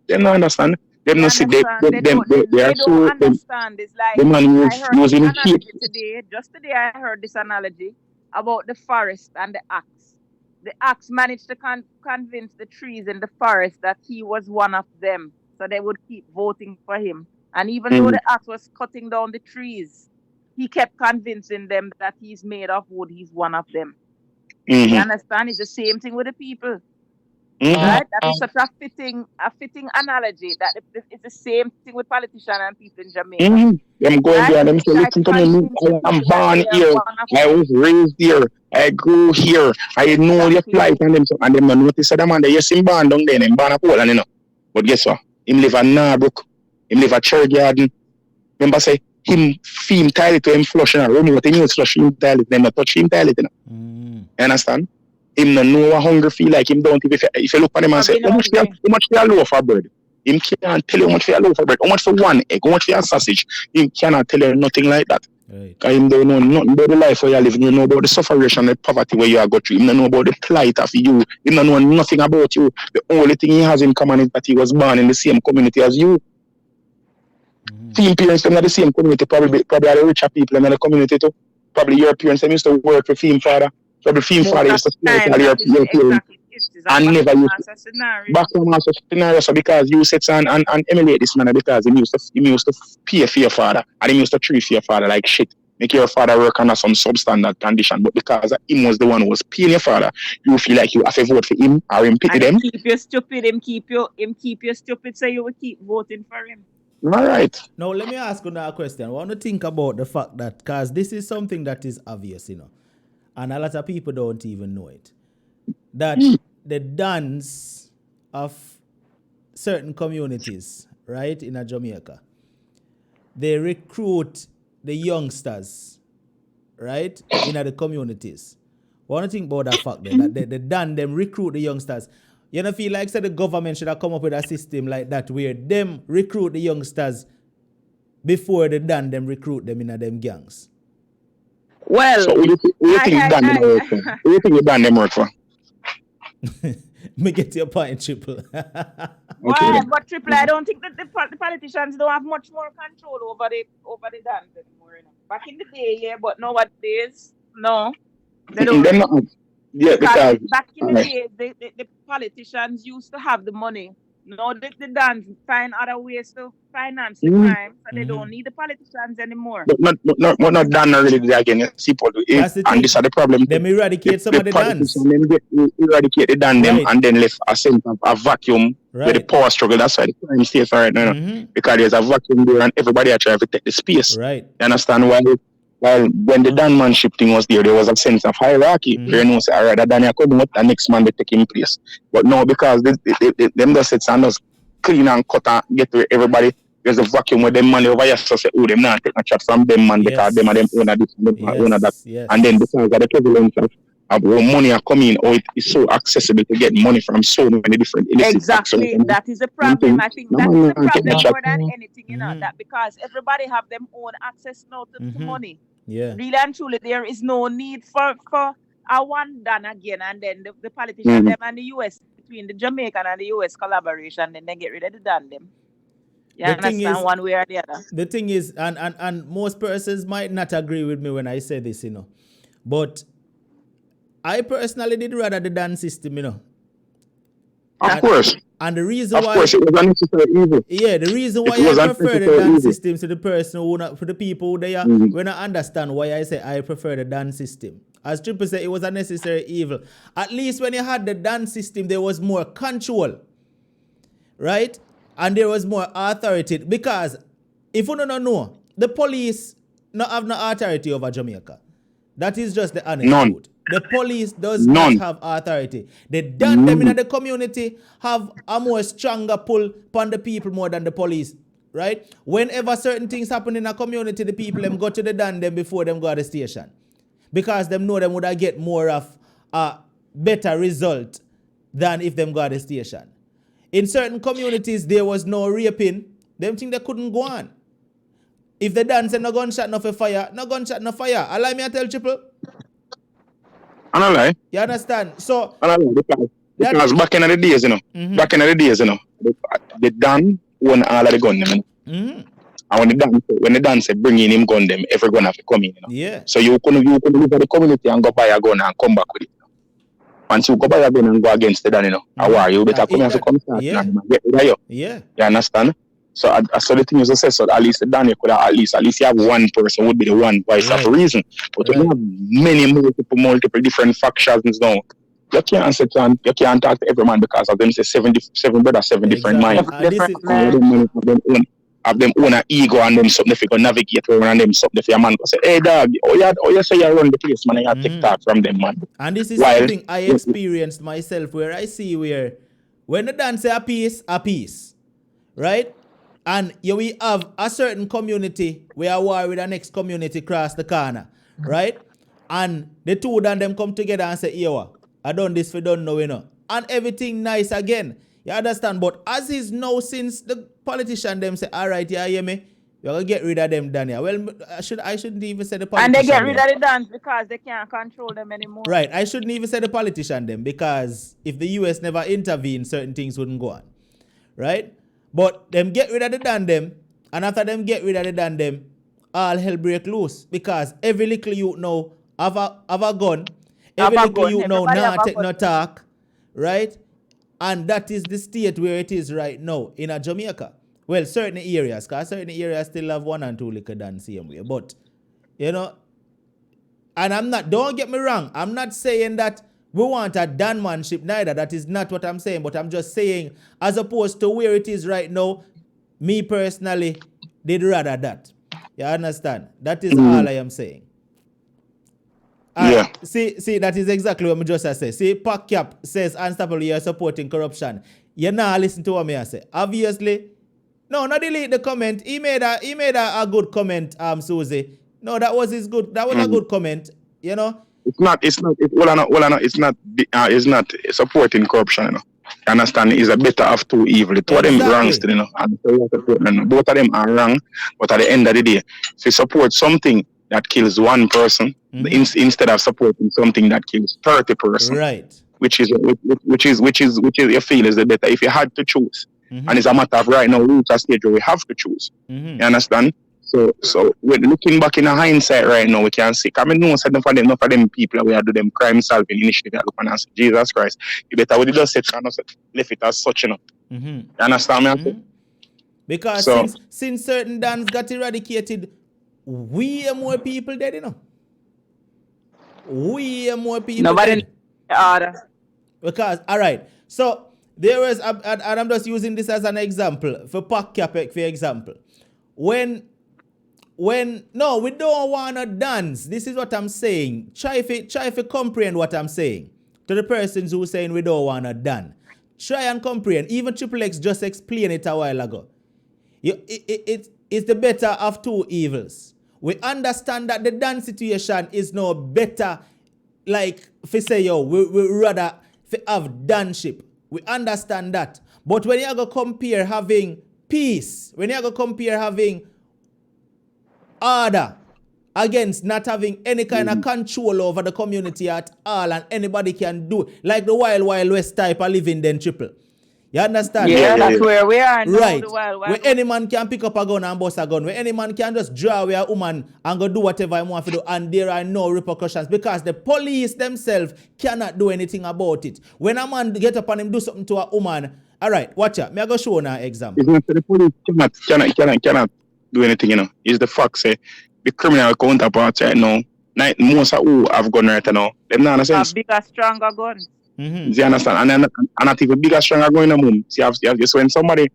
They don't understand. Them no see They are don't so understand. It's like the man I heard this using heat. analogy today. Just today, I heard this analogy about the forest and the axe. The axe managed to convince the trees in the forest that he was one of them, so they would keep voting for him. And even though the axe was cutting down the trees, he kept convincing them that he's made of wood. He's one of them. You understand? It's the same thing with the people. Right? That is such a fitting analogy. That it's the same thing with politicians and people in Jamaica. I'm going there and them say, listen to me, I'm born here. I was raised here. I grew here. I know your plight and them. And them notice that man, they see him born down there and born a Poland, you know. But guess what? Him live at Narbrook. Him live at Church Garden. Remember say, him feel toilet to him flush and run what he use flush him toilet. Them not touch him toilet, you know. You understand? Him no know what hunger feel like. Him don't if you look at him and say, how much for a loaf of bread? Him can't tell you how much for a loaf of bread, how much for one egg, how much for a sausage. Him cannot tell you nothing like that. Right. Because him don't know nothing about the life where you are living. You know about the suffering and the poverty where you are going through. Him don't know about the plight of you. Him don't know nothing about you. The only thing he has in common is that he was born in the same community as you. Team parents them in the same community, probably are the richer people in the community too. Probably your parents them used to work for Theme Father. Probably Theme Father used to stay with your parents. And never used to back from a scenario. So because you sit and emulate this man because he used to pay for your father and he used to treat for your father like shit. Make your father work under some substandard condition. But because him was the one who was paying your father, you feel like you have to vote for him or him pity them. Keep you stupid, him keep you stupid, so you will keep voting for him. All right. Now, let me ask you now a question. I want to think about the fact that, because this is something that is obvious, you know, and a lot of people don't even know it, that the dance of certain communities, right, in Jamaica, they recruit the youngsters, right, in the communities. I want to think about that fact there, that they done them recruit the youngsters. You don't feel like the government should have come up with a system like that where them recruit the youngsters before they done them recruit them in them gangs? Well, so who you think done them work for? Who you think you done them work for? Me get your point, Triple. Well, but Triple, I don't think that the politicians don't have much more control over the dance anymore. You know? Back in the day, yeah, but nowadays, no, they don't. Yeah, because back in the day, the politicians used to have the money. No, the dance find other ways to finance the crime, so they don't need the politicians anymore. But not done really again. People do it, and this is the problem. Them eradicate some of the dance. Them eradicate the dance, them, and then left a sense of a vacuum with the power struggle. That's why the crime stays right now, because there's a vacuum there, and everybody are trying to take the space. Right. You understand why? Well, when the Danmanship thing was there was a sense of hierarchy. You know, say, all right, that Danny come out, the next man they take in place. But no, because them just sit and just clean and cut and get to everybody. There's a vacuum with them money over here, so say, oh, them not take a chat from them man because them are them owner this, them owner that. Yes. And then because of the prevalence of where money are coming, or it is so accessible to get money from so many different exactly. That is a problem. I think that is a problem more than anything, you know, that because everybody have them own access now to money. Yeah. Really and truly, there is no need for a one done again, and then the politicians them and the US, between the Jamaican and the US collaboration, then they get rid of the done them. You understand, one way or the other. The thing is, and most persons might not agree with me when I say this, you know, but I personally did rather the dance system, you know. Of course. And the reason why, of course, it was unnecessary evil. Yeah, the reason why I prefer the dance system to the person who not, for the people who they are, when I understand why I say I prefer the dance system. As Triple said, it was a necessary evil. At least when you had the dance system, there was more control, right? And there was more authority. Because if you don't know, the police not have no authority over Jamaica. That is just the honest truth. The police does not have authority. The done them in the community have a more stronger pull upon the people more than the police, right? Whenever certain things happen in a community, the people them go to the done them before them go to the station. Because them know them would get more of a better result than if them go to the station. In certain communities, there was no raping. Them think they couldn't go on. If the dance and no gunshot, no fire, no gunshot, no fire. Allow me to tell Triple. I don't lie. You understand? So I don't lie because back in the days, you know, the own all of the gun them. Mm-hmm. And when the dancer bring in him gun them, every gun have to come in. Yeah. So you can live at the community and go buy a gun and come back with it. Once you go buy a gun and go against the Dan, why you better come here to come start and get rid of you. Yeah. You understand? So the thing is to say, so at least the Dan could have at least you have one person would be the one voice of reason. But you have many multiple different factions now. You can't sit and you can't talk to every man because of them say 77 brothers, 7 different minds. Have them own an ego and them something if you go navigate around and them something if your man go say, hey dog, you say you run the place, man, and you TikTok from them, man. And this is something I experienced myself where I see where when the dance say a piece, right? And we have a certain community where war with the next community across the corner, right? And the two of them come together and say, yo, I done this for don't know, and everything nice again. You understand? But as is now, since the politician them say, all right, yeah, hear me, you're going to get rid of them, Daniel. Well, I shouldn't even say the politician. And they get rid of the dance because they can't control them anymore. Right. I shouldn't even say the politician them because if the US never intervened, certain things wouldn't go on. Right? But them get rid of the Dan them, and after them get rid of the Dan them, all hell break loose because every little youth now have a gun. Every little youth now not take no talk. Right? And that is the state where it is right now in a Jamaica. Well, certain areas, because certain areas still have 1 and 2 liquor than same way. But, and don't get me wrong, I'm not saying that we want a danmanship neither. That is not what I'm saying. But I'm just saying, as opposed to where it is right now, me personally did rather that. You understand? That is all I am saying. Yeah. See, that is exactly what I just said. See, Copycat says Unstoppable, you're supporting corruption. You now listen to what I say. Obviously, no, not delete the comment. He made a good comment, Susie. No, that was his good. That was a good comment. It's not supporting corruption. You understand? It's a better of two evil. Two of them wrong still. And both of them are wrong. But at the end of the day, if you support something that kills one person instead of supporting something that kills 30 persons, right? Which is you feel is the better if you had to choose. And it's a matter of right now reach a stage where we have to choose. You understand? So when looking back in a hindsight right now, we can see. I mean, no for them people we are do them crime solving initiative that look and say, Jesus Christ, you better with the set and left it as such, You understand me? Because since certain dance got eradicated, way more people dead, Way more people Nobody order. Because, all right, so there was, and I'm just using this as an example, for Copycat, for example. No, we don't want to dance. This is what I'm saying. Try to comprehend what I'm saying. To the persons who are saying we don't want to dance. Try and comprehend. Even Triple X just explained it a while ago. It's the better of two evils. We understand that the dance situation is no better, like, if we say, we rather have danship. We understand that. But when you go compare having peace, when you go compare having order against not having any kind of control over the community at all, and anybody can do, like the Wild Wild West type of living then Triple. You understand? Yeah, that's where we are now. Right. Where any man can pick up a gun and bust a gun. Where any man can just draw away a woman and go do whatever he wants to do, and there are no repercussions because the police themselves cannot do anything about it. When a man get up and him do something to a woman, all right, watch out. Me I go show now example. It's not the police cannot do anything, It's the fact say the criminal counterparts right now, most of who have gun right now, them not in sense. A bigger, stronger gun. You understand? And not even bigger, stronger going on mum. See, so when somebody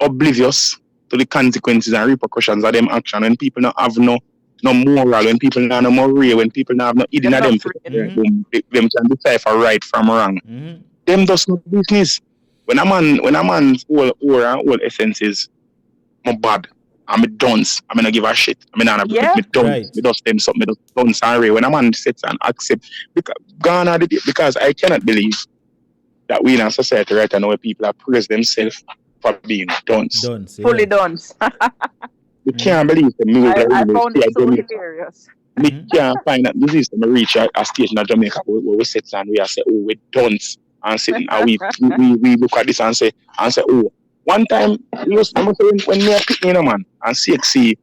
oblivious to the consequences and repercussions of them action, when people not have no moral, when people not no moral, when people not have no hidden of them, them can decipher right from wrong. Them does no business. When a man's whole essence is my bad, I'm a dunce. I'm gonna give a shit. I'm not me dunce. Right. Me does them something. Me does dunce and ray. When a man sits and accept, because I cannot believe that we in a society right now where people are praise themselves for being dunce. Fully dunce. We can't believe them. I found it so hilarious. We can't find that this is to reach a stage in Jamaica where we sit and we say, oh, we're dunce, and sitting and we look at this and say, oh, One time, when me a pick me, man, and CXC,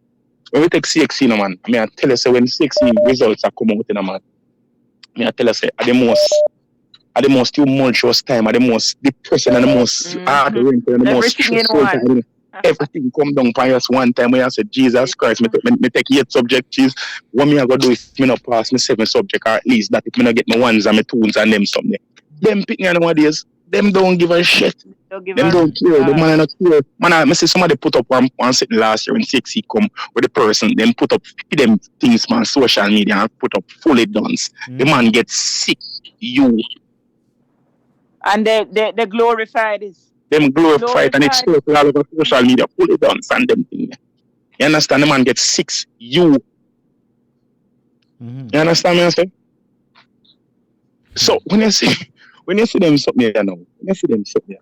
when we take CXC, man, me I tell you, say when CXC results are coming out, man, me I tell you, say at the most tumultuous time, at the most depressing and the most hard and the most stressful time. Everything come down by us one time when I said, Jesus Christ, me take 8 subjects, cheese. What me I go do if me not pass me 7 subjects, or at least that if me not get my ones and my twos and them something. Them pick me nowadays, them don't give a shit. Them don't care. The man not care. Man, I see somebody put up one sitting last year when CXC come with the person, them put up them things on social media and put up fully done. The man gets sick, you. And they glorified this. Them glorified and it's still all over social media, fully done and them things. You understand? The man gets sick, you. You understand me? I say? So when you see them something, you know, when you see them something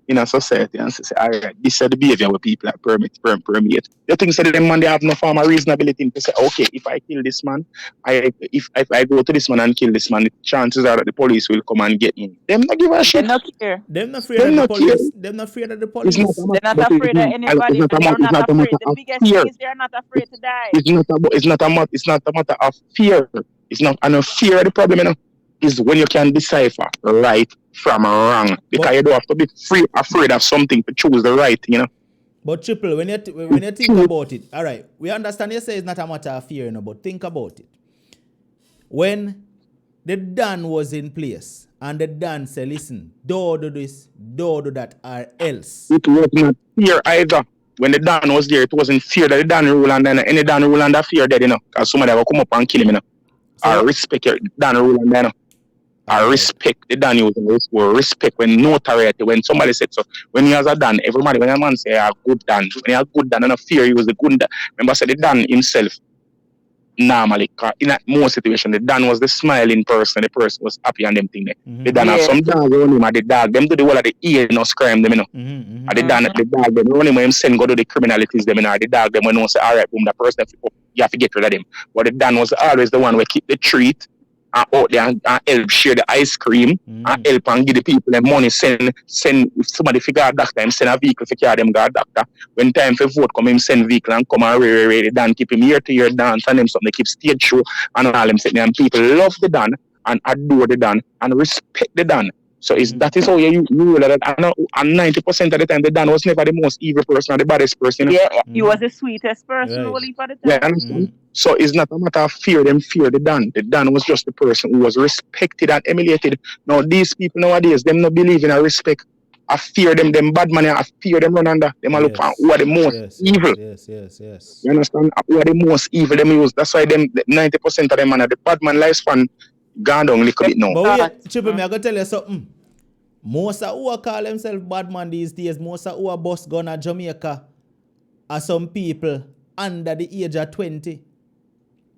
in a society and say, all right, this is the behavior where people are permit. You think that them man they have no form of reasonability to say, okay, if I kill this man, if I go to this man and kill this man, the chances are that the police will come and get me. Them not give a shit. They're not care. They're not afraid of the police. They're not afraid of the police. They're not afraid of anybody. They're not afraid. The biggest thing is they're not afraid to die. It's not a matter of fear. It's not a fear of the problem, you know. Is when you can decipher right from wrong. Because you don't have to be afraid of something to choose the right, you know. But Triple, when you think about it, all right, we understand you say it's not a matter of fear, you know, but think about it. When the Dan was in place and the Dan said, listen, don't do this, don't do that, or else. It was not fear either. When the Dan was there, it wasn't fear that the Dan rule and then any Dan rule and that fear dead, you know. Because somebody will come up and kill him, you know. So, I respect your Dan rule and then, you know. I respect the Dan using respect when notoriety, when somebody said so. When he has a Dan, everybody, when a man say a good Dan, when he has good Dan, and a fear he was a good Dan. Remember, I said the Dan himself, normally, in most situations, the Dan was the smiling person, the person was happy and them thing there. The Dan have some dog around him, and the dog, them do the whole of the ear, you know, scream them, you know. And the Dan, the dog, them run him when him send go to the criminalities, them, you know, the dog, them, when no say, all right, boom, that person, you have to get rid of them. But the Dan was always the one who keep the treat, and out there and help share the ice cream and help and give the people the money, send somebody figure out doctor, him send a vehicle to carry them go doctor. When time for vote come, him send vehicle and come and ready Dan keep him year to year dance and them something, keep stage show and all them sitting and people love the Dan and adore the Dan and respect the Dan. So that is how you realize that and 90% of the time the Dan was never the most evil person or the baddest person. Yeah, he was the sweetest person only for the time. Yeah, understand? So it's not a matter of fear, them fear the Dan. The Dan was just the person who was respected and emulated. Now these people nowadays, them not believe in a respect. I fear them bad man, I fear them run under. Them look for who are the most evil. Yes. You understand? Who are the most evil them use. That's why them 90% of them man are the bad man lifespan gone down a little bit now. But wait, Triple, me I gotta tell you something. Most of who call themselves bad man these days, most of who are boss gun at Jamaica are some people under the age of 20.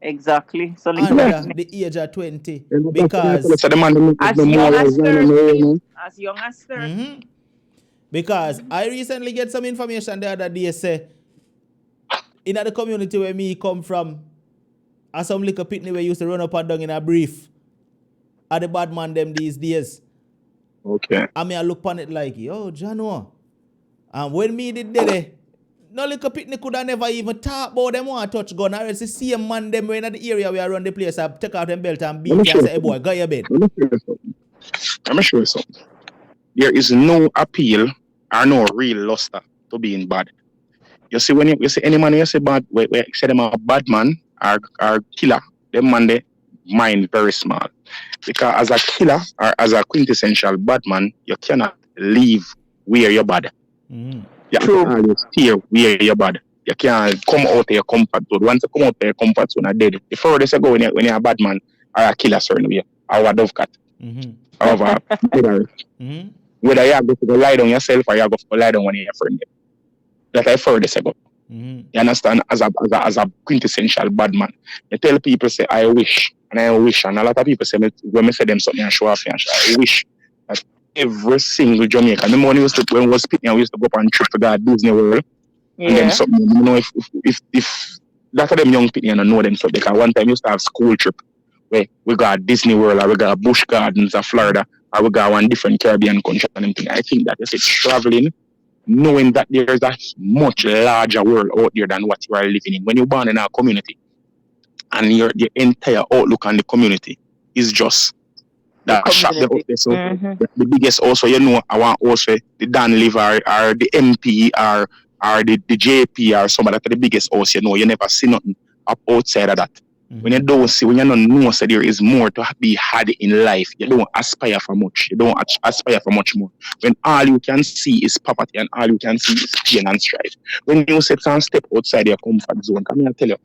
Exactly. So under the age of 20. Because as young as 30. Because I recently get some information the other day say in the community where me come from, as some little pitney where used to run up and down in a brief. Are the bad man them these days. Okay. I mean, I look upon it like, yo, Jano. And when me did it, no little pitney could have never even talk about them want to touch gun. I see same man them in the area where I run the place, I take out them belt and beat and say, hey boy, go your bed. Let me show you something. There is no appeal or no real luster to being bad. You see, when you see any man you say bad, where say them a bad man or killer, them man they mind very small. Because as a killer or as a quintessential bad man, you cannot leave where you're bad. You can't stay where you're bad. You can't come out of your comfort zone. Once you come out of your comfort zone, you're dead. The furthest you go when you're a bad man or a killer certain way, or a dove cat, or whether you have to go lie down yourself or you have to go lie down when you're a friend. That's the furthest you go. You understand? As a quintessential bad man, you tell people say I wish, and a lot of people say when I say them something and show off, I wish that every single Jamaican. Remember when we was speaking, we used to go up on trip to go to Disney World, and then something. You know, if that of them young people don't know them, so because one time we used to have school trip where we got Disney World or we got Busch Gardens of Florida or we got one different Caribbean country and everything. I think that if it's traveling knowing that there is a much larger world out there than what you are living in. When you're born in our community, and your entire outlook on the community is just that shop the out there. So the biggest also, I want also the Dan Live or the MP or the JP or somebody that the biggest house, you never see nothing up outside of that. When you don't see, when you don't know, so there is more to be had in life. You don't aspire for much. You don't aspire for much more. When all you can see is poverty and all you can see is pain and strife. When you step outside your comfort zone, come here and tell you,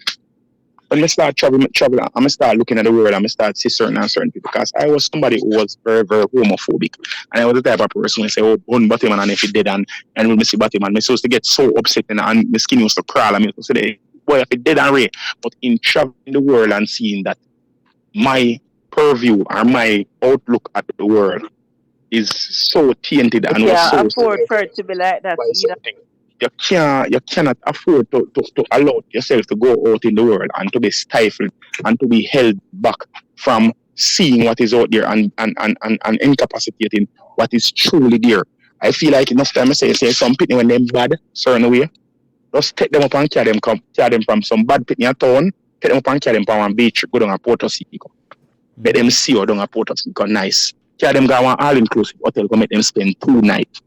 when I start traveling, I'm start looking at the world, I'm start see certain people, because I was somebody who was very, very homophobic. And I was the type of person who say, oh, bun Batman, and if he dead, and when I see Batman, I used to get so upset and my skin used to crawl. I used to say, boy, if he dead and ray. But in traveling the world and seeing that my purview or my outlook at the world is so tainted and so afford for it to be like that. You cannot afford to allow yourself to go out in the world and to be stifled and to be held back from seeing what is out there and incapacitating what is truly there. I feel like enough time I say some people when they're bad certain way, just take them up and carry them from some bad people in a town, take them up and carry them from one beach, go down a Port Rico. Let them see you down a Port Rico, nice. Carry them go one all-inclusive hotel, go make them spend 2 nights.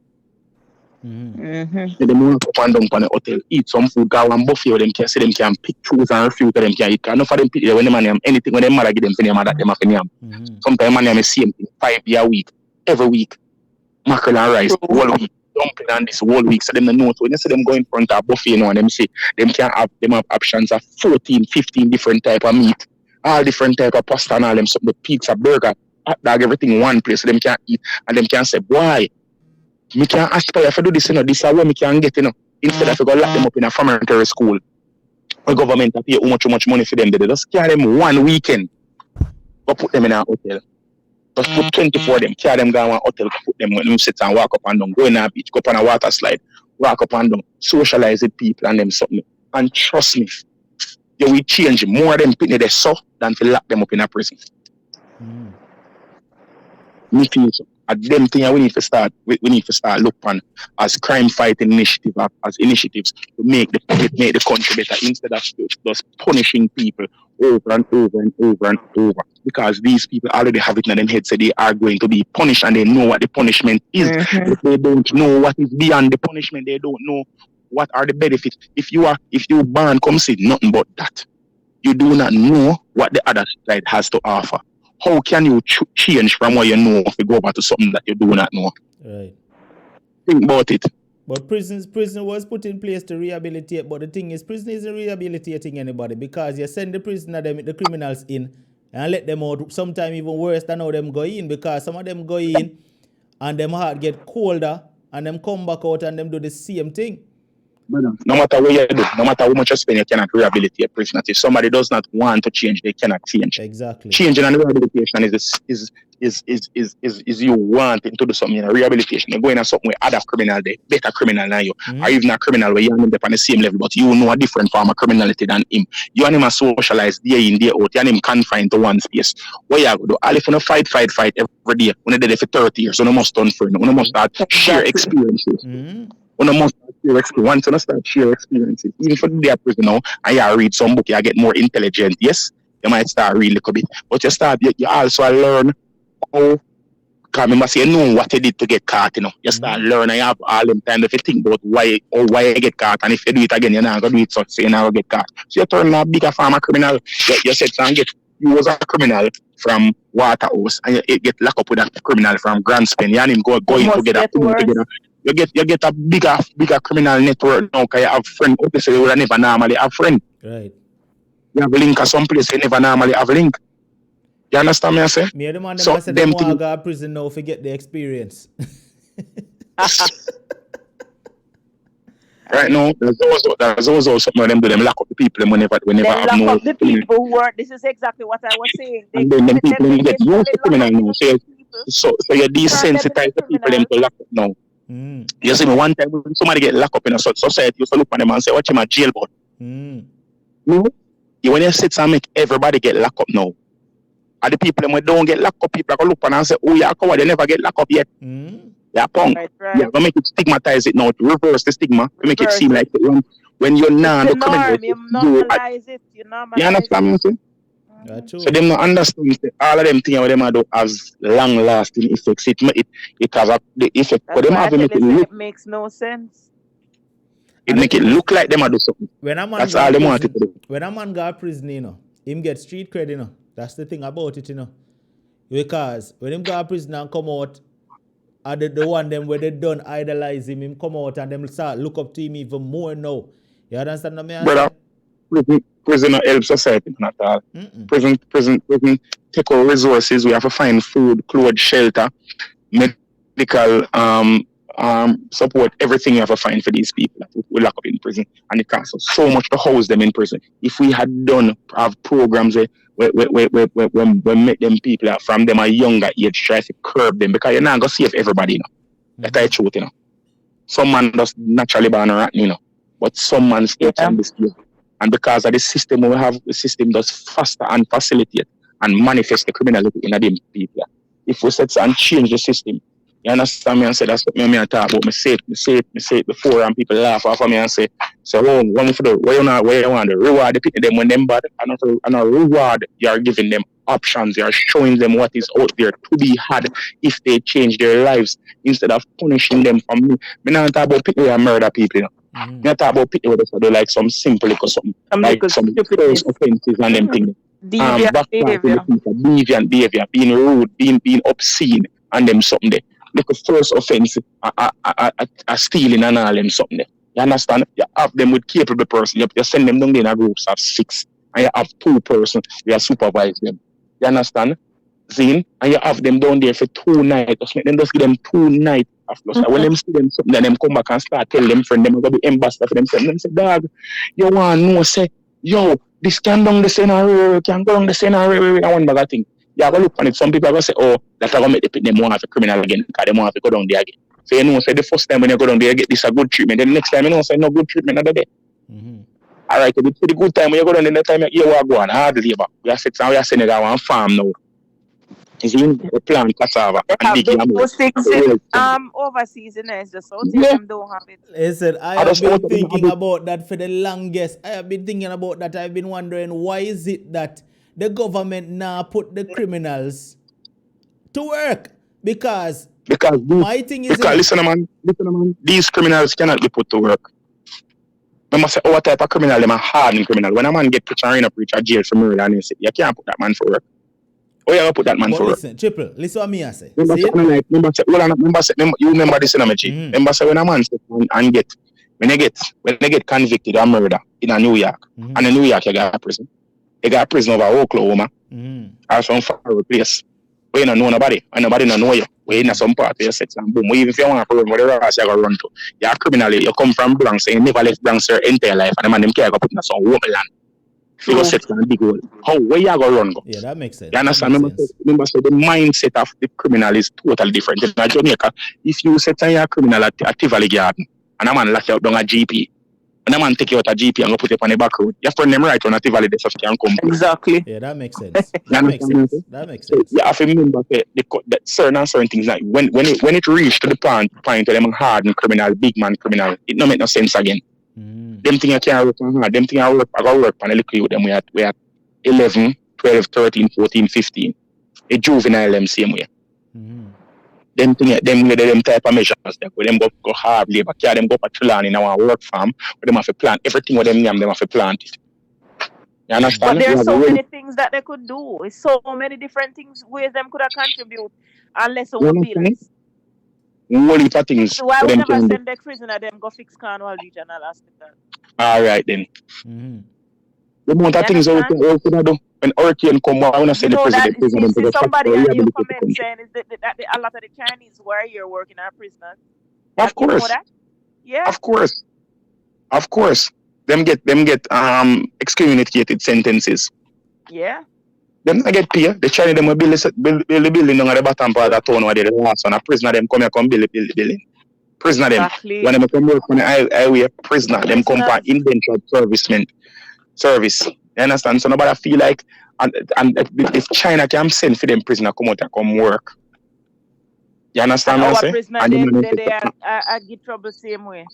Let them walk up and down on the hotel, eat some food, go and buffet with them, can see them can pick, choose and refuse them can eat. Enough of them pick when they man anything, when they mother give them for them, that them have to sometimes man the same thing, 5 days a week, every week, mackerel and rice, whole week, dumpling and this whole week. So them know. So when you see them go in front of a buffet, and them say them can have options of 14, 15 different type of meat, all different type of pasta and all them, some the pizza, burger, hot dog, everything in one place. So them can eat and them can say, why? Me can aspire to do this, this is what me can get, instead of go lock them up in a formative school. The government pay how much money for them. They just carry them 1 weekend, but put them in a hotel. Just put 24 of them, carry them down one hotel, put them when them sit and walk up and down, go in a beach, go up on a water slide, walk up and down, socialize with people and them something. And trust me, you will change more of them people they saw than to lock them up in a prison. Me feel so. At them thing we need to start look on as crime fighting initiative, as initiatives to make the country better, instead of just punishing people over and over and over and over, because these people already have it in their heads, so they are going to be punished and they know what the punishment is. If they don't know what is beyond the punishment, they don't know what are the benefits. If you ban come see nothing but that, you do not know what the other side has to offer. How can you change from what you know if you go back to something that you do not know? Right. Think about it. But prison was put in place to rehabilitate. But the thing is, prison isn't rehabilitating anybody, because you send the the criminals in and let them out. Sometimes even worse than how them go in, because some of them go in and them heart get colder and them come back out and them do the same thing. No matter what you do, no matter how much you spend, you cannot rehabilitate prisoners. If somebody does not want to change, they cannot change. Exactly. Changing and rehabilitation is you wanting to do something. Rehabilitation, you're going to something where other criminal, they better criminal than you, or even a criminal where you and him on the same level, but you know a different form of criminality than him. You and him are socialized day in, day out. You and him confined to one space. What you have to do? All if you fight every day, when you did it for 30 years, you must turn friend. You must start share experiences. When you must once you start share experiences, even for the day of prison now, and you read some book, you get more intelligent. Yes, you might start reading a little bit, but you also learn how. Because remember, say you know what you did to get caught. You start learning. You have all them time if you think about why you get caught, and if you do it again, you're not gonna do it. So you're not gonna get caught. So you turn a bigger form of criminal. You said you was a criminal from Waterhouse, and you get locked up with a criminal from Grand Spain. You and him going together. You get a bigger criminal network now, because you have friends. Obviously, you would never normally have friends. Right. You have a link at some place, you never normally have a link. You understand me, I say? Me and the man so said them want to go to prison now to get the experience. Right now, there's also something of them do them lock up the people whenever they have lock no up the people who work. This is exactly what I was saying. And then them people get used to criminal now. So you're desensitized the people them to lock up now. You see me one time when somebody get locked up in a society, you used to look at them and say, watch him a jailbird. No? When you sit and make everybody get locked up now, and the people when don't get locked up, people are going to look at and say, oh yeah, coward, they never get locked up yet. Yeah, punk. Right. Yeah, gonna make it stigmatize it now, to reverse the stigma, to make it seem Reverse like when you're not It's the the criminal, norm. You normalize it. You you normalize understand me? it. Say? That's So true. them not understand say, all of them things what them a do has long lasting effects. It has the effect. But That's them why I have to tell make you, it say look it makes no sense. And the make it thing is, look like them a do something. when a man That's go all to them want it prison, to do. when a man go to prison, him get street cred, That's the thing about it, Because when him go to prison and come out, and the one them where they done idolize him come out and them start look up to him even more now. You understand what I Brother, say? prison not help society not at all. Prison take our resources. We have to find food, clothes, shelter, medical support, everything you have to find for these people that we lock up in prison, and it costs us so much to house them in prison. If we had have programs where make them people from them a younger age try to curb them, because you're not gonna save everybody, That's the truth, Some man just naturally born rotten, but some man still can be saved. And because of the system we have, the system does faster and facilitate and manifest the criminality in them people. If we set and change the system, you understand me and say that's what me talk about. Me say it before and people laugh off of me and say, so what for the where you want to reward the people them when them bad and a reward you are giving them options, you are showing them what is out there to be had if they change their lives instead of punishing them from me. Me not talk about people who murder people, Me not talk about people who do like some simple or something. Like some first offenses and them things. Deviant behavior, being rude, being obscene and them something there. Like a first offense, a stealing and all them something there. You understand? You have them with capable person. You send them down there in a groups of 6. And you have 2 persons, you supervise them. You understand? Zine? And you have them down there for 2 nights. Just make them just give them 2 nights of loss. When them see them something, then them come back and start tell them friend them are gonna be ambassador for themselves. Them say, dog, you want to know, say, yo, this can down the scenario, can go down the scenario, and one bag of thing. You have to look on it. Some people are going to say, oh, that's going to make them want to have a criminal again, because they want to go down there again. So say the first time when you go down there, you get this a good treatment. Then the next time say no good treatment another day. All right, it's the good time when you go down there, the time you go on hard labor. We are sending that one farm now. Is the plant cassava and big yam. Those things overseas, it's just so them don't have it. Listen, I have been thinking about that for the longest. I've been wondering, why is it that the government now put the criminals to work? Because my thing is... listen, man, these criminals cannot be put to work. I must say, what type of criminal? Them a hardened criminal. When a man get put in a jail for murder, and you can't put that man for work. Oh, you put that man for listen, work. Triple, listen what me I say. Remember you remember this in a chick. Remember say when a man when they get convicted of murder in a New York, and in New York you got a prison. You got a prison over Oklahoma, or some far place. Where you don't know nobody, and nobody don't know you. Where you in some part of your sex and boom. Even if you want to run, whatever else you got to run to. You're a criminal, you come from Bronx, and you never left Bronx your entire life, and the man them care go put in some woman land. You go set and big hole. How? Where you go run go? Yeah, that makes sense. You understand? Remember, so the mindset of the criminal is totally different. In Jamaica, if you set a criminal at Tivoli Garden, and a man lock you up down a GP, and a man take you out a GP and go put you on the back road, you friend them right on a Tivoli, they can come. Exactly. Yeah, that makes sense. That makes sense. So you have to remember that certain things, like when it reached to the point of them hardened criminal, big man criminal, it don't make no sense again. Them things I can't work on hard. Them things I got work on a little with them. We had 11, 12, 13, 14, 15. A juvenile them same way. Them type of measures that where them go hard labor, carry them go patrol in our work farm, where them have to plant everything with them have to plant it. You understand? But there's so many things that they could do. It's so many different things ways them could have contribute unless someone bills. Whole heap of things. So why we never send the prisoner them go fix Cornwall Regional Hospital? All right then. The amount of things we could do when hurricane come, I want to send the president to somebody and you comment saying is that a lot of the Chinese warrior work in our prisoners. Of course. You know that? Yeah. Of course. Them get excommunicated sentences. Yeah. Them not get paid. The Chinese them will build the building on the bottom part of the town where they last one. A prisoner them come build the building. Prisoner them when they come work on the highway, prisoner them come for indentured service. You understand? So nobody feel like and if China can send for them prisoner come out and come work. You understand And what our I say? prisoner, And the man they are get trouble same way.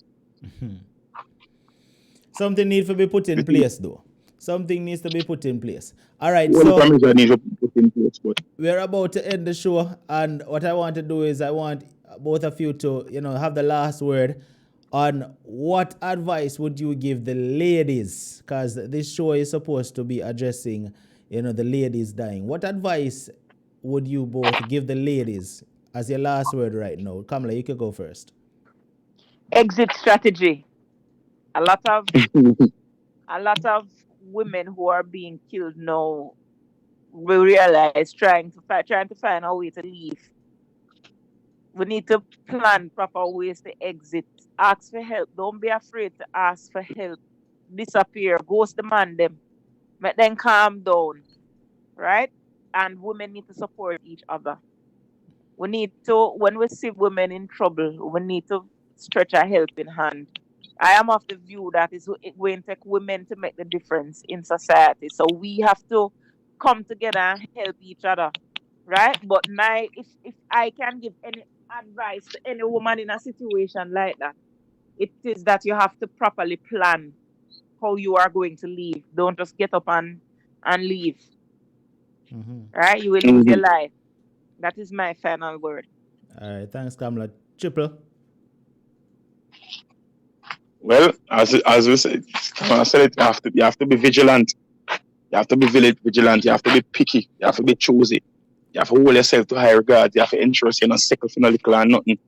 Something needs to be put in place, though. Something needs to be put in place. All right, Well, so measure needs to be put in place, but we're about to end the show, and what I want to do is I want both of you to, have the last word on what advice would you give the ladies, because this show is supposed to be addressing, the ladies dying. What advice would you both give the ladies as your last word right now? Kamla, you could go first. Exit strategy. A lot of women who are being killed now will realize trying to find a way to leave. We need to plan proper ways to exit. Ask for help. Don't be afraid to ask for help. Disappear. Ghost the man them. Make them calm down. Right? And women need to support each other. We need to, when we see women in trouble, we need to stretch a helping hand. I am of the view that it's going to take women to make the difference in society. So we have to come together and help each other, right? But if I can give any advice to any woman in a situation like that, it is that you have to properly plan how you are going to leave. Don't just get up and leave, right? You will lose your life. That is my final word. All right, thanks, Kamla. Triple. well, as we said, I said it, you have to be vigilant. You have to be vigilant. You have to be picky. You have to be choosy. You have to hold yourself to high regard. You have to ensure you're not sick for no little or nothing. You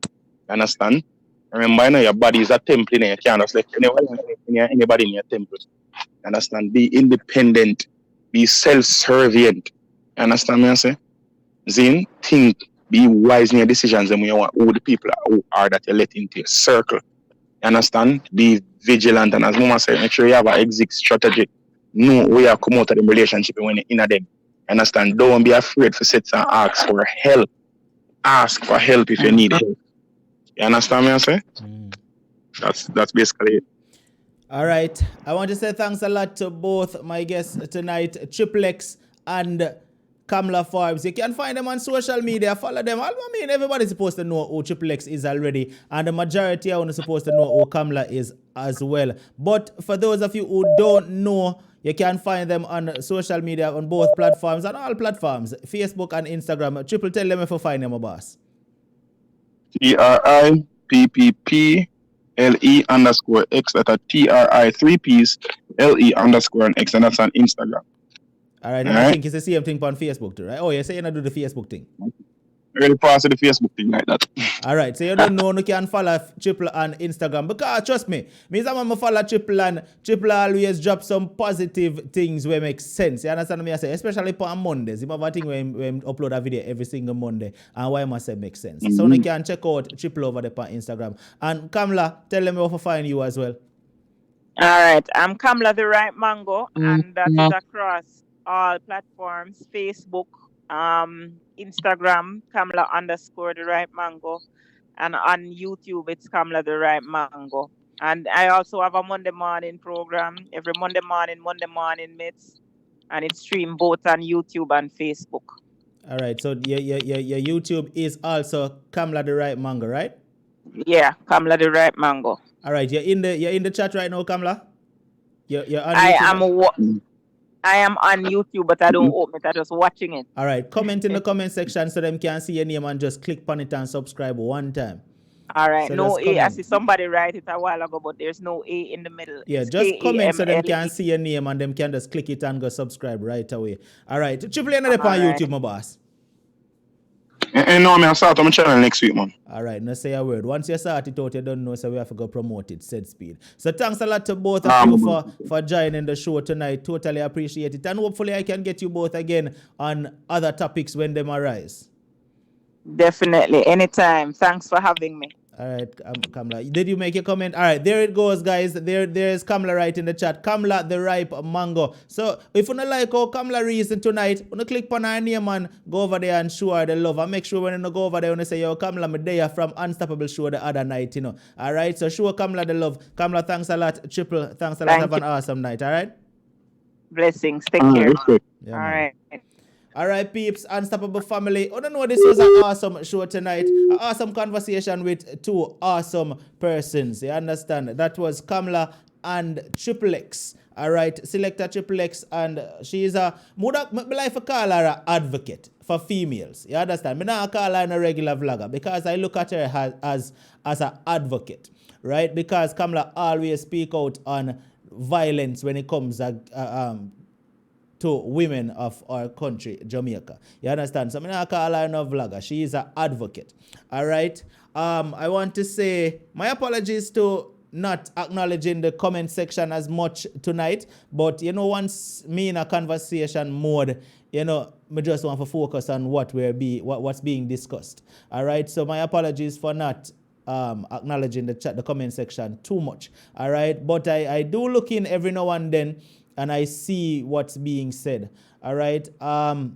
understand? Remember, your body is a temple. You can't just let anybody in your temple. You understand? Be independent. Be self-servient. You understand me? I say? Zin, think. Be wise in your decisions and when you want who the people are that you let into your circle. You understand? Be vigilant, and as Mama said, make sure you have an exit strategy. Know where you come out of the relationship when you're in them. You understand? Don't be afraid to sit and ask for help. Ask for help if you need help. You understand me? I say? That's basically it. All right. I want to say thanks a lot to both my guests tonight, Triple X and Kamla Forbes. You can find them on social media. Follow them. I mean, everybody's supposed to know who Triple X is already, and the majority are supposed to know who Kamla is as well. But for those of you who don't know, you can find them on social media on both platforms, on all platforms, Facebook and Instagram. Triple, tell them if you find them, my boss. TRIPPPLE_X. That's TRI 3 P's LE _ X, and that's on Instagram. All right, and I think it's the same thing on Facebook too, right? Oh, you're saying I do the Facebook thing. Really pass the Facebook thing like that. All right, so you don't know, you can follow Triple on Instagram, because trust me, I'm follow Triple, and Triple always drop some positive things where make sense. You understand me? I say, especially on Mondays. You have a thing when upload a video every single Monday, and why must it make sense? So you can check out Triple over there on Instagram. And Kamla, tell them where to find you as well. All right, I'm Kamla the Right Mango, and that is across all platforms: Facebook, Instagram, Kamla _the Right Mango, and on YouTube it's Kamla the Right Mango. And I also have a Monday morning program every Monday morning meets, and it's streamed both on YouTube and Facebook. All right, so your YouTube is also Kamla the Right Mango, right? Yeah, Kamla the Right Mango. All right, you're in the chat right now, Kamla. You're on YouTube. I am on YouTube, but I don't open it. I'm just watching it. All right. Comment in the comment section so them can see your name and just click on it and subscribe one time. All right. So no A. I see somebody write it a while ago, but there's no A in the middle. Yeah, it's just comment so them Kamle. can see your name and them can just click it and go subscribe right away. All right. Triple A on YouTube, my boss. And no, I'll start on my channel next week, man. All right, now say a word. Once you start it out, you don't know, so we have to go promote it, said speed. So thanks a lot to both of you for joining the show tonight. Totally appreciate it. And hopefully I can get you both again on other topics when them arise. Definitely. Anytime. Thanks for having me. All right, Kamla. Did you make your comment? All right, there it goes, guys. There's Kamla right in the chat. Kamla the Ripe Mango. So if you don't like how Kamla reason tonight, you click on her name and go over there and show her the love. And make sure when you go over there, you say, yo, Kamla, me there from Unstoppable show the other night, All right, so show Kamla the love. Kamla, thanks a lot. Triple, thanks a lot. Have an awesome night, all right? Blessings. Take care. Good. Yeah, all right. All right, peeps, Unstoppable family. I don't know, this was an awesome show tonight. An awesome conversation with two awesome persons. You understand? That was Kamla and Triple X. All right, Selector Triple X, and she is a, my life I call her an advocate for females. You understand? I don't call her a regular vlogger because I look at her as an advocate, right? Because Kamla always speak out on violence when it comes to women of our country, Jamaica. You understand? So I'm not call her no vlogger. She is an advocate. All right. I want to say my apologies to not acknowledging the comment section as much tonight. But once me in a conversation mode, I just want to focus on what's being discussed. All right. So my apologies for not acknowledging the comment section too much. All right. But I do look in every now and then, and I see what's being said. All right. I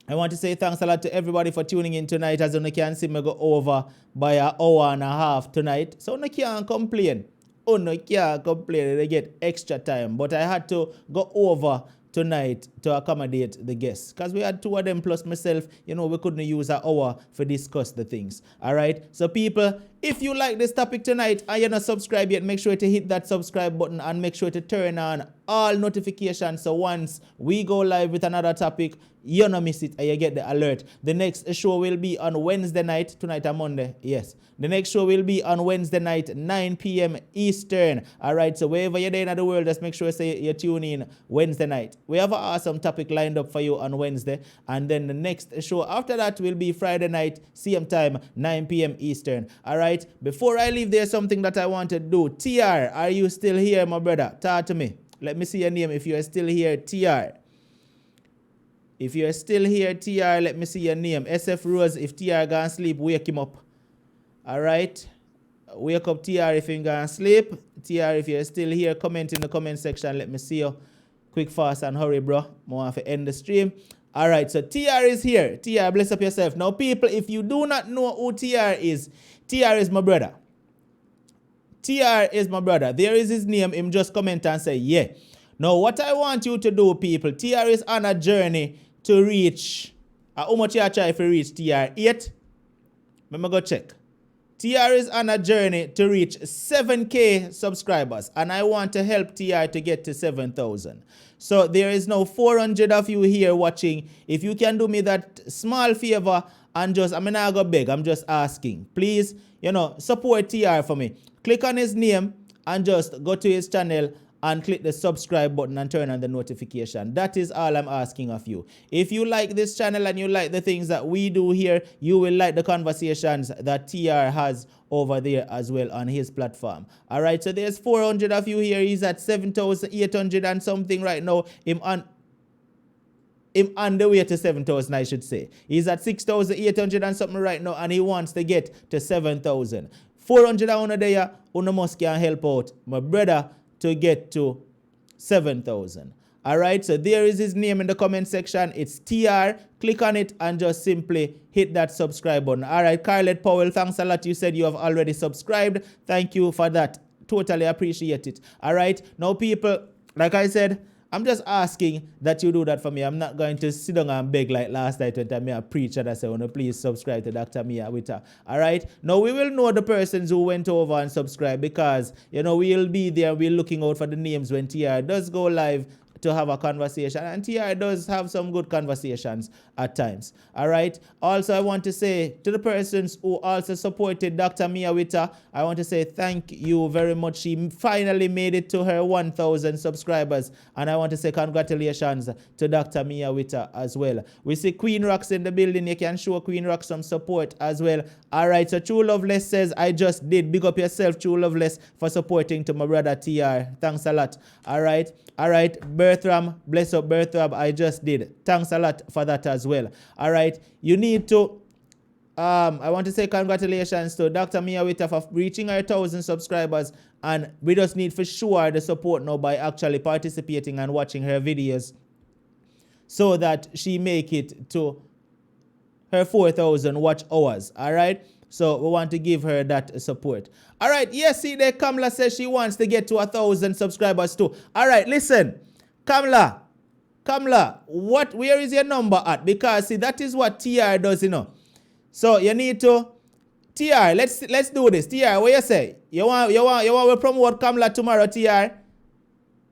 want to say thanks a lot to everybody for tuning in tonight. As you can see, me go over by an hour and a half tonight. So you can't complain. You can't complain. They get extra time. But I had to go over tonight to accommodate the guests. Because we had two of them plus myself. We couldn't use an hour to discuss the things. All right. So people, if you like this topic tonight and you're not subscribed yet, make sure to hit that subscribe button and make sure to turn on all notifications. So once we go live with another topic, you don't miss it and you get the alert. The next show will be on Wednesday night. Tonight and Monday. Yes. The next show will be on Wednesday night, 9 p.m. Eastern. All right. So wherever you're there in the world, just make sure you tune in Wednesday night. We have an awesome topic lined up for you on Wednesday. And then the next show after that will be Friday night, same time, 9 p.m. Eastern. All right. Before I leave, there's something that I want to do. TR, are you still here, my brother? Talk to me. Let me see your name if you're still here, TR. If you're still here, TR, let me see your name. SF Rose, if TR gone sleep, wake him up. All right? Wake up TR if you're gone sleep. TR, if you're still here, comment in the comment section. Let me see you. Quick, fast, and hurry, bro. I want to end the stream. All right, so TR is here. TR, bless up yourself. Now, people, if you do not know who TR is my brother. TR is my brother. There is his name. Him just comment and say, yeah. Now, what I want you to do, people, TR is on a journey to reach, how much you are trying to reach, TR? 8? Let me go check. TR is on a journey to reach 7K subscribers, and I want to help TR to get to 7,000. So there is now 400 of you here watching. If you can do me that small favor and just, I'm not going to beg, I'm just asking. Please, support TR for me. Click on his name and just go to his channel and click the subscribe button and turn on the notification. That is all I'm asking of you. If you like this channel and you like the things that we do here, you will like the conversations that TR has over there as well on his platform. All right, so there's 400 of you here. He's at 7,800 and something right now. Him on the way to 7,000, I should say. He's at 6,800 and something right now, and he wants to get to 7,000. 400 on there, you must can help out my brother to get to 7,000. All right, so there is his name in the comment section. It's TR. Click on it and just simply hit that subscribe button. All right, Carlet Powell, thanks a lot. You said you have already subscribed. Thank you for that. Totally appreciate it. All right, now people, like I said, I'm just asking that you do that for me. I'm not going to sit down and beg like last night when I preached and I said, please subscribe to Dr. Mia with her. All right? Now, we will know the persons who went over and subscribed because, we'll be there. We're looking out for the names when TR does go live to have a conversation. And TR does have some good conversations at times. All right? Also, I want to say to the persons who also supported Dr. Mia Witta, I want to say thank you very much. She finally made it to her 1,000 subscribers. And I want to say congratulations to Dr. Mia Witta as well. We see Queen Rocks in the building. You can show Queen Rocks some support as well. All right, so True Loveless says, I just did. Big up yourself, True Loveless, for supporting to my brother TR. Thanks a lot. All right. All right, Bertram, bless up Bertram, I just did. Thanks a lot for that as well. All right, you need to, I want to say congratulations to Dr. Mia Witta for reaching her 1,000 subscribers, and we just need for sure the support now by actually participating and watching her videos so that she make it to her 4,000 watch hours, all right? So we want to give her that support. All right, yes, see there, Kamla says she wants to get to 1,000 subscribers too. All right, listen, Kamla, Kamla, where is your number at? Because see, that is what TR does, you know. So you need to TR, let's do this. TR, what you say? You want to promote Kamla tomorrow, TR?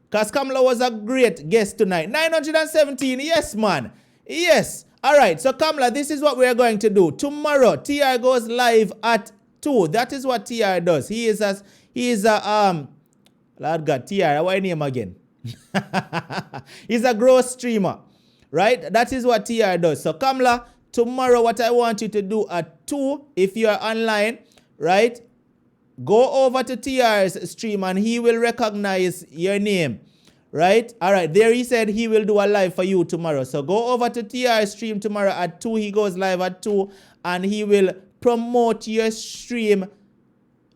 Because Kamla was a great guest tonight. 917, yes, man. Yes. All right, so Kamla, this is what we are going to do. Tomorrow, TR goes live at 2. That is what TR does. He is a Lord God, TR, what name again? He's a growth streamer, right? That is what TR does. So Kamla, tomorrow what I want you to do at 2, if you are online, right? Go over to TR's stream and he will recognize your name, right? All right, there he said he will do a live for you tomorrow. So go over to TR's stream tomorrow at 2. He goes live at 2 and he will promote your stream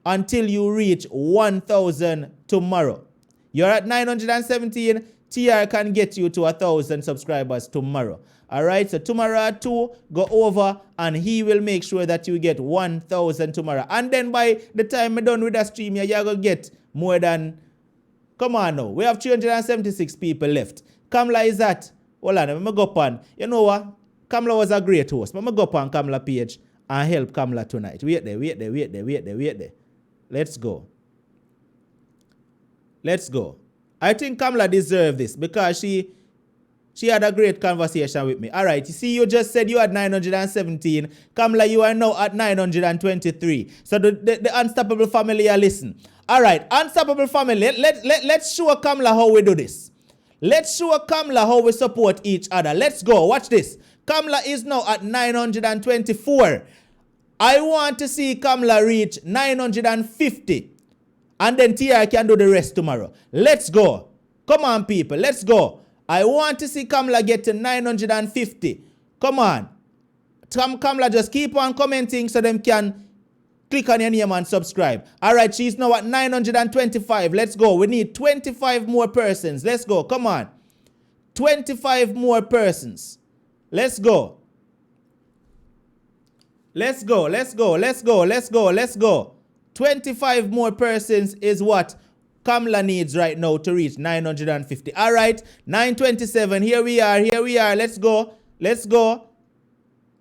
until you reach 1,000 tomorrow. You're at 917. TR can get you to 1,000 subscribers tomorrow. All right, so tomorrow at 2, go over and he will make sure that you get 1,000 tomorrow. And then by the time we're done with the stream, you're going to get more than, come on now, we have 376 people left. Kamla is at, hold on, I'm going to go up on, you know what? Kamla was a great host. I'm going to go up on Kamla page and help Kamla tonight. Wait there. Let's go. I think Kamla deserves this because she had a great conversation with me. All right, you see, you just said you had 917. Kamla, you are now at 923. So the Unstoppable family are listen. All right, Unstoppable family, let's show Kamla how we do this. Let's show Kamla how we support each other. Let's go. Watch this. Kamla is now at 924. I want to see Kamla reach 950. And then TR can do the rest tomorrow. Let's go. Come on, people. Let's go. I want to see Kamla get to 950. Come on. Kamla, just keep on commenting so them can click on your name and subscribe. All right, she's now at 925. Let's go. We need 25 more persons. Let's go. Come on. 25 more persons. Let's go. Let's go. 25 more persons is what Kamla needs right now to reach 950. All right, 927. Here we are. Let's go.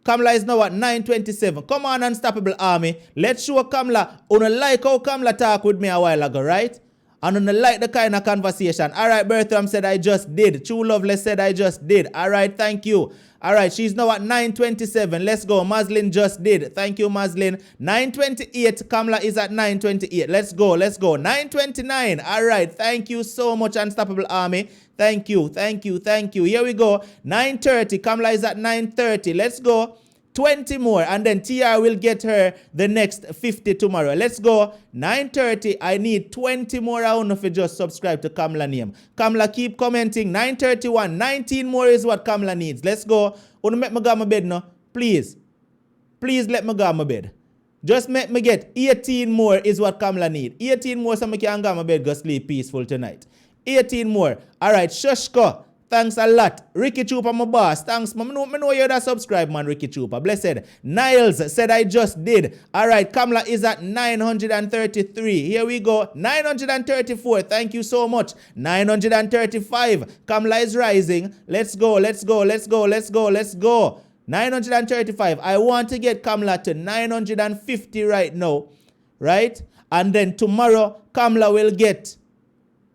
Kamla is now at 927. Come on, Unstoppable Army. Let's show Kamla. Una like how Kamla talk with me a while ago, right? And una like the kind of conversation. All right, Bertram said I just did. True Loveless said I just did. All right, thank you. All right, she's now at 927. Let's go. Maslin just did. Thank you, Maslin. 928. Kamla is at 928. Let's go. 929. All right. Thank you so much, Unstoppable Army. Thank you. Here we go. 930. Kamla is at 930. Let's go. 20 more. And then TR will get her the next 50 tomorrow. Let's go. 930. I need 20 more. I don't know if you just subscribe to Kamla name. Kamla, keep commenting. 931. 19 more is what Kamla needs. Let's go. Wanna make me go my bed now? Please let me go my bed. Just make me get 18 more is what Kamla need. 18 more so I can go my bed, go sleep peaceful tonight. 18 more. All right, Shushko. Thanks a lot. Ricky Trooper, my boss. Thanks. I know you're that subscribe, man, Ricky Trooper. Blessed. Niles said I just did. All right, Kamla is at 933. Here we go. 934. Thank you so much. 935. Kamla is rising. Let's go. 935. I want to get Kamla to 950 right now. Right? And then tomorrow, Kamla will get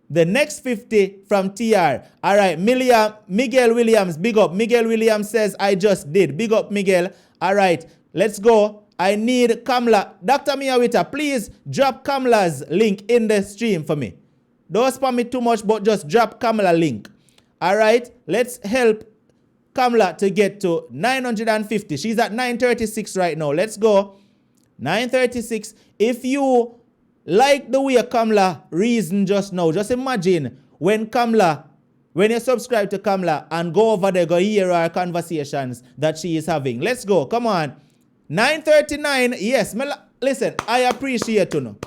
the next 50 from TR. All right, Miguel Williams, big up. Miguel Williams says, I just did. Big up, Miguel. All right, let's go. I need Kamla. Dr. Miyawita, please drop Kamla's link in the stream for me. Don't spam it too much, but just drop Kamla link. All right, let's help Kamla to get to 950. She's at 936 right now. Let's go. 936. If you like the way Kamla reasoned just now, just imagine when you subscribe to Kamla and go over there, go hear our conversations that she is having. Let's go. Come on. 939. Yes. Listen, I appreciate you.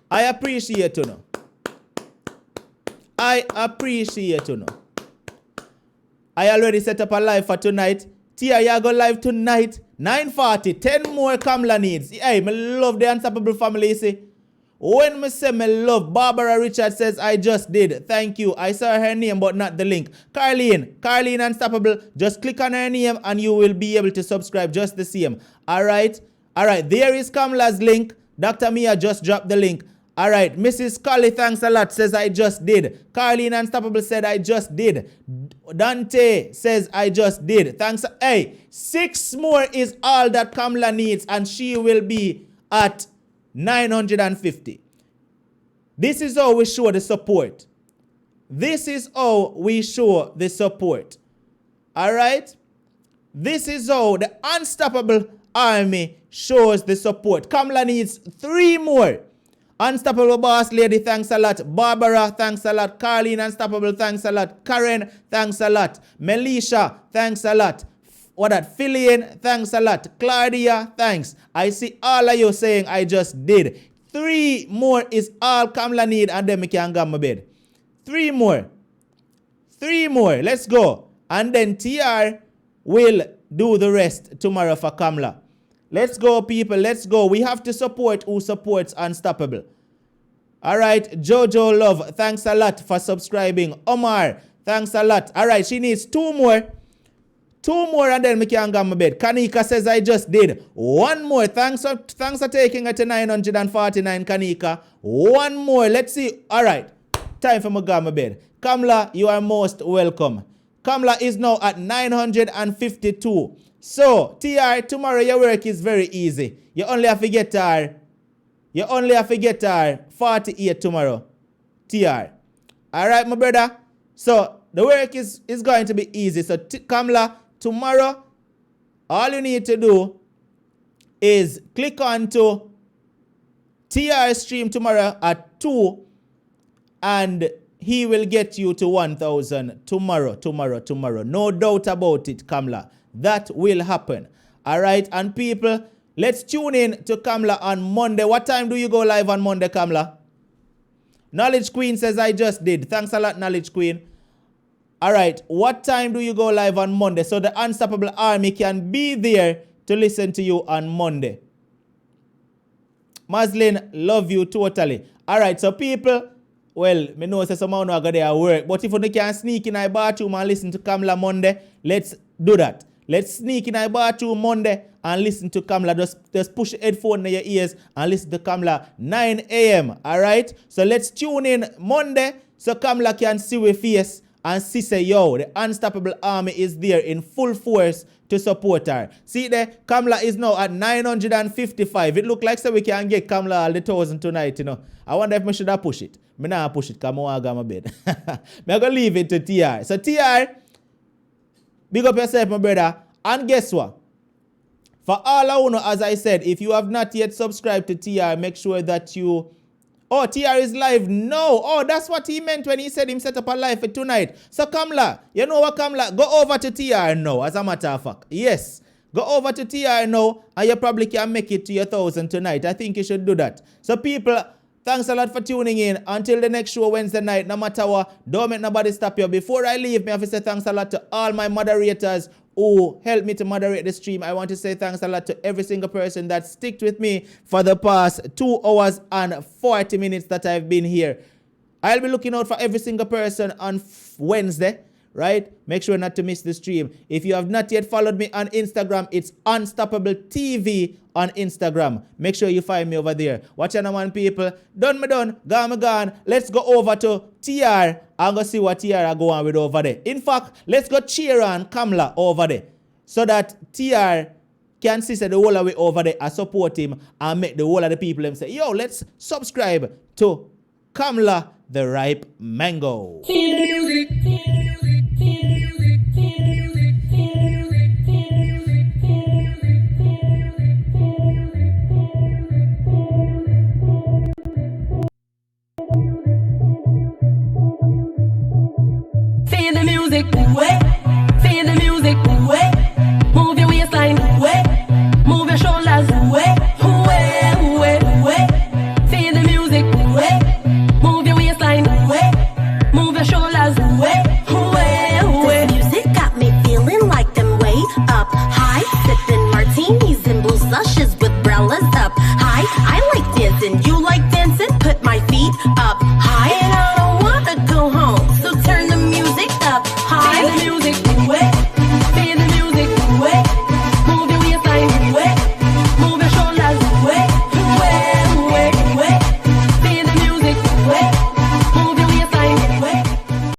I appreciate you. I already set up a live for tonight. Tia, you go live tonight. 9:40. 10 more Kamla needs. Hey, I love the Unstoppable family, you see. When me say me love, Barbara Richard says, I just did. Thank you. I saw her name, but not the link. Carleen Unstoppable, just click on her name and you will be able to subscribe just the same. All right. There is Kamla's link. Dr. Mia just dropped the link. All right. Mrs. Scully, thanks a lot, says, I just did. Carleen Unstoppable said, I just did. Dante says, I just did. Thanks. Hey, 6 more is all that Kamla needs, and she will be at 950. This is how we show the support. This is how we show the support. All right? This is how the Unstoppable Army shows the support. Kamla needs 3 more. Unstoppable Boss Lady, thanks a lot. Barbara, thanks a lot. Carleen Unstoppable, thanks a lot. Karen, thanks a lot. Melisha, thanks a lot. Philian, thanks a lot. Claudia, thanks. I see all of you saying I just did. 3 more is all Kamla need, and then we can go my bed. 3 more. Let's go. And then TR will do the rest tomorrow for Kamla. Let's go, people. Let's go. We have to support who supports Unstoppable. All right. Jojo Love, thanks a lot for subscribing. Omar, thanks a lot. All right. She needs 2 more. 2 more and then we can go my bed. Kanika says, I just did. 1 more. Thanks for taking it to 949, Kanika. 1 more. Let's see. All right. Time for me to go my bed. Kamla, you are most welcome. Kamla is now at 952. So, TR, tomorrow your work is very easy. You only have to get her 48 tomorrow. TR. All right, my brother. So, the work is going to be easy. So, Kamla, tomorrow, all you need to do is click on to TR stream tomorrow at 2 and he will get you to 1,000 tomorrow. No doubt about it, Kamla. That will happen. All right. And people, let's tune in to Kamla on Monday. What time do you go live on Monday, Kamla? Knowledge Queen says, I just did. Thanks a lot, Knowledge Queen. All right. What time do you go live on Monday so the Unstoppable Army can be there to listen to you on Monday? Maslin, love you totally. All right. So people, well, me know say someone no go there work, but if you can sneak in a bathroom and listen to Kamla Monday, let's do that. Let's sneak in a bathroom Monday and listen to Kamla. Just push the headphone in your ears and listen to Kamla 9 a.m. All right? So let's tune in Monday so Kamla can see your face and see say, yo, the Unstoppable Army is there in full force to support her. See there, Kamla is now at 955. It look like so we can get Kamla all the 1,000 tonight, you know. I wonder if I should have push it. Me not push it because I want to go my bed. I'm going to leave it to TR. So TR, big up yourself, my brother. And guess what? For all of you, as I said, if you have not yet subscribed to TR, make sure that you... Oh, TR is live now. Oh, that's what he meant when he said him set up a live for tonight. So Kamla, you know what, Kamla? Go over to TR now, as a matter of fact. Yes. Go over to TR now, and you probably can make it to your 1,000 tonight. I think you should do that. So people, thanks a lot for tuning in. Until the next show Wednesday night, no matter what, don't make nobody stop you. Before I leave, me have to say thanks a lot to all my moderators who helped me to moderate the stream. I want to say thanks a lot to every single person that sticked with me for the past 2 hours and 40 minutes that I've been here. I'll be looking out for every single person on Wednesday, right? Make sure not to miss the stream. If you have not yet followed me on Instagram, it's Unstoppable TV on Instagram. Make sure you find me over there. Watch out, man, people. Done. Gone. Let's go over to TR and go see what TR are going with over there. In fact, let's go cheer on Kamla over there so that TR can see the whole of it over there and support him and make the whole of the people them say, yo, let's subscribe to Kamla the Ripe Mango. Feel the music. Feel the music, way. Feel the music, way. Move your waistline, way. Move your shoulders, way. Feel the music, way. Move your waistline, way. Move your shoulders, way. This music got me feeling like them way up high, sipping martinis and blue slushes with umbrellas up high. I like dancing, you like dancing? up.